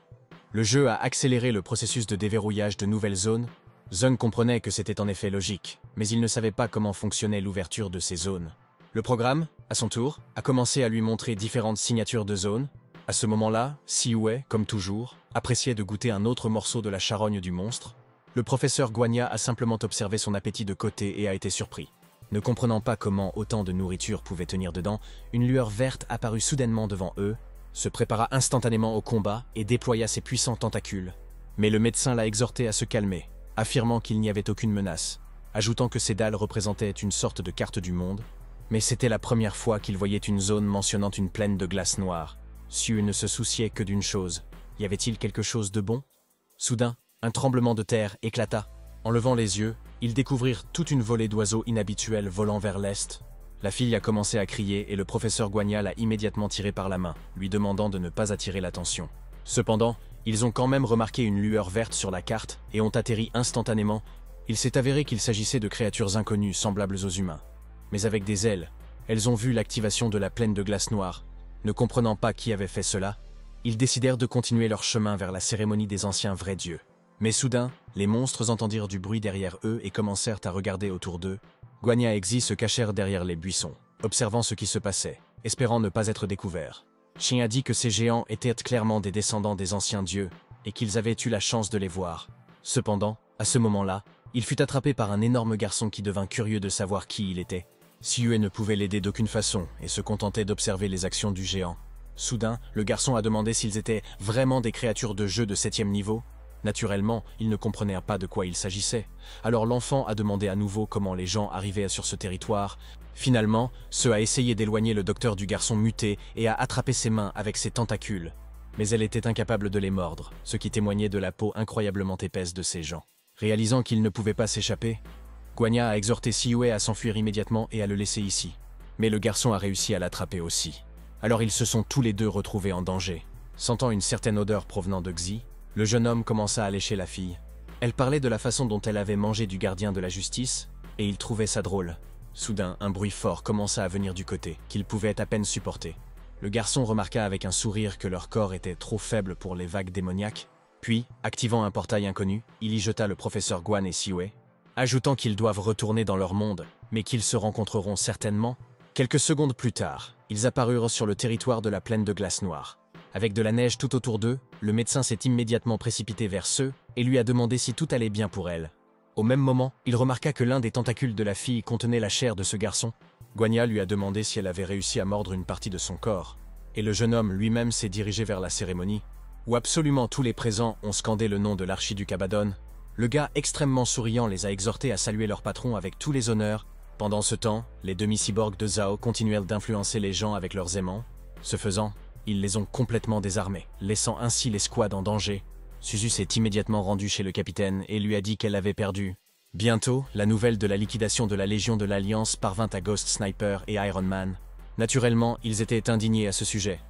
A: le jeu a accéléré le processus de déverrouillage de nouvelles zones. Zheng comprenait que c'était en effet logique, mais il ne savait pas comment fonctionnait l'ouverture de ces zones. Le programme, à son tour, a commencé à lui montrer différentes signatures de zones. À ce moment-là, Sioué, comme toujours, appréciait de goûter un autre morceau de la charogne du monstre. Le professeur Guanya a simplement observé son appétit de côté et a été surpris. Ne comprenant pas comment autant de nourriture pouvait tenir dedans, une lueur verte apparut soudainement devant eux, se prépara instantanément au combat et déploya ses puissants tentacules. Mais le médecin l'a exhorté à se calmer, affirmant qu'il n'y avait aucune menace, ajoutant que ces dalles représentaient une sorte de carte du monde. Mais c'était la première fois qu'il voyait une zone mentionnant une plaine de glace noire. Siu ne se souciait que d'une chose. Y avait-il quelque chose de bon? Soudain, un tremblement de terre éclata. En levant les yeux, ils découvrirent toute une volée d'oiseaux inhabituels volant vers l'est. La fille a commencé à crier et le professeur Guanya l'a immédiatement tiré par la main, lui demandant de ne pas attirer l'attention. Cependant, ils ont quand même remarqué une lueur verte sur la carte et ont atterri instantanément. Il s'est avéré qu'il s'agissait de créatures inconnues semblables aux humains. Mais avec des ailes, elles ont vu l'activation de la plaine de glace noire. Ne comprenant pas qui avait fait cela, ils décidèrent de continuer leur chemin vers la cérémonie des anciens vrais dieux. Mais soudain, Les monstres entendirent du bruit derrière eux et commencèrent à regarder autour d'eux. Guanya et Xi se cachèrent derrière les buissons, observant ce qui se passait, espérant ne pas être découverts. Shin a dit que ces géants étaient clairement des descendants des anciens dieux et qu'ils avaient eu la chance de les voir. Cependant, à ce moment-là, il fut attrapé par un énorme garçon qui devint curieux de savoir qui il était. Siyue ne pouvait l'aider d'aucune façon et se contentait d'observer les actions du géant. Soudain, le garçon a demandé s'ils étaient vraiment des créatures de jeu de 7e niveau. Naturellement, il ne comprenait pas de quoi il s'agissait. Alors l'enfant a demandé à nouveau comment les gens arrivaient sur ce territoire. Finalement, Ce a essayé d'éloigner le docteur du garçon muté et a attrapé ses mains avec ses tentacules. Mais elle était incapable de les mordre, ce qui témoignait de la peau incroyablement épaisse de ces gens. Réalisant qu'il ne pouvait pas s'échapper, Guanya a exhorté Siyue à s'enfuir immédiatement et à le laisser ici. Mais le garçon a réussi à l'attraper aussi. Alors ils se sont tous les deux retrouvés en danger. Sentant une certaine odeur provenant de Xi, le jeune homme commença à lécher la fille. Elle parlait de la façon dont elle avait mangé du gardien de la justice, et il trouvait ça drôle. Soudain, un bruit fort commença à venir du côté, qu'il pouvait à peine supporter. Le garçon remarqua avec un sourire que leur corps était trop faible pour les vagues démoniaques. Puis, activant un portail inconnu, il y jeta le professeur Guan et Siyue, ajoutant qu'ils doivent retourner dans leur monde, mais qu'ils se rencontreront certainement. Quelques secondes plus tard, ils apparurent sur le territoire de la plaine de glace noire. Avec de la neige tout autour d'eux, le médecin s'est immédiatement précipité vers ceux et lui a demandé si tout allait bien pour elle. Au même moment, il remarqua que l'un des tentacules de la fille contenait la chair de ce garçon. Guanya lui a demandé si elle avait réussi à mordre une partie de son corps, et le jeune homme lui-même s'est dirigé vers la cérémonie, où absolument tous les présents ont scandé le nom de l'archiduc Abaddon. Le gars extrêmement souriant les a exhortés à saluer leur patron avec tous les honneurs. Pendant ce temps, les demi-cyborgs de Zhao continuèrent d'influencer les gens avec leurs aimants. Ce faisant, ils les ont complètement désarmés, laissant ainsi les squads en danger. Suzu s'est immédiatement rendue chez le capitaine et lui a dit qu'elle avait perdu. Bientôt, la nouvelle de la liquidation de la Légion de l'Alliance parvint à Ghost Sniper et Iron Man. Naturellement, ils étaient indignés à ce sujet.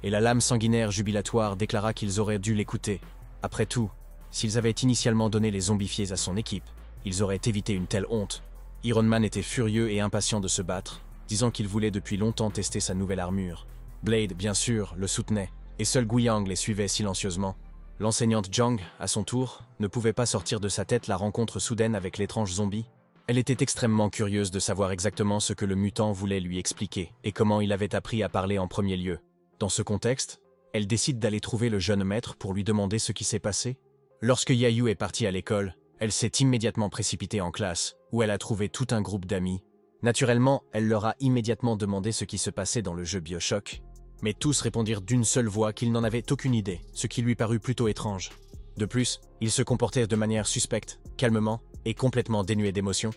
A: Et la lame sanguinaire jubilatoire déclara qu'ils auraient dû l'écouter. Après tout, s'ils avaient initialement donné les zombifiés à son équipe, ils auraient évité une telle honte. Iron Man était furieux et impatient de se battre, disant qu'il voulait depuis longtemps tester sa nouvelle armure. Blade, bien sûr, le soutenait, et seul Guiyang les suivait silencieusement. L'enseignante Zhang, à son tour, ne pouvait pas sortir de sa tête la rencontre soudaine avec l'étrange zombie. Elle était extrêmement curieuse de savoir exactement ce que le mutant voulait lui expliquer et comment il avait appris à parler en premier lieu. Dans ce contexte, elle décide d'aller trouver le jeune maître pour lui demander ce qui s'est passé. Lorsque Yayu est partie à l'école, elle s'est immédiatement précipitée en classe, où elle a trouvé tout un groupe d'amis. Naturellement, elle leur a immédiatement demandé ce qui se passait dans le jeu BioShock. Mais tous répondirent d'une seule voix qu'ils n'en avaient aucune idée, ce qui lui parut plutôt étrange. De plus, ils se comportèrent de manière suspecte, calmement et complètement dénués d'émotion.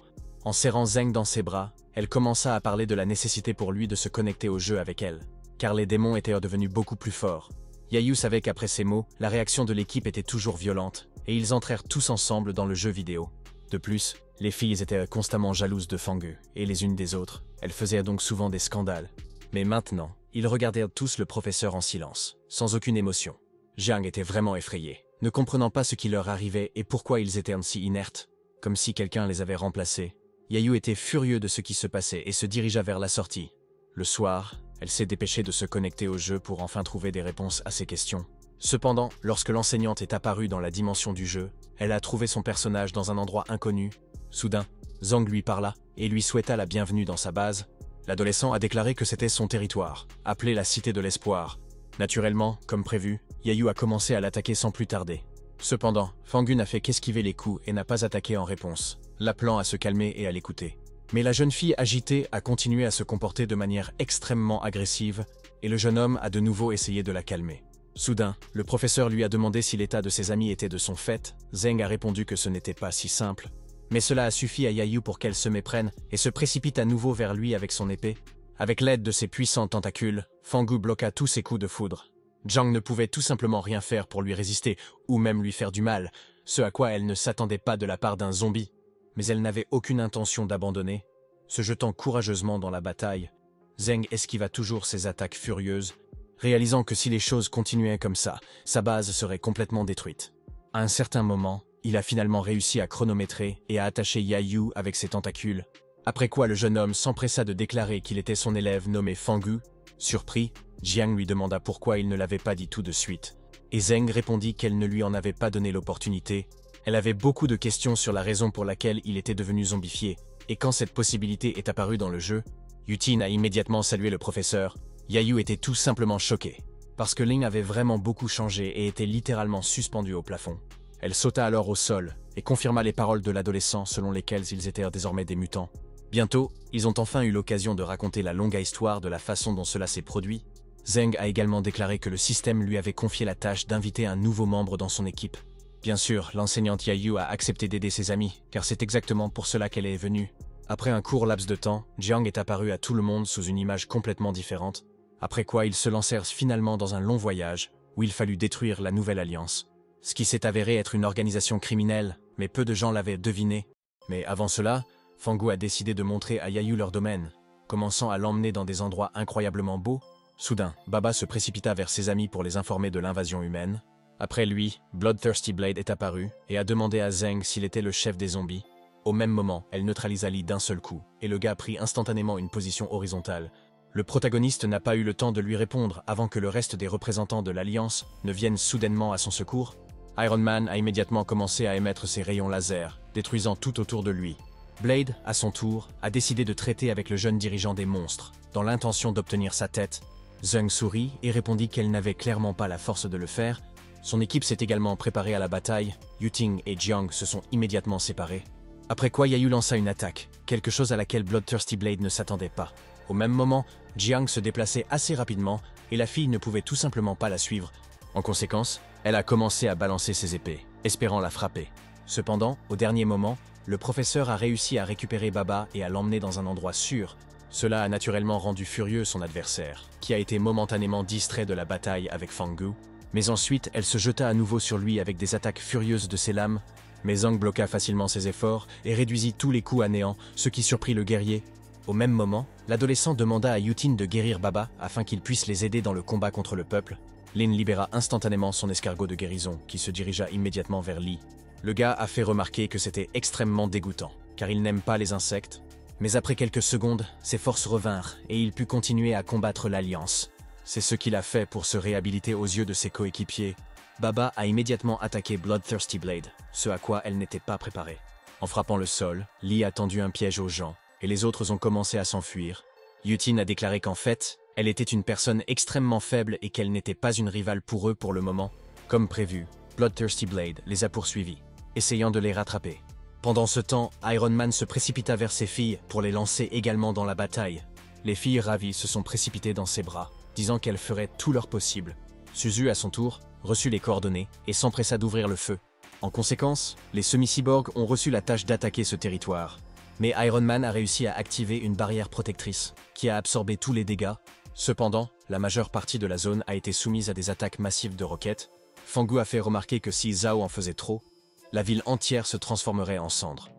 A: En serrant Zheng dans ses bras, elle commença à parler de la nécessité pour lui de se connecter au jeu avec elle, car les démons étaient devenus beaucoup plus forts. Yayu savait qu'après ces mots, la réaction de l'équipe était toujours violente, et ils entrèrent tous ensemble dans le jeu vidéo. De plus, les filles étaient constamment jalouses de Fangu, et les unes des autres. Elles faisaient donc souvent des scandales. Mais maintenant, ils regardèrent tous le professeur en silence, sans aucune émotion. Jiang était vraiment effrayé, ne comprenant pas ce qui leur arrivait et pourquoi ils étaient ainsi inertes, comme si quelqu'un les avait remplacés. Yayu était furieux de ce qui se passait et se dirigea vers la sortie. Le soir, elle s'est dépêchée de se connecter au jeu pour enfin trouver des réponses à ses questions. Cependant, lorsque l'enseignante est apparue dans la dimension du jeu, elle a trouvé son personnage dans un endroit inconnu. Soudain, Zhang lui parla et lui souhaita la bienvenue dans sa base. L'adolescent a déclaré que c'était son territoire, appelé la Cité de l'Espoir. Naturellement, comme prévu, Yayu a commencé à l'attaquer sans plus tarder. Cependant, Fangu n'a fait qu'esquiver les coups et n'a pas attaqué en réponse, l'appelant à se calmer et à l'écouter. Mais la jeune fille agitée a continué à se comporter de manière extrêmement agressive, et le jeune homme a de nouveau essayé de la calmer. Soudain, le professeur lui a demandé si l'état de ses amis était de son fait. Zheng a répondu que ce n'était pas si simple. Mais cela a suffi à Yayu pour qu'elle se méprenne et se précipite à nouveau vers lui avec son épée. Avec l'aide de ses puissants tentacules, Fangu bloqua tous ses coups de foudre. Zhang ne pouvait tout simplement rien faire pour lui résister, ou même lui faire du mal, ce à quoi elle ne s'attendait pas de la part d'un zombie. Mais elle n'avait aucune intention d'abandonner. Se jetant courageusement dans la bataille, Zheng esquiva toujours ses attaques furieuses, réalisant que si les choses continuaient comme ça, sa base serait complètement détruite. À un certain moment, il a finalement réussi à chronométrer et à attacher Yayu avec ses tentacules, après quoi le jeune homme s'empressa de déclarer qu'il était son élève nommé Fangu. Surpris, Jiang lui demanda pourquoi il ne l'avait pas dit tout de suite, et Zheng répondit qu'elle ne lui en avait pas donné l'opportunité. Elle avait beaucoup de questions sur la raison pour laquelle il était devenu zombifié, et quand cette possibilité est apparue dans le jeu, Yutin a immédiatement salué le professeur. Yayu était tout simplement choquée, parce que Ling avait vraiment beaucoup changé et était littéralement suspendu au plafond. Elle sauta alors au sol et confirma les paroles de l'adolescent selon lesquelles ils étaient désormais des mutants. Bientôt, ils ont enfin eu l'occasion de raconter la longue histoire de la façon dont cela s'est produit. Zheng a également déclaré que le système lui avait confié la tâche d'inviter un nouveau membre dans son équipe. Bien sûr, l'enseignante Yayu a accepté d'aider ses amis, car c'est exactement pour cela qu'elle est venue. Après un court laps de temps, Jiang est apparu à tout le monde sous une image complètement différente, après quoi ils se lancèrent finalement dans un long voyage, où il fallut détruire la nouvelle alliance. Ce qui s'est avéré être une organisation criminelle, mais peu de gens l'avaient deviné. Mais avant cela, Fangu a décidé de montrer à Yayu leur domaine, commençant à l'emmener dans des endroits incroyablement beaux. Soudain, Baba se précipita vers ses amis pour les informer de l'invasion humaine. Après lui, Bloodthirsty Blade est apparu et a demandé à Zheng s'il était le chef des zombies. Au même moment, elle neutralisa Li d'un seul coup, et le gars prit instantanément une position horizontale. Le protagoniste n'a pas eu le temps de lui répondre avant que le reste des représentants de l'Alliance ne viennent soudainement à son secours. Iron Man a immédiatement commencé à émettre ses rayons laser, détruisant tout autour de lui. Blade, à son tour, a décidé de traiter avec le jeune dirigeant des monstres, dans l'intention d'obtenir sa tête. Zheng sourit et répondit qu'elle n'avait clairement pas la force de le faire. Son équipe s'est également préparée à la bataille, Yuting et Jiang se sont immédiatement séparés. Après quoi Yayu lança une attaque, quelque chose à laquelle Bloodthirsty Blade ne s'attendait pas. Au même moment, Jiang se déplaçait assez rapidement et la fille ne pouvait tout simplement pas la suivre. En conséquence, elle a commencé à balancer ses épées, espérant la frapper. Cependant, au dernier moment, le professeur a réussi à récupérer Baba et à l'emmener dans un endroit sûr. Cela a naturellement rendu furieux son adversaire, qui a été momentanément distrait de la bataille avec Fangu. Mais ensuite, elle se jeta à nouveau sur lui avec des attaques furieuses de ses lames. Mais Zhang bloqua facilement ses efforts et réduisit tous les coups à néant, ce qui surprit le guerrier. Au même moment, l'adolescent demanda à Yutin de guérir Baba afin qu'il puisse les aider dans le combat contre le peuple. Lin libéra instantanément son escargot de guérison, qui se dirigea immédiatement vers Li. Le gars a fait remarquer que c'était extrêmement dégoûtant, car il n'aime pas les insectes. Mais après quelques secondes, ses forces revinrent et il put continuer à combattre l'Alliance. C'est ce qu'il a fait pour se réhabiliter aux yeux de ses coéquipiers. Baba a immédiatement attaqué Bloodthirsty Blade, ce à quoi elle n'était pas préparée. En frappant le sol, Li a tendu un piège aux gens, et les autres ont commencé à s'enfuir. Yutin a déclaré qu'en fait, elle était une personne extrêmement faible et qu'elle n'était pas une rivale pour eux pour le moment. Comme prévu, Bloodthirsty Blade les a poursuivis, essayant de les rattraper. Pendant ce temps, Iron Man se précipita vers ses filles pour les lancer également dans la bataille. Les filles ravies se sont précipitées dans ses bras, disant qu'elles feraient tout leur possible. Suzu, à son tour, reçut les coordonnées et s'empressa d'ouvrir le feu. En conséquence, les semi-cyborgs ont reçu la tâche d'attaquer ce territoire. Mais Iron Man a réussi à activer une barrière protectrice, qui a absorbé tous les dégâts. Cependant, la majeure partie de la zone a été soumise à des attaques massives de roquettes. Fangu a fait remarquer que si Zhao en faisait trop, la ville entière se transformerait en cendres.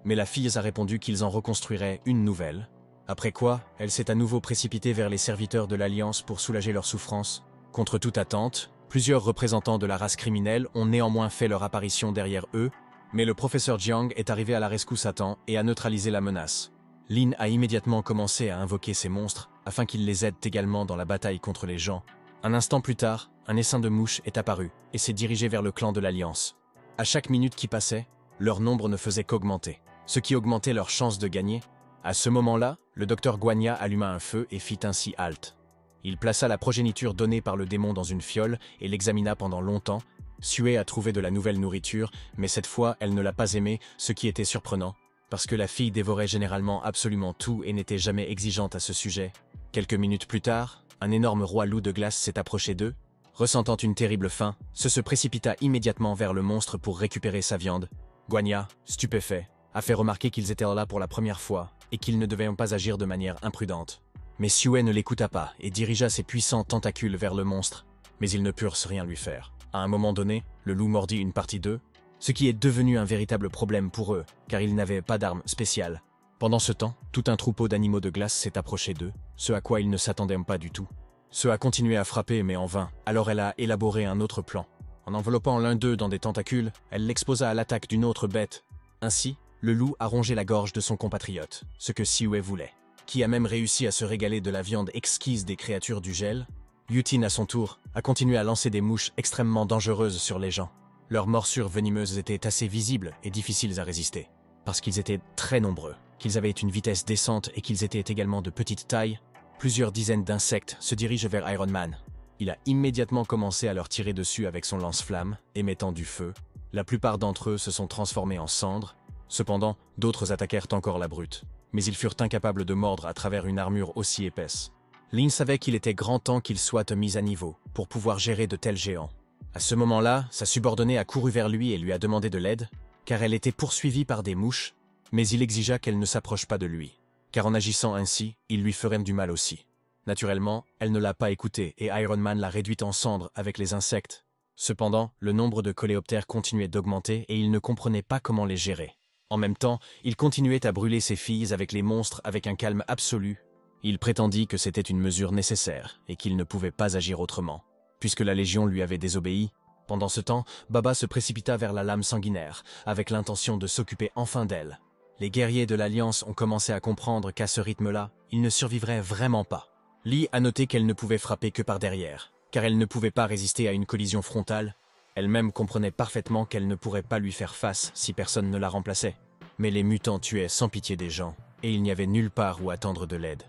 A: Mais la fille a répondu qu'ils en reconstruiraient une nouvelle. Après quoi, elle s'est à nouveau précipitée vers les serviteurs de l'Alliance pour soulager leurs souffrances. Contre toute attente, plusieurs représentants de la race criminelle ont néanmoins fait leur apparition derrière eux, mais le professeur Jiang est arrivé à la rescousse à temps et a neutralisé la menace. Lin a immédiatement commencé à invoquer ces monstres afin qu'ils les aident également dans la bataille contre les gens. Un instant plus tard, un essaim de mouches est apparu et s'est dirigé vers le clan de l'Alliance. À chaque minute qui passait, leur nombre ne faisait qu'augmenter, ce qui augmentait leur chance de gagner. À ce moment-là, le docteur Guanya alluma un feu et fit ainsi halte. Il plaça la progéniture donnée par le démon dans une fiole et l'examina pendant longtemps. Sue a trouvé de la nouvelle nourriture, mais cette fois, elle ne l'a pas aimée, ce qui était surprenant, parce que la fille dévorait généralement absolument tout et n'était jamais exigeante à ce sujet. Quelques minutes plus tard, un énorme roi loup de glace s'est approché d'eux. Ressentant une terrible faim, se précipita immédiatement vers le monstre pour récupérer sa viande. Guanya, stupéfait, a fait remarquer qu'ils étaient là pour la première fois et qu'ils ne devaient pas agir de manière imprudente. Mais Sue ne l'écouta pas et dirigea ses puissants tentacules vers le monstre, mais ils ne purent rien lui faire. À un moment donné, le loup mordit une partie d'eux, ce qui est devenu un véritable problème pour eux, car ils n'avaient pas d'armes spéciales. Pendant ce temps, tout un troupeau d'animaux de glace s'est approché d'eux, ce à quoi ils ne s'attendaient pas du tout. Sue a continué à frapper, mais en vain, alors elle a élaboré un autre plan. En enveloppant l'un d'eux dans des tentacules, elle l'exposa à l'attaque d'une autre bête. Ainsi, le loup a rongé la gorge de son compatriote, ce que Sue voulait, qui a même réussi à se régaler de la viande exquise des créatures du gel. Yutin, à son tour, a continué à lancer des mouches extrêmement dangereuses sur les gens. Leurs morsures venimeuses étaient assez visibles et difficiles à résister. Parce qu'ils étaient très nombreux, qu'ils avaient une vitesse décente et qu'ils étaient également de petite taille, plusieurs dizaines d'insectes se dirigent vers Iron Man. Il a immédiatement commencé à leur tirer dessus avec son lance-flamme, émettant du feu. La plupart d'entre eux se sont transformés en cendres. Cependant, d'autres attaquèrent encore la brute. Mais ils furent incapables de mordre à travers une armure aussi épaisse. Lin savait qu'il était grand temps qu'il soit mis à niveau pour pouvoir gérer de tels géants. À ce moment-là, sa subordonnée a couru vers lui et lui a demandé de l'aide, car elle était poursuivie par des mouches, mais il exigea qu'elle ne s'approche pas de lui, car en agissant ainsi, il lui ferait du mal aussi. Naturellement, elle ne l'a pas écouté et Iron Man l'a réduite en cendres avec les insectes. Cependant, le nombre de coléoptères continuait d'augmenter et il ne comprenait pas comment les gérer. En même temps, il continuait à brûler ses filles avec les monstres avec un calme absolu. Il prétendit que c'était une mesure nécessaire et qu'il ne pouvait pas agir autrement, puisque la Légion lui avait désobéi. Pendant ce temps, Baba se précipita vers la lame sanguinaire, avec l'intention de s'occuper enfin d'elle. Les guerriers de l'Alliance ont commencé à comprendre qu'à ce rythme-là, ils ne survivraient vraiment pas. Lee a noté qu'elle ne pouvait frapper que par derrière, car elle ne pouvait pas résister à une collision frontale. Elle-même comprenait parfaitement qu'elle ne pourrait pas lui faire face si personne ne la remplaçait. Mais les mutants tuaient sans pitié des gens, et il n'y avait nulle part où attendre de l'aide.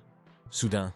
A: Soudain,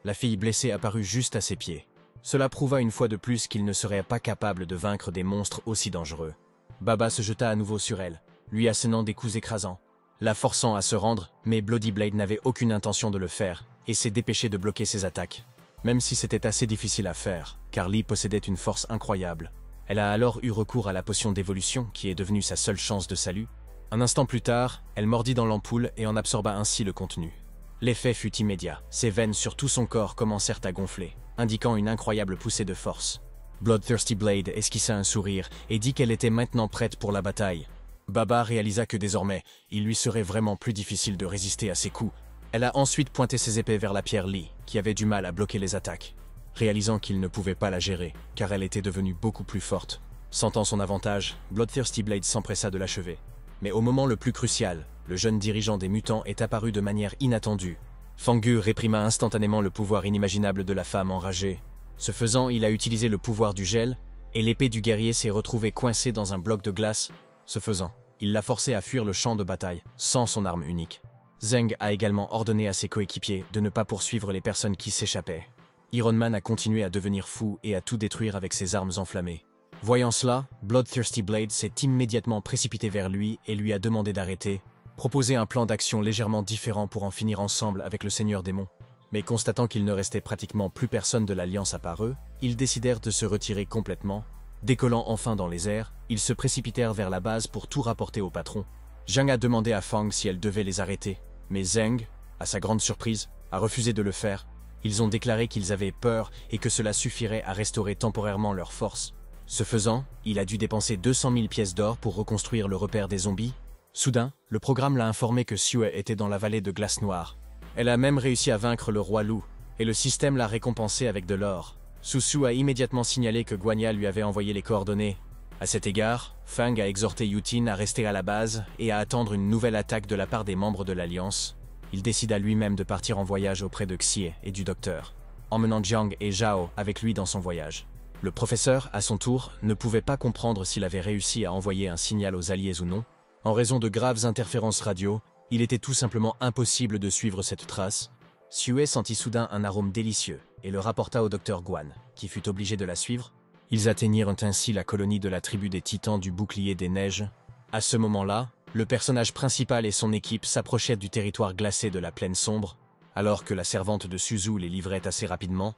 A: la fille blessée apparut juste à ses pieds. Cela prouva une fois de plus qu'il ne serait pas capable de vaincre des monstres aussi dangereux. Baba se jeta à nouveau sur elle, lui assénant des coups écrasants, la forçant à se rendre, mais Bloody Blade n'avait aucune intention de le faire, et s'est dépêché de bloquer ses attaques. Même si c'était assez difficile à faire, car Lee possédait une force incroyable. Elle a alors eu recours à la potion d'évolution, qui est devenue sa seule chance de salut. Un instant plus tard, elle mordit dans l'ampoule et en absorba ainsi le contenu. L'effet fut immédiat, ses veines sur tout son corps commencèrent à gonfler, indiquant une incroyable poussée de force. Bloodthirsty Blade esquissa un sourire et dit qu'elle était maintenant prête pour la bataille. Baba réalisa que désormais, il lui serait vraiment plus difficile de résister à ses coups. Elle a ensuite pointé ses épées vers la pierre Lee, qui avait du mal à bloquer les attaques. Réalisant qu'il ne pouvait pas la gérer, car elle était devenue beaucoup plus forte. Sentant son avantage, Bloodthirsty Blade s'empressa de l'achever. Mais au moment le plus crucial, le jeune dirigeant des mutants est apparu de manière inattendue. Fangu réprima instantanément le pouvoir inimaginable de la femme enragée. Ce faisant, il a utilisé le pouvoir du gel, et l'épée du guerrier s'est retrouvée coincée dans un bloc de glace. Ce faisant, il l'a forcé à fuir le champ de bataille, sans son arme unique. Zeng a également ordonné à ses coéquipiers de ne pas poursuivre les personnes qui s'échappaient. Iron Man a continué à devenir fou et à tout détruire avec ses armes enflammées. Voyant cela, Bloodthirsty Blade s'est immédiatement précipité vers lui et lui a demandé d'arrêter, proposer un plan d'action légèrement différent pour en finir ensemble avec le Seigneur Démon. Mais constatant qu'il ne restait pratiquement plus personne de l'Alliance à part eux, ils décidèrent de se retirer complètement. Décollant enfin dans les airs, ils se précipitèrent vers la base pour tout rapporter au patron. Zhang a demandé à Fang si elle devait les arrêter, mais Zeng, à sa grande surprise, a refusé de le faire. Ils ont déclaré qu'ils avaient peur et que cela suffirait à restaurer temporairement leur force. Ce faisant, il a dû dépenser 200 000 pièces d'or pour reconstruire le repère des zombies. Soudain, le programme l'a informé que Sue était dans la vallée de glace noire. Elle a même réussi à vaincre le roi loup, et le système l'a récompensé avec de l'or. Susu a immédiatement signalé que Guanya lui avait envoyé les coordonnées. À cet égard, Fang a exhorté Yutin à rester à la base et à attendre une nouvelle attaque de la part des membres de l'Alliance. Il décida lui-même de partir en voyage auprès de Xie et du docteur, emmenant Jiang et Zhao avec lui dans son voyage. Le professeur, à son tour, ne pouvait pas comprendre s'il avait réussi à envoyer un signal aux alliés ou non. En raison de graves interférences radio, il était tout simplement impossible de suivre cette trace. Sue sentit soudain un arôme délicieux et le rapporta au docteur Guan, qui fut obligé de la suivre. Ils atteignirent ainsi la colonie de la tribu des Titans du Bouclier des Neiges. À ce moment-là, le personnage principal et son équipe s'approchaient du territoire glacé de la plaine sombre. Alors que la servante de Suzu les livrait assez rapidement,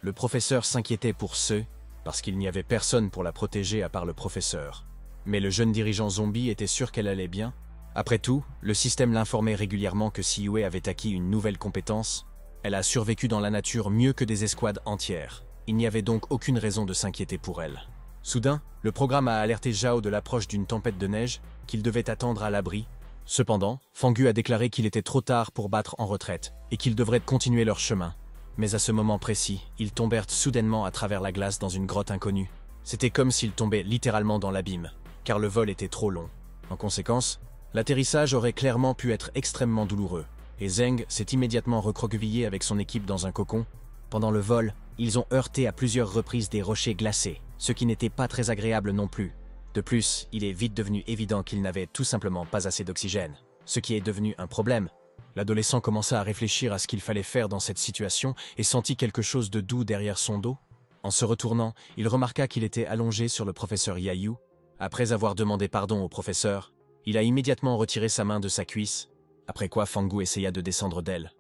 A: le professeur s'inquiétait pour ceux, parce qu'il n'y avait personne pour la protéger à part le professeur. Mais le jeune dirigeant zombie était sûr qu'elle allait bien. Après tout, le système l'informait régulièrement que Siyue avait acquis une nouvelle compétence. Elle a survécu dans la nature mieux que des escouades entières. Il n'y avait donc aucune raison de s'inquiéter pour elle. Soudain, le programme a alerté Zhao de l'approche d'une tempête de neige, qu'il devait attendre à l'abri. Cependant, Fangu a déclaré qu'il était trop tard pour battre en retraite, et qu'ils devraient continuer leur chemin. Mais à ce moment précis, ils tombèrent soudainement à travers la glace dans une grotte inconnue. C'était comme s'ils tombaient littéralement dans l'abîme, car le vol était trop long. En conséquence, l'atterrissage aurait clairement pu être extrêmement douloureux, et Zeng s'est immédiatement recroquevillé avec son équipe dans un cocon. Pendant le vol, ils ont heurté à plusieurs reprises des rochers glacés, ce qui n'était pas très agréable non plus. De plus, il est vite devenu évident qu'il n'avait tout simplement pas assez d'oxygène, ce qui est devenu un problème. L'adolescent commença à réfléchir à ce qu'il fallait faire dans cette situation et sentit quelque chose de doux derrière son dos. En se retournant, il remarqua qu'il était allongé sur le professeur Yayu. Après avoir demandé pardon au professeur, il a immédiatement retiré sa main de sa cuisse, après quoi Fangu essaya de descendre d'elle.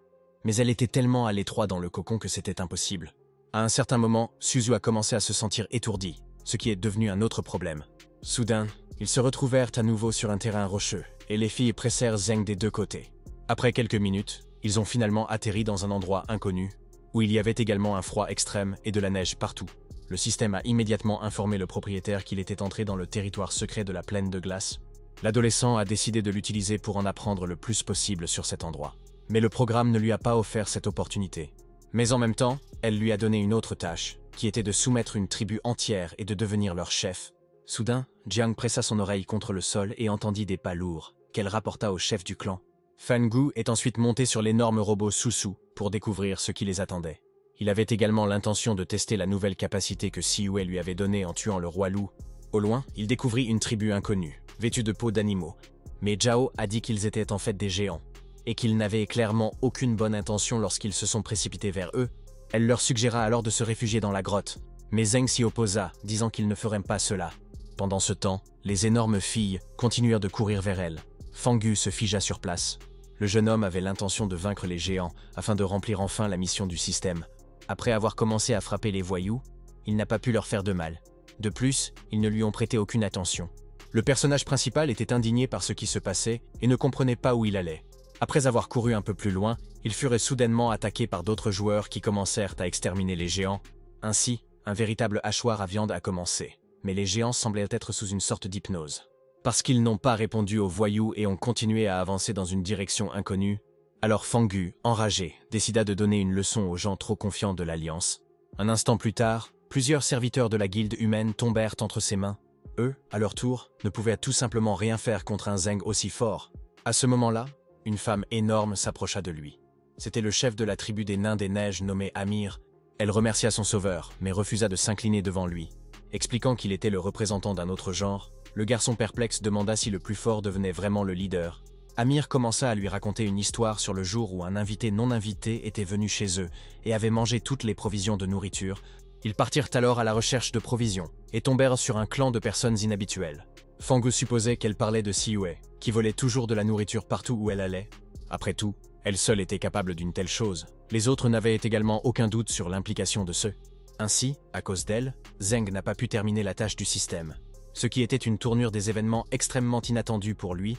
A: Mais elle était tellement à l'étroit dans le cocon que c'était impossible. À un certain moment, Suzu a commencé à se sentir étourdi, ce qui est devenu un autre problème. Soudain, ils se retrouvèrent à nouveau sur un terrain rocheux, et les filles pressèrent Zeng des deux côtés. Après quelques minutes, ils ont finalement atterri dans un endroit inconnu, où il y avait également un froid extrême et de la neige partout. Le système a immédiatement informé le propriétaire qu'il était entré dans le territoire secret de la plaine de glace. L'adolescent a décidé de l'utiliser pour en apprendre le plus possible sur cet endroit. Mais le programme ne lui a pas offert cette opportunité. Mais en même temps, elle lui a donné une autre tâche, qui était de soumettre une tribu entière et de devenir leur chef. Soudain, Jiang pressa son oreille contre le sol et entendit des pas lourds, qu'elle rapporta au chef du clan. Fangu est ensuite monté sur l'énorme robot Susu pour découvrir ce qui les attendait. Il avait également l'intention de tester la nouvelle capacité que Siyue lui avait donnée en tuant le roi loup. Au loin, il découvrit une tribu inconnue, vêtue de peaux d'animaux. Mais Zhao a dit qu'ils étaient en fait des géants, et qu'ils n'avaient clairement aucune bonne intention lorsqu'ils se sont précipités vers eux. Elle leur suggéra alors de se réfugier dans la grotte, mais Zeng s'y opposa, disant qu'ils ne feraient pas cela. Pendant ce temps, les énormes filles continuèrent de courir vers elle. Fangu se figea sur place. Le jeune homme avait l'intention de vaincre les géants afin de remplir enfin la mission du système. Après avoir commencé à frapper les voyous, il n'a pas pu leur faire de mal. De plus, ils ne lui ont prêté aucune attention. Le personnage principal était indigné par ce qui se passait et ne comprenait pas où il allait. Après avoir couru un peu plus loin, ils furent soudainement attaqués par d'autres joueurs qui commencèrent à exterminer les géants. Ainsi, un véritable hachoir à viande a commencé. Mais les géants semblaient être sous une sorte d'hypnose. Parce qu'ils n'ont pas répondu aux voyous et ont continué à avancer dans une direction inconnue, alors Fangu, enragé, décida de donner une leçon aux gens trop confiants de l'Alliance. Un instant plus tard, plusieurs serviteurs de la guilde humaine tombèrent entre ses mains. Eux, à leur tour, ne pouvaient tout simplement rien faire contre un Zeng aussi fort. À ce moment-là, une femme énorme s'approcha de lui. C'était le chef de la tribu des Nains des Neiges nommé Amir. Elle remercia son sauveur, mais refusa de s'incliner devant lui. Expliquant qu'il était le représentant d'un autre genre, le garçon perplexe demanda si le plus fort devenait vraiment le leader. Amir commença à lui raconter une histoire sur le jour où un invité non invité était venu chez eux et avait mangé toutes les provisions de nourriture. Ils partirent alors à la recherche de provisions et tombèrent sur un clan de personnes inhabituelles. Fangu supposait qu'elle parlait de Siyue, qui volait toujours de la nourriture partout où elle allait. Après tout, elle seule était capable d'une telle chose. Les autres n'avaient également aucun doute sur l'implication de ceux. Ainsi, à cause d'elle, Zeng n'a pas pu terminer la tâche du système. Ce qui était une tournure des événements extrêmement inattendue pour lui,